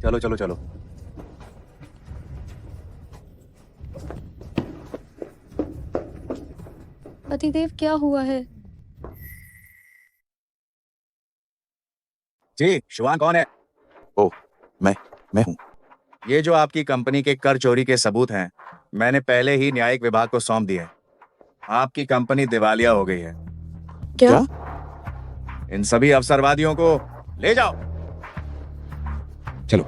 चलो चलो चलो। पतिदेव, क्या हुआ है? जी, शुभान कौन है? ओह, मैं हूँ। ये जो आपकी कंपनी के कर चोरी के सबूत हैं, मैंने पहले ही न्यायिक विभाग को सौंप दिए। आपकी कंपनी दिवालिया हो गई है। क्या? इन सभी अवसरवादियों को ले जाओ। चलो।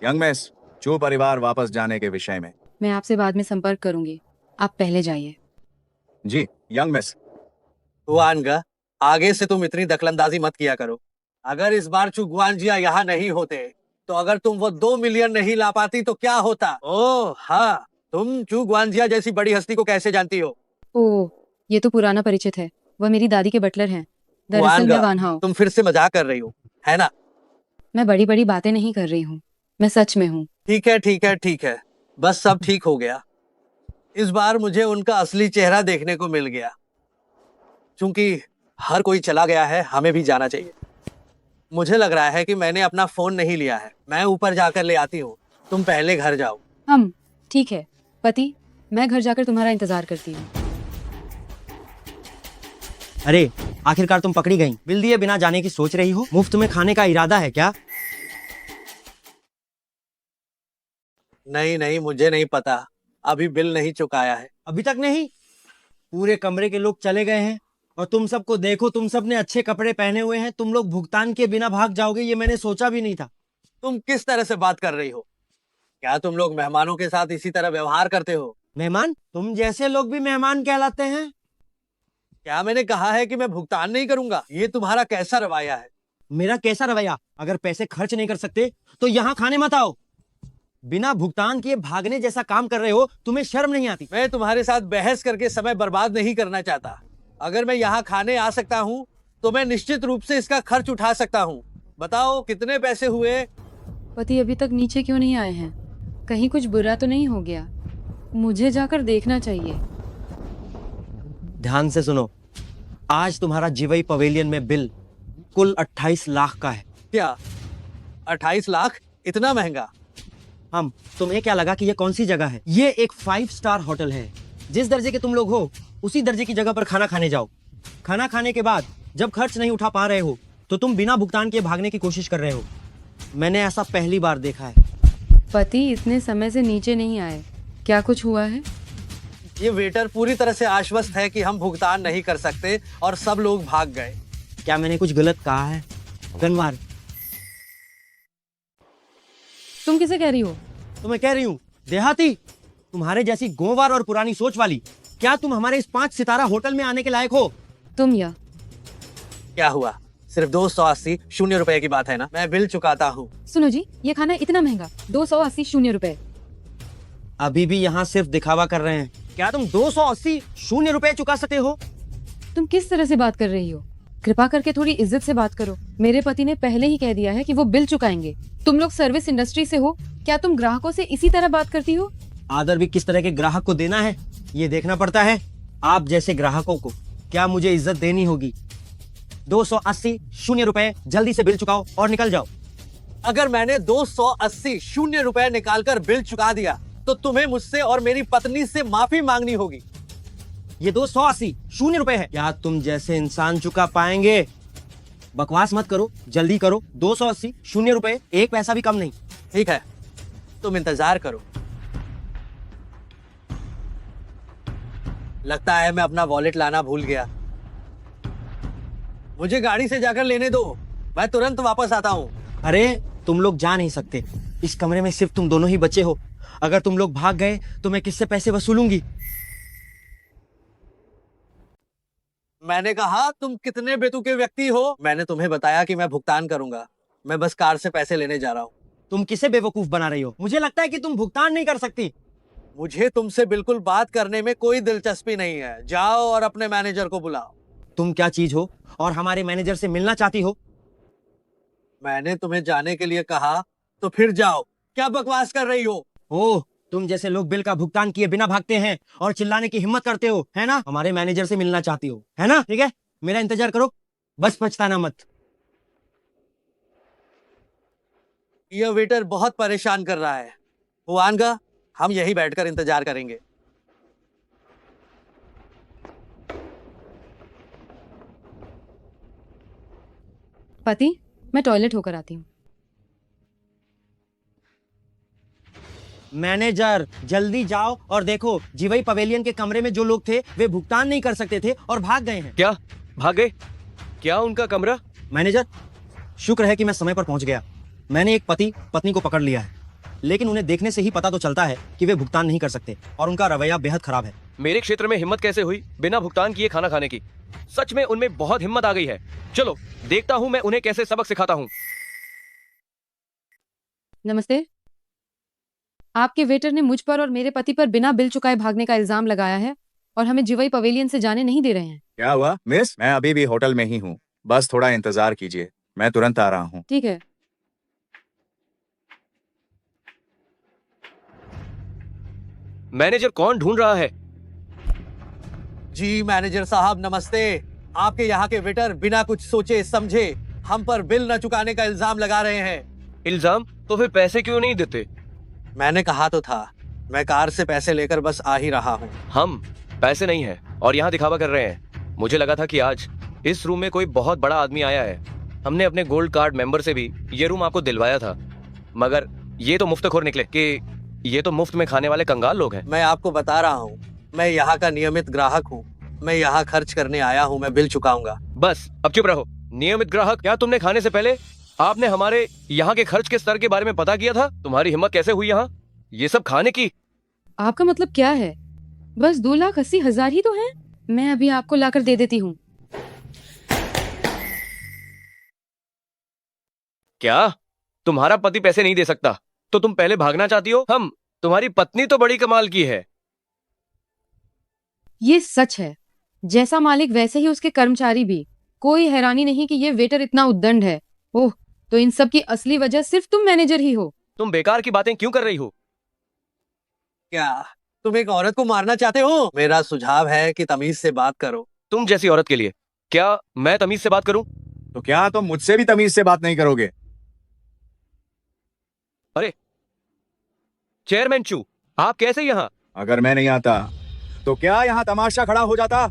यंग मिस, चू परिवार वापस जाने के विषय में। मैं आपसे बाद में संपर्क करूंगी, आप पहले जाइए। जी, यंग मिस। हुआन गे, आगे से तुम इतनी दखलंदाजी मत किया करो। अगर इस बार चू गुआनजिया यहाँ नहीं होते तो अगर तुम वो 2 मिलियन नहीं ला पाती तो क्या होता? ओह हाँ, तुम चू गुआनजिया जैसी बड़ी हस्ती को कैसे जानती हो? ओह, ये तो पुराना परिचित है। वह मेरी दादी के बटलर हैं। दरअसल हुआन मैं गे, वान हाओ। तुम फिर से मजाक कर रही हो, है ना? मैं बड़ी बड़ी बातें नहीं कर रही हूँ, मैं सच में हूँ। ठीक है ठीक है ठीक है, बस सब ठीक हो गया। इस बार मुझे उनका असली चेहरा देखने को मिल गया, क्योंकि हर कोई चला गया है, हमें भी जाना चाहिए। मुझे लग रहा है कि मैंने अपना फोन नहीं लिया है। मैं ऊपर जाकर ले आती हूँ, तुम पहले घर जाओ। हम ठीक है पति, मैं घर जाकर तुम्हारा इंतजार करती हूँ। अरे आखिरकार तुम पकड़ी गई। बिल दिए बिना जाने की सोच रही हो? मुफ्त में खाने का इरादा है क्या? नहीं नहीं, मुझे नहीं पता, अभी बिल नहीं चुकाया है। अभी तक नहीं? पूरे कमरे के लोग चले गए हैं और तुम सबको देखो, तुम सब ने अच्छे कपड़े पहने हुए हैं। तुम लोग भुगतान के बिना भाग जाओगे, ये मैंने सोचा भी नहीं था। तुम किस तरह से बात कर रही हो? क्या तुम लोग मेहमानों के साथ इसी तरह व्यवहार करते हो? मेहमान? तुम जैसे लोग भी मेहमान कहलाते हैं। क्या मैंने कहा है कि मैं भुगतान नहीं करूंगा? ये तुम्हारा कैसा रवैया है? मेरा कैसा रवैया? अगर पैसे खर्च नहीं कर सकते तो यहाँ खाने मत आओ। बिना भुगतान किए भागने जैसा काम कर रहे हो, तुम्हें शर्म नहीं आती? मैं तुम्हारे साथ बहस करके समय बर्बाद नहीं करना चाहता। अगर मैं यहाँ खाने आ सकता हूँ तो मैं निश्चित रूप से इसका खर्च उठा सकता हूँ। बताओ कितने पैसे हुए? पति अभी तक नीचे क्यों नहीं आए हैं? कहीं कुछ बुरा तो नहीं हो गया? मुझे जाकर देखना चाहिए। ध्यान से सुनो, आज तुम्हारा जिवई पवेलियन में बिल कुल 28 लाख का है। क्या 28 लाख? इतना महंगा? हम तुम्हें क्या लगा कि ये कौन सी जगह है? ये एक 5 स्टार होटल है। जिस दर्जे के तुम लोग हो उसी दर्जे की जगह पर खाना खाने जाओ। खाना खाने के बाद जब खर्च नहीं उठा पा रहे हो तो तुम बिना भुगतान के भागने की कोशिश कर रहे हो। मैंने ऐसा पहली बार देखा है। पति इतने समय से नीचे नहीं आए, क्या कुछ हुआ है? ये वेटर पूरी तरह से आश्वस्त है कि हम भुगतान नहीं कर सकते और सब लोग भाग गए। क्या मैंने कुछ गलत कहा है? गनवार, तुम किसे कह रही हो? तो मैं कह रही हूँ देहाती, तुम्हारे जैसी गोवार और पुरानी सोच वाली, क्या तुम हमारे इस 5 सितारा होटल में आने के लायक हो? तुम या क्या हुआ? सिर्फ 280 शून्य रुपए की बात है ना? मैं बिल चुकाता हूँ। सुनो जी, ये खाना इतना महंगा, 280 शून्य रुपए। अभी भी यहाँ सिर्फ दिखावा कर रहे हैं। क्या तुम 280 शून्य रुपए चुका सकते हो? तुम किस तरह से बात कर रही हो? कृपा करके थोड़ी इज्जत से बात करो। मेरे पति ने पहले ही कह दिया है कि वो बिल चुकाएंगे। तुम लोग सर्विस इंडस्ट्री से हो, क्या तुम ग्राहकों से इसी तरह बात करती हो? आदर भी किस तरह के ग्राहक को देना है ये देखना पड़ता है। आप जैसे ग्राहकों को क्या मुझे इज्जत देनी होगी? 280 शून्य रुपए, जल्दी से बिल चुकाओ और निकल जाओ। अगर मैंने 280 शून्य रुपए निकालकर बिल चुका दिया तो तुम्हें मुझसे और मेरी पत्नी से माफी मांगनी होगी। ये 280 शून्य रुपए है। क्या तुम जैसे इंसान चुका पाएंगे? बकवास मत करो, जल्दी करो। 280 शून्य रुपए, एक पैसा भी कम नहीं। ठीक है, तुम इंतजार करो। लगता है मैं अपना वॉलेट लाना भूल गया। मुझे गाड़ी से जाकर लेने दो, मैं तुरंत वापस आता हूँ। अरे तुम लोग जा नहीं सकते, इस कमरे में सिर्फ तुम दोनों ही बचे हो। अगर तुम लोग भाग गए तो मैं किससे पैसे वसूलूंगी? मैंने कहा तुम कितने बेतुके व्यक्ति हो। मैंने तुम्हें बताया कि मैं भुगतान करूंगा। मैं बस कार से पैसे लेने जा रहा हूँ। तुम किसे बेवकूफ बना रही हो? मुझे लगता है कि तुम भुगतान नहीं कर सकती। मुझे तुमसे बिल्कुल बात करने में कोई दिलचस्पी नहीं है। जाओ और अपने मैनेजर को बुलाओ। तुम क्या चीज हो और हमारे मैनेजर से मिलना चाहती हो? मैंने तुम्हें जाने के लिए कहा तो फिर जाओ। क्या बकवास कर रही हो? ओह, तुम जैसे लोग बिल का भुगतान किए बिना भागते हैं और चिल्लाने की हिम्मत करते हो, है ना? हमारे मैनेजर से मिलना चाहती हो, है ना? ठीक है, मेरा इंतजार करो, बस पछताना मत। यह वेटर बहुत परेशान कर रहा है। हुआनगा, हम यहीं बैठकर इंतजार करेंगे। पति, मैं टॉयलेट होकर आती हूँ। मैनेजर, जल्दी जाओ और देखो, जीवई पवेलियन के कमरे में जो लोग थे वे भुगतान नहीं कर सकते थे और भाग गए हैं। क्या भाग गए? क्या उनका कमरा? मैनेजर, शुक्र है कि मैं समय पर पहुंच गया। मैंने एक पति पत्नी को पकड़ लिया है, लेकिन उन्हें देखने से ही पता तो चलता है कि वे भुगतान नहीं कर सकते और उनका रवैया बेहद खराब है। मेरे क्षेत्र में हिम्मत कैसे हुई बिना भुगतान किए खाना खाने की? सच में उनमें बहुत हिम्मत आ गई है। चलो देखता हूँ मैं उन्हें कैसे सबक सिखाता हूँ। नमस्ते। आपके वेटर ने मुझ पर और मेरे पति पर बिना बिल चुकाए भागने का इल्जाम लगाया है और हमें जिवई पवेलियन से जाने नहीं दे रहे हैं। क्या हुआ मिस? मैं अभी भी होटल में ही हूँ, बस थोड़ा इंतजार कीजिए, मैं तुरंत आ रहा हूँ। ठीक है। मैनेजर कौन ढूंढ रहा है? जी मैनेजर साहब नमस्ते। आपके यहाँ के वेटर बिना कुछ सोचे समझे हम पर बिल न चुकाने का इल्जाम लगा रहे हैं। इल्जाम? तो फिर पैसे क्यों नहीं देते? मैंने कहा तो था, मैं कार से पैसे लेकर बस आ ही रहा हूँ। हम पैसे नहीं है और यहाँ दिखावा कर रहे हैं। मुझे लगा था कि आज इस रूम में कोई बहुत बड़ा आदमी आया है। हमने अपने गोल्ड कार्ड मेंबर से भी ये रूम आपको दिलवाया था, मगर ये तो मुफ्तखोर निकले कि ये तो मुफ्त में खाने वाले कंगाल लोग हैं। मैं आपको बता रहा हूँ, मैं यहाँ का नियमित ग्राहक हूँ। मैं यहाँ खर्च करने आया हूँ, मैं बिल चुकाऊंगा। बस अब चुप रहो। नियमित ग्राहक? क्या तुमने खाने से पहले आपने हमारे यहाँ के खर्च के स्तर के बारे में पता किया था? तुम्हारी हिम्मत कैसे हुई यहाँ ये सब खाने की? आपका मतलब क्या है? बस 2,80,000 ही तो है। मैं अभी आपको लाकर दे देती हूँ। क्या तुम्हारा पति पैसे नहीं दे सकता तो तुम पहले भागना चाहती हो? हम तुम्हारी पत्नी तो बड़ी कमाल की है। ये सच है, जैसा मालिक वैसे ही उसके कर्मचारी भी। कोई हैरानी नहीं कि ये वेटर इतना उद्दंड है। ओह, तो इन सब की असली वजह सिर्फ तुम मैनेजर ही हो। तुम बेकार की बातें क्यों कर रही हो? क्या तुम एक औरत को मारना चाहते हो? मेरा सुझाव है कि तमीज से बात करो। तुम जैसी औरत के लिए क्या मैं तमीज से बात करूं? तो क्या तुम मुझसे भी तमीज से बात नहीं करोगे? अरे चेयरमैन चू, आप कैसे यहाँ? अगर मैं नहीं आता तो क्या यहाँ तमाशा खड़ा हो जाता?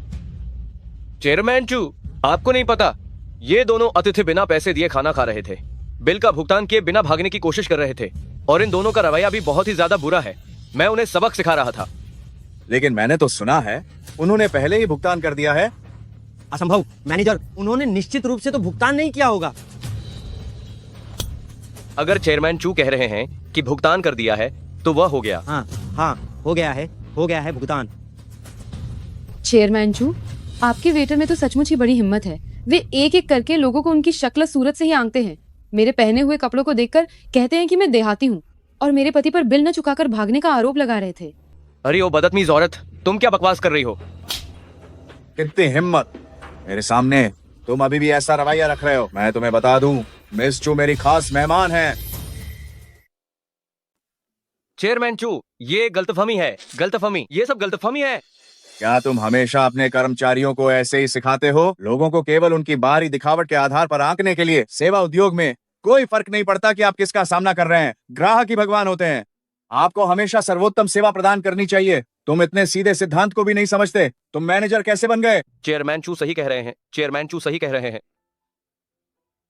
चेयरमैन चू, आपको नहीं पता ये दोनों अतिथि बिना पैसे दिए खाना खा रहे थे, बिल का भुगतान किए बिना भागने की कोशिश कर रहे थे और इन दोनों का रवैया भी बहुत ही ज्यादा बुरा है। मैं उन्हें सबक सिखा रहा था। लेकिन मैंने तो सुना है उन्होंने पहले ही भुगतान कर दिया है। असंभव मैनेजर, उन्होंने निश्चित रूप से तो भुगतान नहीं किया होगा। अगर चेयरमैन चू कह रहे हैं कि भुगतान कर दिया है तो वह हो गया। हाँ, हो गया है भुगतान। चेयरमैन चू, आपके वेटर में तो सचमुच ही बड़ी हिम्मत है। वे एक एक करके लोगों को उनकी शक्ल सूरत से ही आंकते हैं। मेरे पहने हुए कपड़ों को देखकर कहते हैं कि मैं देहाती हूँ और मेरे पति पर बिल न चुकाकर भागने का आरोप लगा रहे थे। अरे ओ बदतमीज औरत, तुम क्या बकवास कर रही हो? कितनी हिम्मत! मेरे सामने तुम अभी भी ऐसा रवैया रख रहे हो। मैं तुम्हें बता दूं, मिस चू मेरी खास मेहमान है। चेयरमैन चू, ये गलतफहमी है, गलतफहमी, ये सब गलतफहमी है। क्या तुम हमेशा अपने कर्मचारियों को ऐसे ही सिखाते हो? लोगों को केवल उनकी बाहरी दिखावट के आधार पर आंकने के लिए। सेवा उद्योग में कोई फर्क नहीं पड़ता कि आप किसका सामना कर रहे हैं। ग्राहक ही भगवान होते हैं। आपको हमेशा सर्वोत्तम सेवा प्रदान करनी चाहिए। तुम इतने सीधे सिद्धांत को भी नहीं समझते। तुम मैनेजर कैसे बन गए? चेयरमैन चू सही कह रहे हैं, चेयरमैन चू सही कह रहे हैं।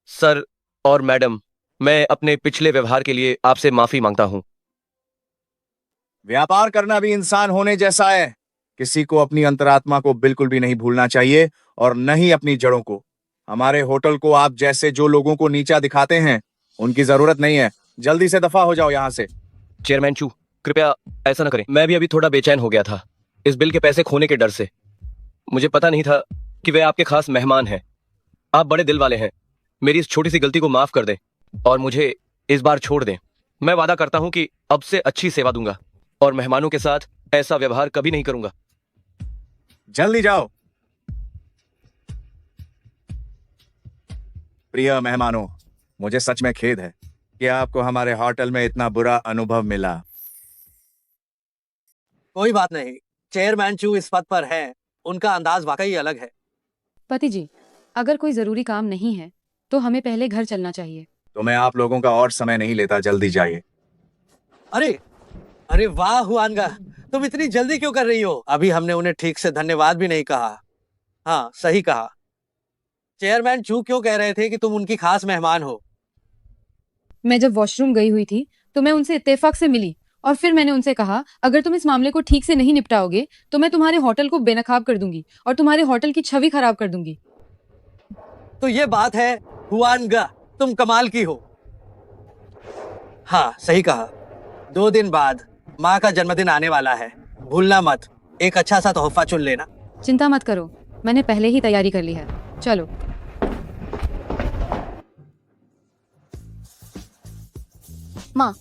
सर और मैडम, मैं अपने पिछले व्यवहार के लिए आपसे माफी मांगता हूं। व्यापार करना भी इंसान होने जैसा है। किसी को अपनी अंतरात्मा को बिल्कुल भी नहीं भूलना चाहिए और न ही अपनी जड़ों को। हमारे होटल को आप जैसे जो लोगों को नीचा दिखाते हैं उनकी जरूरत नहीं है। जल्दी से दफा हो जाओ यहाँ से। चेयरमैन चू, कृपया ऐसा न करें। मैं भी अभी थोड़ा बेचैन हो गया था इस बिल के पैसे खोने के डर से। मुझे पता नहीं था कि वे आपके खास मेहमान हैं। आप बड़े दिल वाले हैं। मेरी इस छोटी सी गलती को माफ कर दें और मुझे इस बार छोड़ दें। मैं वादा करता हूं कि अब से अच्छी सेवा दूंगा और मेहमानों के साथ ऐसा व्यवहार कभी नहीं करूंगा। जल्दी जाओ। प्रिय मेहमानों, मुझे सच में खेद है कि आपको हमारे होटल में इतना बुरा अनुभव मिला। कोई बात नहीं, चेयरमैन चू इस पद पर है, उनका अंदाज वाकई अलग है। पति जी, अगर कोई जरूरी काम नहीं है तो हमें पहले घर चलना चाहिए। तो मैं आप लोगों का और समय नहीं लेता, जल्दी जाइए। अरे वाह हुआनगा, तुम इतनी जल्दी क्यों कर रही हो? अभी हमने उन्हें ठीक से धन्यवाद भी नहीं कहा। हाँ, सही कहा। चेयरमैन चू क्यों कह रहे थे कि तुम उनकी खास मेहमान हो? मैं जब वॉशरूम गई हुई थी तो मैं उनसे इत्तेफाक से मिली और फिर मैंने उनसे कहा, अगर तुम इस मामले को ठीक से नहीं निपटाओगे तो मैं तुम्हारे होटल को बेनकाब कर दूंगी और तुम्हारे होटल की छवि खराब कर दूंगी। तो ये बात है हुआनगा, तुम कमाल की हो। हाँ, सही कहा। 2 दिन बाद माँ का जन्मदिन आने वाला है, भूलना मत। एक अच्छा सा तोहफा चुन लेना। चिंता मत करो, मैंने पहले ही तैयारी कर ली है। चलो। माँ,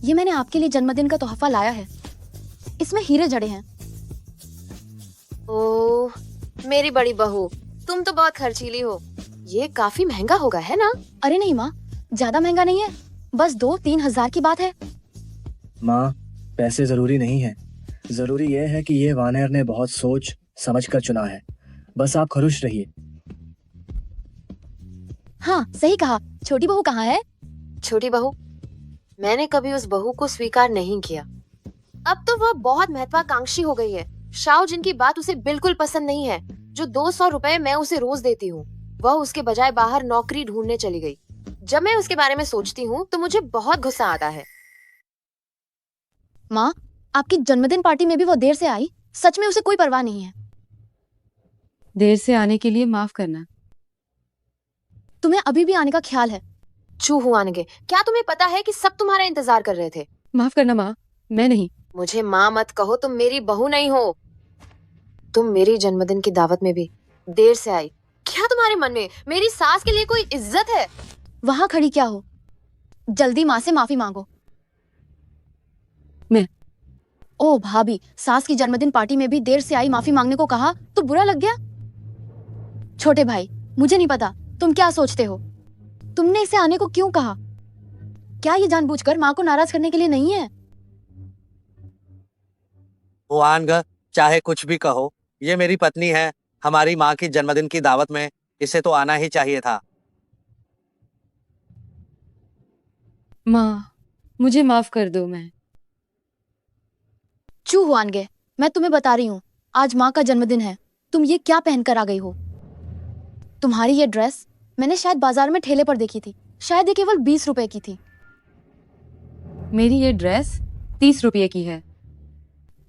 ये मैंने आपके लिए जन्मदिन का तोहफा लाया है। इसमें हीरे जड़े हैं। ओह, मेरी बड़ी बहू, तुम तो बहुत खर्चीली हो। ये काफी महंगा होगा, है ना? अरे नहीं माँ, ज्यादा महंगा नहीं है, बस 2-3 हजार की बात है। माँ, पैसे जरूरी नहीं है। जरूरी यह है कि ये वानेर ने बहुत सोच समझकर चुना है। बस आप खुश रहिए। हाँ सही कहा। छोटी बहू कहाँ है? छोटी बहू, मैंने कभी उस बहू को स्वीकार नहीं किया। अब तो वह बहुत महत्वाकांक्षी हो गई है। शाओ जिनकी बात उसे बिल्कुल पसंद नहीं है। जो 200 रुपए मैं उसे रोज देती हूँ, वह उसके बजाय बाहर नौकरी ढूंढने चली गई। जब मैं उसके बारे में सोचती हूँ तो मुझे बहुत गुस्सा आता है। माँ, आपकी जन्मदिन पार्टी में भी वो देर से आई। सच में उसे कोई परवाह नहीं है। देर से आने के लिए माफ करना। तुम्हें अभी भी आने का ख्याल है? चू हुआनगे, क्या तुम्हें पता है कि सब तुम्हारा इंतजार कर रहे थे? माफ करना माँ, मैं नहीं। मुझे माँ मत कहो, तुम मेरी बहू नहीं हो। तुम मेरी जन्मदिन की दावत में भी देर से आई। क्या तुम्हारे मन में मेरी सास के लिए कोई इज्जत है? वहां खड़ी क्या हो? जल्दी माँ से माफी मांगो। मैं? ओ भाभी, सास की जन्मदिन पार्टी में भी देर से आई माफी मांगने को कहा तो बुरा लग गया? छोटे भाई, मुझे नहीं पता तुम क्या सोचते हो। तुमने इसे आने को क्यों कहा? क्या ये जानबूझकर माँ को नाराज करने के लिए नहीं है? हुआनग, चाहे कुछ भी कहो, ये मेरी पत्नी है। हमारी माँ की जन्मदिन की दावत में इसे तो आना ही चाहिए था। माँ, मुझे माफ कर दो। मैं चू हुआनगे, मैं तुम्हें बता रही हूँ, आज माँ का जन्मदिन है। तुम ये क्या पहन कर आ गई हो? तुम्हारी ये ड्रेस मैंने शायद बाजार में ठेले पर देखी थी। शायद ये केवल 20 रुपए की थी। मेरी ये ड्रेस 30 रुपये की है।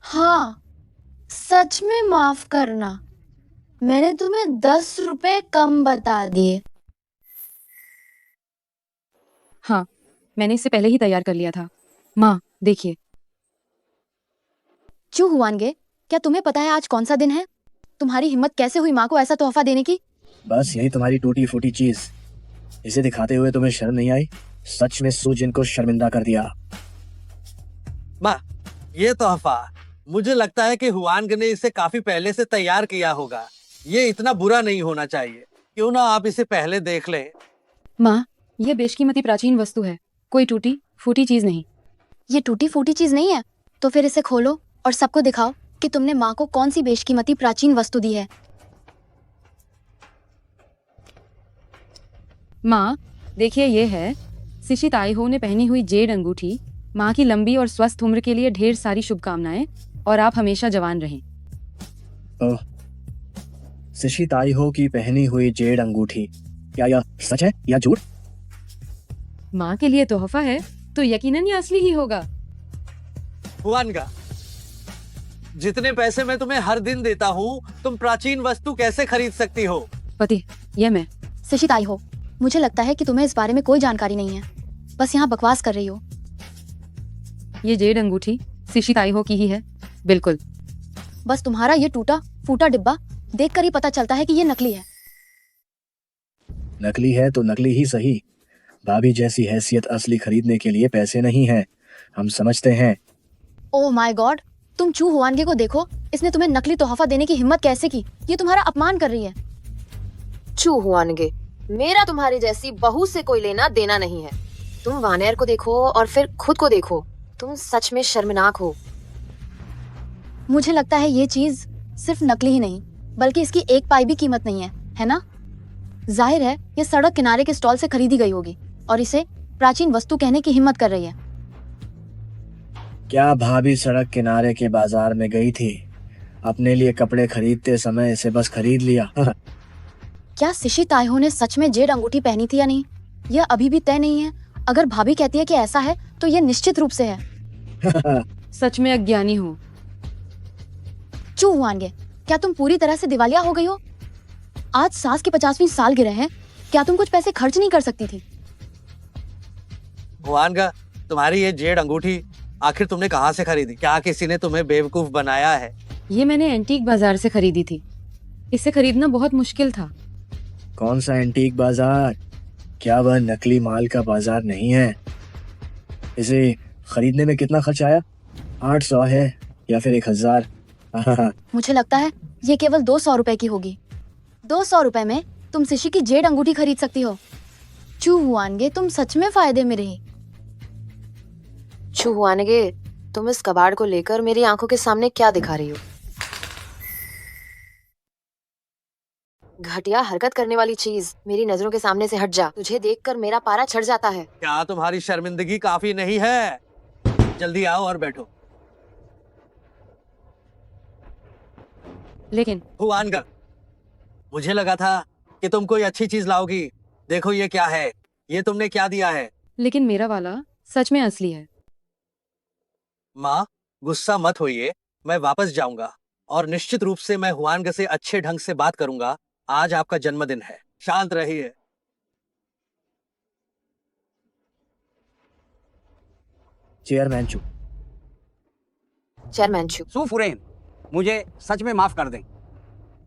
हाँ, सच में माफ करना, मैंने तुम्हें 10 रुपए कम बता दिए। हाँ, मैंने इसे पहले ही तैयार कर लिया था। माँ देखिए। चू हुआनगे, क्या तुम्हें पता है आज कौन सा दिन है? तुम्हारी हिम्मत कैसे हुई माँ को ऐसा तोहफा देने की? बस यही तुम्हारी टूटी फूटी चीज। इसे दिखाते हुए तुम्हें शर्म नहीं आई? सच में सूजिन को शर्मिंदा कर दिया। माँ, ये तोहफा, मुझे लगता है कि हुआनग ने इसे काफी पहले से तैयार किया होगा। ये इतना बुरा नहीं होना चाहिए। क्यों ना आप इसे पहले देख लें? माँ, यह बेशकीमती प्राचीन वस्तु है, कोई टूटी फूटी चीज नहीं। ये टूटी फूटी चीज नहीं है तो फिर इसे खोलो और सबको दिखाओ कि तुमने माँ को कौन सी बेशकीमती प्राचीन वस्तु दी है। माँ देखिए, ये है सिशी ताइहो ने पहनी हुई जेड अंगूठी। माँ की लंबी और स्वस्थ उम्र के लिए ढेर सारी शुभकामनाएं और आप हमेशा जवान रहें। ओह, सिशी ताइहो की पहनी हुई जेड अंगूठी, क्या यह सच है या झूठ? माँ के लिए तोहफा है तो यकीनन ये असली ही होगा। हुआनग, जितने पैसे मैं तुम्हें हर दिन देता हूँ, तुम प्राचीन वस्तु कैसे खरीद सकती हो? पति, यह मैं। सिशी ताइहो, मुझे लगता है कि तुम्हें इस बारे में कोई जानकारी नहीं है, बस यहाँ बकवास कर रही हो। ये जेड अंगूठी सिशी ताइहो की ही है, बिल्कुल। बस तुम्हारा ये टूटा फूटा डिब्बा देखकर ही पता चलता है कि ये नकली है। नकली है तो नकली ही सही। भाभी जैसी हैसियत असली खरीदने के लिए पैसे नहीं है, हम समझते हैं। ओह माय गॉड, तुम चू हुआनगे को देखो, इसने तुम्हें नकली तोहफा देने की हिम्मत कैसे की? ये तुम्हारा अपमान कर रही है। चू हुआनगे, मेरा तुम्हारी जैसी बहू से कोई लेना देना नहीं है। तुम वानेर को देखो और फिर खुद को देखो, तुम सच में शर्मनाक हो। मुझे लगता है ये चीज सिर्फ नकली ही नहीं बल्कि इसकी एक पाई भी कीमत नहीं है ना? जाहिर है ये सड़क किनारे के स्टॉल से खरीदी गई होगी और इसे प्राचीन वस्तु कहने की हिम्मत कर रही है। क्या भाभी सड़क किनारे के बाजार में गई थी? अपने लिए कपड़े खरीदते समय इसे बस खरीद लिया। क्या सिशी ताइहो ने सच में जेड अंगूठी पहनी थी या नहीं, यह अभी भी तय नहीं है। अगर भाभी कहती है कि ऐसा है तो यह निश्चित रूप से है। सच में अज्ञानी हो। चू हुआनगे, क्या तुम पूरी तरह से दिवालिया हो गई हो? आज सास की 50वीं सालगिरह है, क्या तुम कुछ पैसे खर्च नहीं कर सकती थी? हुआनग, तुम्हारी ये जेड अंगूठी आखिर तुमने कहाँ से खरीदी? क्या किसी ने तुम्हें बेवकूफ बनाया है? ये मैंने एंटीक बाजार से खरीदी थी। इसे खरीदना बहुत मुश्किल था। कौन सा एंटीक बाजार? क्या वह नकली माल का बाजार नहीं है? इसे खरीदने में कितना खर्च आया? 800 है या फिर 1000? मुझे लगता है ये केवल 200 रुपए की होगी। 200 रुपए में तुम सिशी की जेड अंगूठी खरीद सकती हो। चू हुआनगे, तुम सच में फायदे में रही। चू हुआनगे, तुम इस कबाड़ को लेकर मेरी आंखों के सामने क्या दिखा रही हो? घटिया हरकत करने वाली चीज, मेरी नजरों के सामने से हट जा। तुझे देखकर मेरा पारा चढ़ जाता है। क्या तुम्हारी शर्मिंदगी काफी नहीं है? जल्दी आओ और बैठो। लेकिन हुआनगा, मुझे लगा था कि तुम कोई अच्छी चीज लाओगी। देखो ये क्या है, ये तुमने क्या दिया है? लेकिन मेरा वाला सच में असली है। माँ, गुस्सा मत होइए, मैं वापस जाऊंगा और निश्चित रूप से मैं हुआनग से अच्छे ढंग से बात करूंगा। आज आपका जन्मदिन है, शांत रहिए। चेयरमैन चू। चेयरमैन चू। सुफुरेन, मुझे सच में माफ कर दें।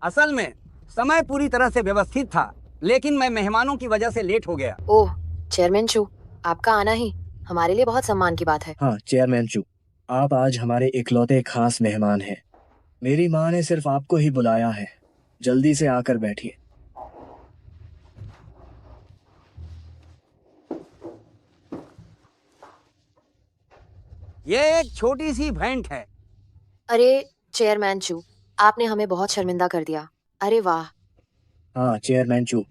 असल में समय पूरी तरह से व्यवस्थित था, लेकिन मैं मेहमानों की वजह से लेट हो गया। ओह चेयरमैन चू, आपका आना ही हमारे लिए बहुत सम्मान की बात है। हाँ चेयरमैन चू, आप आज हमारे इकलौते खास मेहमान हैं। मेरी माँ ने सिर्फ आपको ही बुलाया है। जल्दी से आकर बैठिए। ये एक छोटी सी भेंट है। अरे चेयरमैन चू, आपने हमें बहुत शर्मिंदा कर दिया। अरे वाह। हाँ चेयरमैन चू।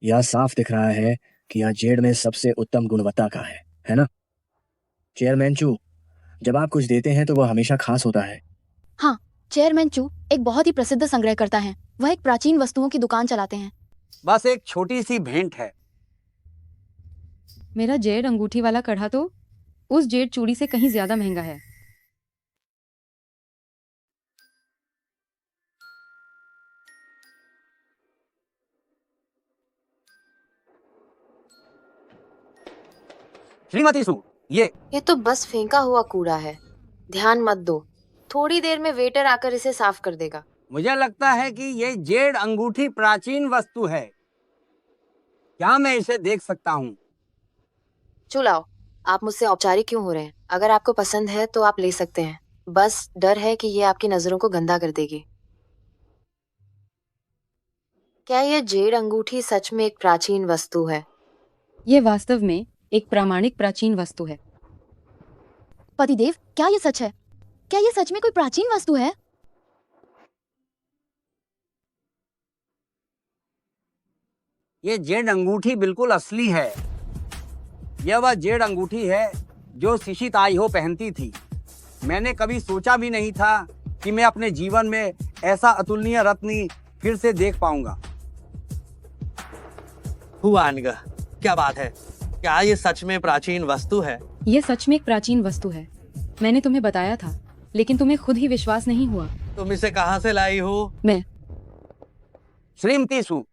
यह साफ दिख रहा है कि यह जेड में सबसे उत्तम गुणवत्ता का है ना? चेयरमैन चू, जब आप कुछ देते हैं तो वह हमेशा खास होता है। हाँ, चेयरमैन चू एक बहुत ही प्रसिद्ध संग्रहकर्ता हैं। वह एक प्राचीन वस्तुओं की दुकान चलाते हैं। बस एक छोटी सी भेंट है। मेरा जेड अंगूठी वाला कड़ा तो उस जेड चूड़ी से कहीं ज्यादा महंगा है। श्रीमती सू, ये तो बस फेंका हुआ कूड़ा है। ध्यान मत दो, थोड़ी देर में वेटर आकर इसे साफ कर देगा। मुझे लगता है कि ये जेड अंगूठी प्राचीन वस्तु है। क्या मैं इसे देख सकता हूँ? चुलाओ, आप मुझसे औपचारिक क्यों हो रहे हैं? अगर आपको पसंद है तो आप ले सकते हैं। बस डर है कि ये आपकी नजरों को गंदा कर देगी। क्या ये जेड अंगूठी सच में एक प्राचीन वस्तु है? ये वास्तव में एक प्रामाणिक प्राचीन वस्तु है। पतिदेव, क्या ये सच है? क्या ये सच में कोई प्राचीन वस्तु है? ये जेड अंगूठी बिल्कुल असली है। यह वह जेड अंगूठी है जो शिशी ताइहो पहनती थी। मैंने कभी सोचा भी नहीं था कि मैं अपने जीवन में ऐसा अतुलनीय रत्न फिर से देख पाऊंगा। हुआनग, क्या बात है? क्या ये सच में प्राचीन वस्तु है? ये सच में एक प्राचीन वस्तु है। मैंने तुम्हें बताया था, लेकिन तुम्हें खुद ही विश्वास नहीं हुआ। तुम इसे कहाँ से लाई हो? मैं। श्रीमती सू,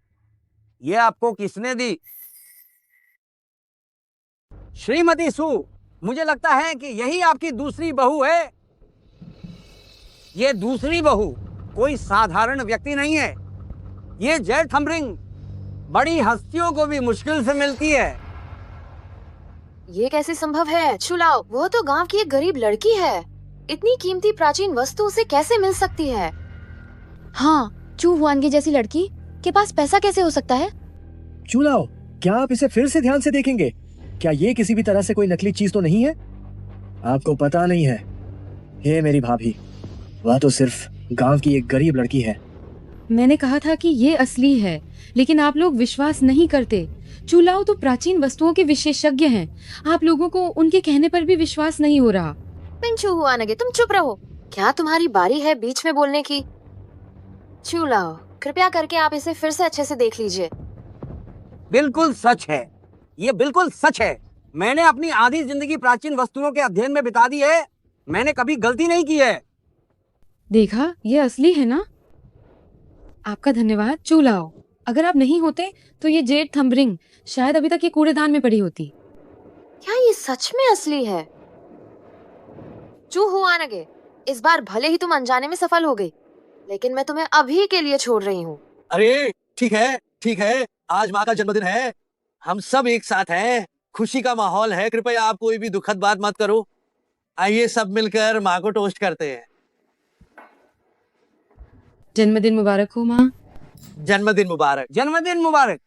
ये आपको किसने दी? श्रीमती सू, मुझे लगता है कि यही आपकी दूसरी बहू है। ये दूसरी बहू कोई साधारण व्यक्ति नहीं है। ये जेड थम्बरिंग बड़ी हस्तियों को भी मुश्किल से मिलती है। ये कैसे संभव है? चुलाओ, वो तो गांव की एक गरीब लड़की है। इतनी कीमती प्राचीन वस्तु उसे कैसे मिल सकती है? हाँ, चू हुआनगे जैसी लड़की के पास पैसा कैसे हो सकता है? चूलाओ, क्या आप इसे फिर से ध्यान से देखेंगे? क्या ये किसी भी तरह से कोई नकली चीज तो नहीं है? आपको पता नहीं है, हे मेरी भाभी, वह तो सिर्फ गांव की एक गरीब लड़की है। मैंने कहा था कि ये असली है, लेकिन आप लोग विश्वास नहीं करते। चूलाओ तो प्राचीन वस्तुओं के विशेषज्ञ हैं। आप लोगों को उनके कहने पर भी विश्वास नहीं हो रहा। पिंचू हुआनगे, तुम चुप रहो। क्या तुम्हारी बारी है बीच में बोलने की? चूलाओ, कृपया करके आप इसे फिर से अच्छे से देख लीजिए। बिल्कुल सच है, ये बिल्कुल सच है। मैंने अपनी आधी जिंदगी प्राचीन वस्तुओं के अध्ययन में बिता दी है। मैंने कभी गलती नहीं की है। देखा, ये असली है ना? आपका धन्यवाद चूलाओ। अगर आप नहीं होते तो ये जेड थम्बरिंग शायद अभी तक ये कूड़ेदान में पड़ी होती। क्या ये सच में असली है? चू हुआनगे, इस बार भले ही तुम अनजाने में सफल हो गई, लेकिन मैं तुम्हें अभी के लिए छोड़ रही हूँ। अरे ठीक है, ठीक है, आज माँ का जन्मदिन है, हम सब एक साथ हैं, खुशी का माहौल है। कृपया आप कोई भी दुखद बात मत करो। आइए सब मिलकर माँ को टोस्ट करते हैं। जन्मदिन मुबारक हो माँ। जन्मदिन मुबारक। जन्मदिन मुबारक।